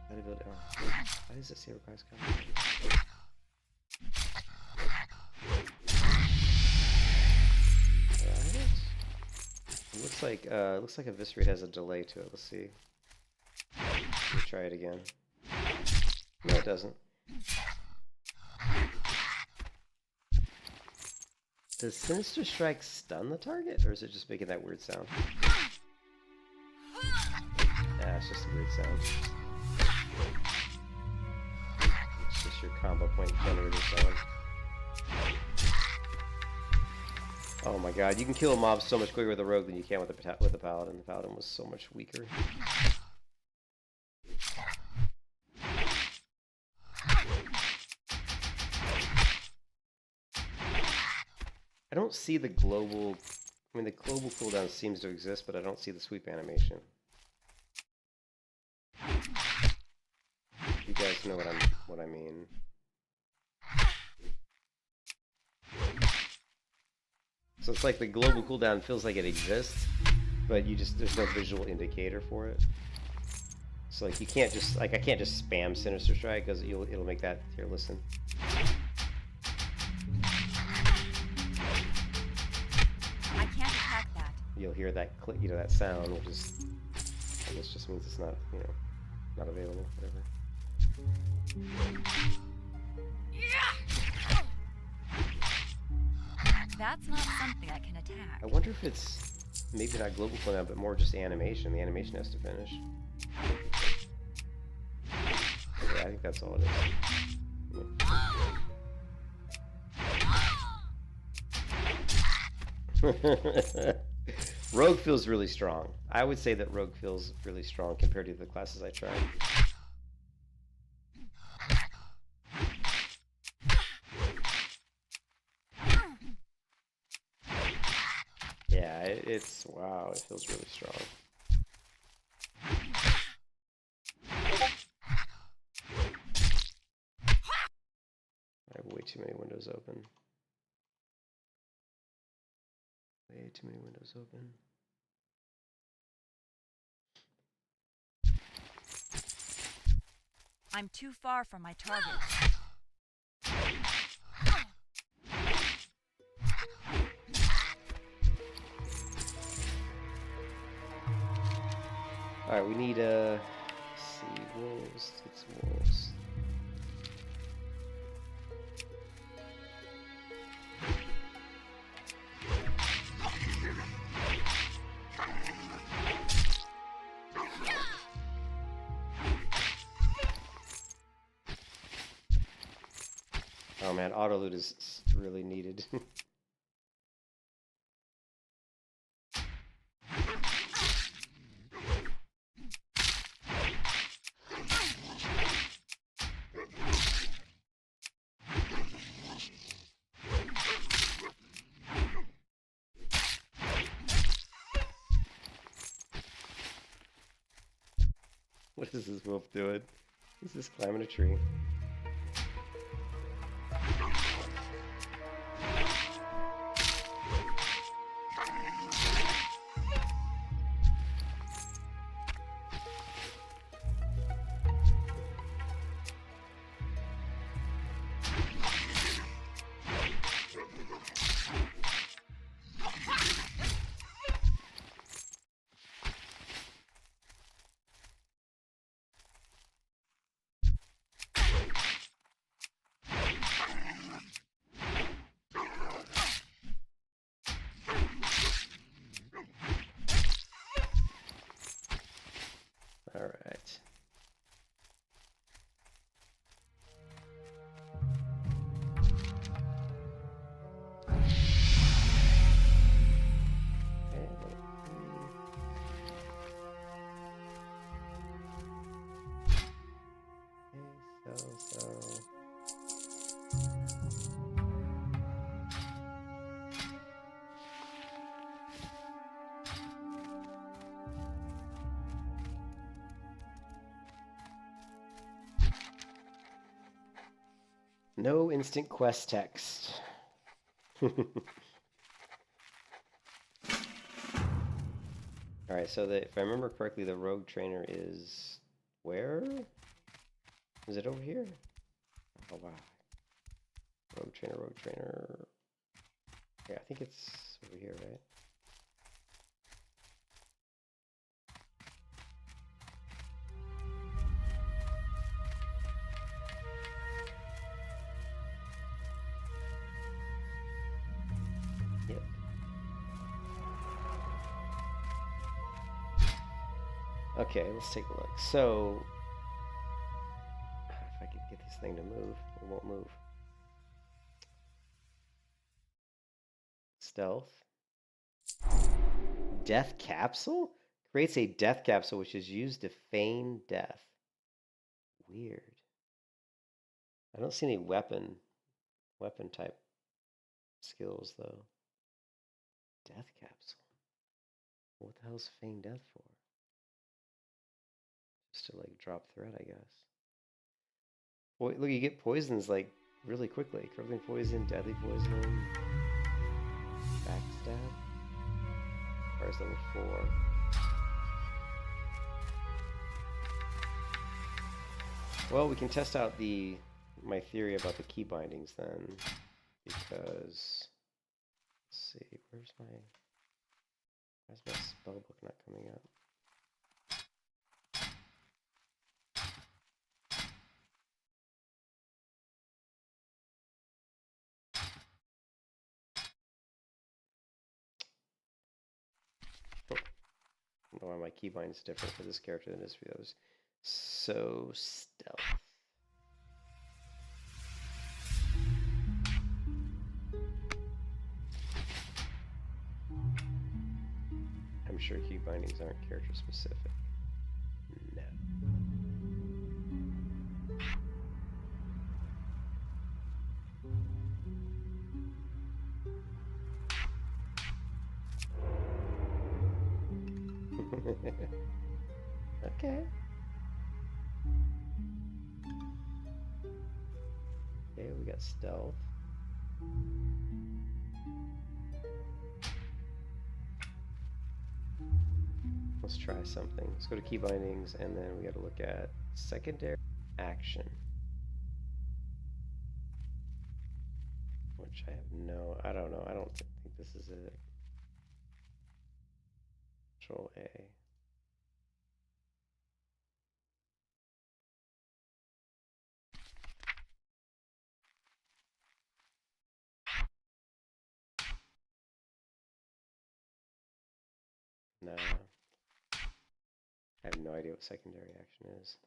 That ability. Oh, why does it say requires combination? It looks like Eviscerate has a delay to it. Let's see. Let me try it again. No, it doesn't. Does Sinister Strike stun the target, or is it just making that weird sound? Yeah, it's just a weird sound. It's just your combo point generator sound. Oh my god, you can kill a mob so much quicker with a rogue than you can with the paladin. The paladin was so much weaker. I don't see the global. I mean, the global cooldown seems to exist, but I don't see the sweep animation. You guys know what I mean. So it's like the global cooldown feels like it exists, but there's no visual indicator for it. So like you can't just I can't just spam Sinister Strike because it'll make that here. Listen. I can't attack that. You'll hear that click, that sound, which is I guess just means it's not not available. Whatever. That's not something I can attack. I wonder if it's maybe not global cooldown, but more just animation. The animation has to finish. Okay, I think that's all it is. Rogue feels really strong. I would say that Rogue feels really strong compared to the classes I tried. Yeah, it's wow, it feels really strong. I have way too many windows open. Way too many windows open. I'm too far from my target. Alright, we need let's see, wolves, let's get some wolves. Oh man, auto loot is really needed. What is this wolf doing? He's just climbing a tree. All right. So. No instant quest text. Alright, so if I remember correctly, the rogue trainer is where? Is it over here? Oh wow. Rogue trainer. Yeah, I think it's over here, right? Yep. Okay, let's take a look. So, if I could get this thing to move, it won't move. Stealth. Death capsule? Creates a death capsule which is used to feign death. Weird. I don't see any weapon type skills though. Death capsule. What the hell's feign death for? Just to like drop threat, I guess. Boy, look, you get poisons like really quickly. Crippling poison, deadly poison, backstab. Fire's level 4. Well, we can test out my theory about the key bindings then, because let's see, why is my spell book not coming up? Oh, I don't know why my keybind is different for this character than it is for the others. So stealth. I'm sure key bindings aren't character specific. No. Okay. Okay, we got stealth. Let's try something. Let's go to key bindings, and then we got to look at secondary action. Which I have I don't know. I don't think this is it. Control A. No. I have no idea what secondary action is.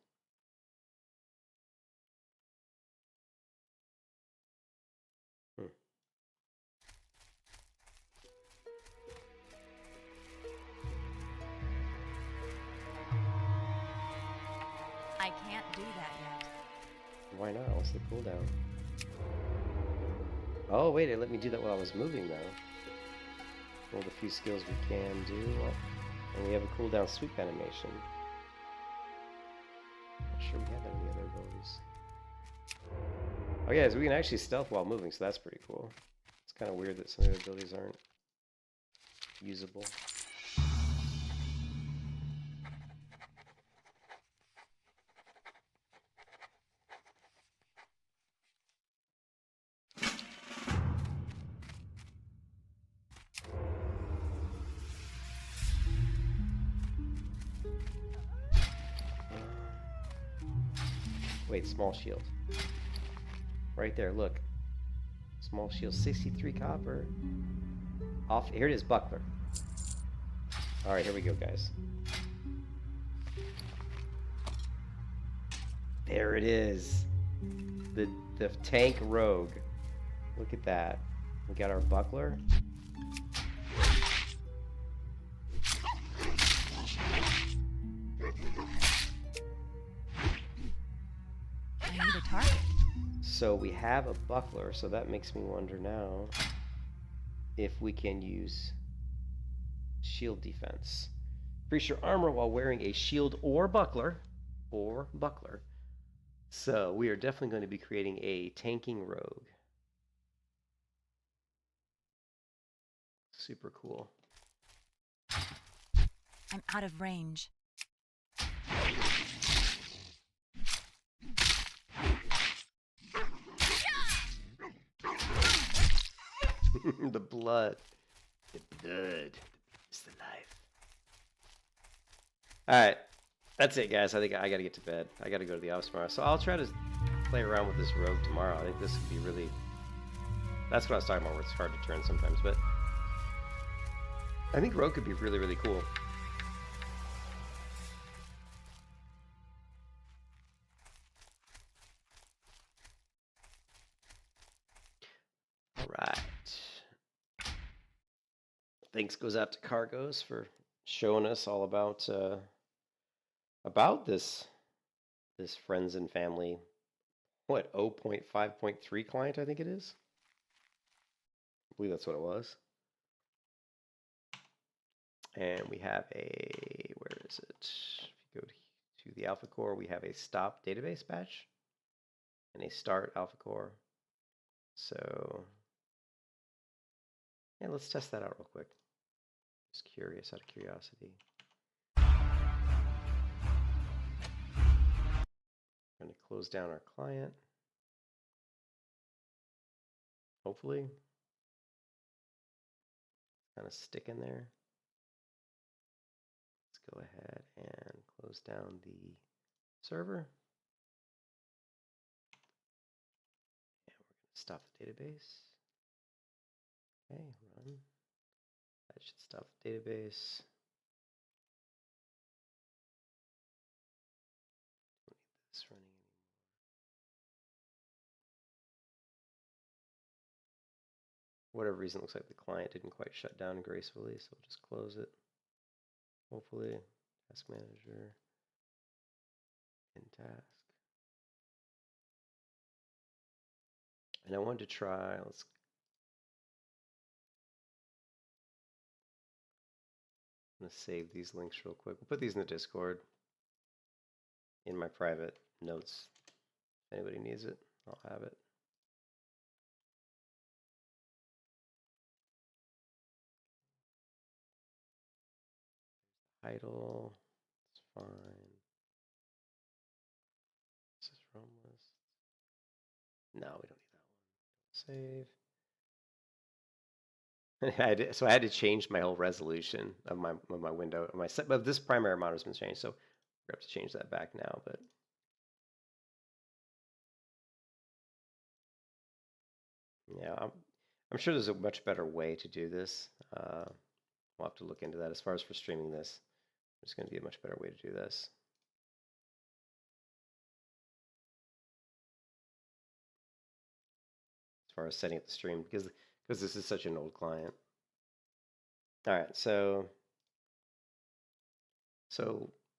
I can't do that yet. Why not? What's the cooldown? Oh, wait, it let me do that while I was moving, though. One of the few skills we can do. And we have a cooldown sweep animation. Not sure we have any other abilities. Oh yeah, so we can actually stealth while moving, so that's pretty cool. It's kind of weird that some of the abilities aren't usable. Wait, small shield. Right there, look. Small shield, 63 copper. Off, here it is, buckler. Alright, here we go, guys. There it is. The tank rogue. Look at that. We got our buckler. I need a target. So we have a buckler, so that makes me wonder now if we can use shield defense. Increase your armor while wearing a shield or buckler. So we are definitely going to be creating a tanking rogue. Super cool. I'm out of range. The blood. The blood is the life. Alright. That's it, guys. I think I gotta get to bed. I gotta go to the office tomorrow. So I'll try to play around with this rogue tomorrow. I think this could be really... That's what I was talking about, where it's hard to turn sometimes, but... I think rogue could be really, really cool. Alright. Thanks goes out to Cargos for showing us all about this friends and family, what, 0.5.3 client, I think it is. I believe that's what it was. And we have a, where is it? If you go to the alpha core, we have a stop database batch and a start alpha core. So yeah, let's test that out real quick. Just curious, out of curiosity. Going to close down our client. Hopefully. Kind of stick in there. Let's go ahead and close down the server. And we're going to stop the database. Okay, run. That should stop the database. Don't need this running anymore. For whatever reason, it looks like the client didn't quite shut down gracefully, so we'll just close it. Hopefully, task manager, in task. And I wanted to try, let's I'm gonna save these links real quick. We'll put these in the Discord in my private notes. If anybody needs it, I'll have it. Title, it's fine. This is from list. No, we don't need that one. Save. So I had to change my whole resolution of my window, of my set, but this primary monitor's been changed, so we're gonna have to change that back now. But yeah, I'm sure there's a much better way to do this. We'll have to look into that. As far as for streaming this, there's going to be a much better way to do this. As far as setting up the stream, because this is such an old client. All right, so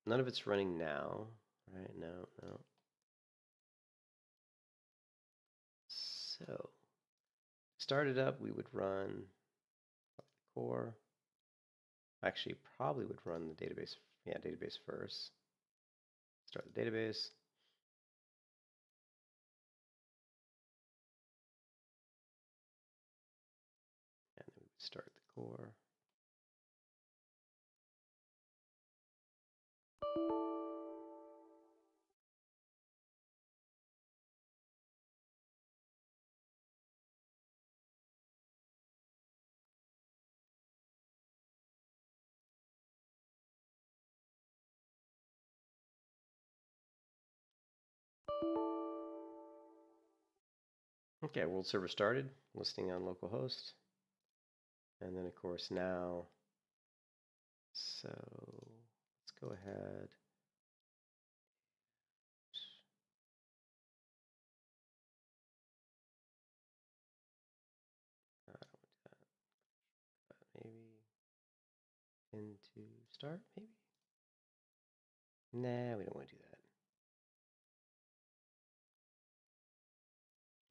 none of it's running now, right? No. So start it up, we would run the core. Actually, probably would run the database. Yeah, database first. Start the database. And then we would start the core. Okay, world server started, listing on localhost. And then of course now, so let's go ahead. I don't want to do that. Maybe into start, maybe? Nah, we don't want to do that.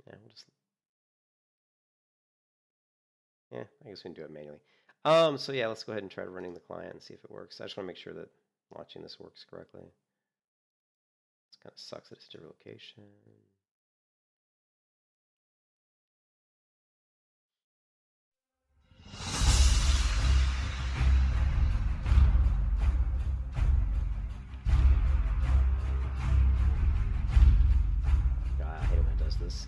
Yeah, we'll just, yeah, I guess we can do it manually. So yeah, let's go ahead and try running the client and see if it works. I just want to make sure that launching this works correctly. This kind of sucks that it's different location. God, I hate it when it does this.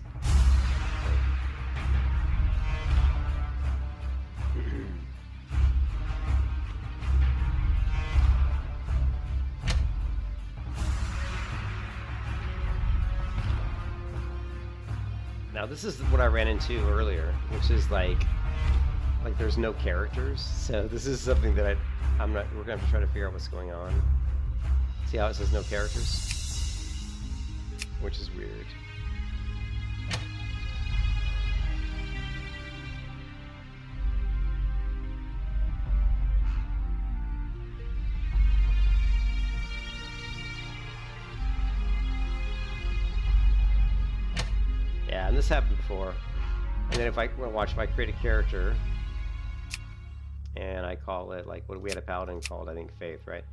Now this is what I ran into earlier, which is like there's no characters. So this is something that we're gonna have to try to figure out what's going on. See how it says no characters? Which is weird. Yeah, and this happened before. And then if I create a character and I call it, like, what we had a paladin called, I think, Faith, right?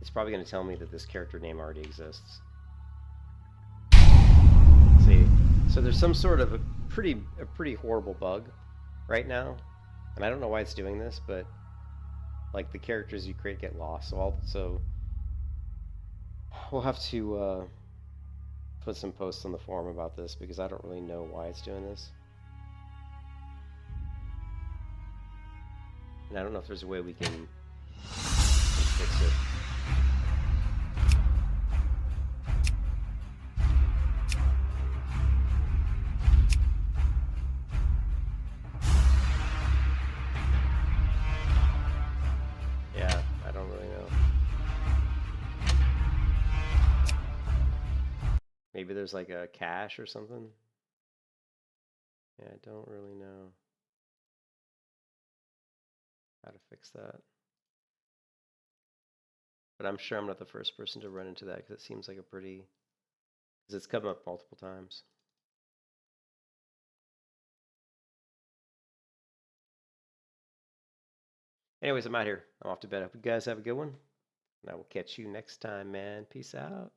It's probably going to tell me that this character name already exists. See, so there's some sort of a pretty horrible bug right now, and I don't know why it's doing this, but like the characters you create get lost. So we'll have to put some posts on the forum about this because I don't really know why it's doing this. And I don't know if there's a way we can fix it. Yeah, I don't really know. Maybe there's like a cache or something. Yeah, I don't really know how to fix that. But I'm sure I'm not the first person to run into that because it seems like a pretty... because it's come up multiple times. Anyways, I'm out here. I'm off to bed. I hope you guys have a good one. And I will catch you next time, man. Peace out.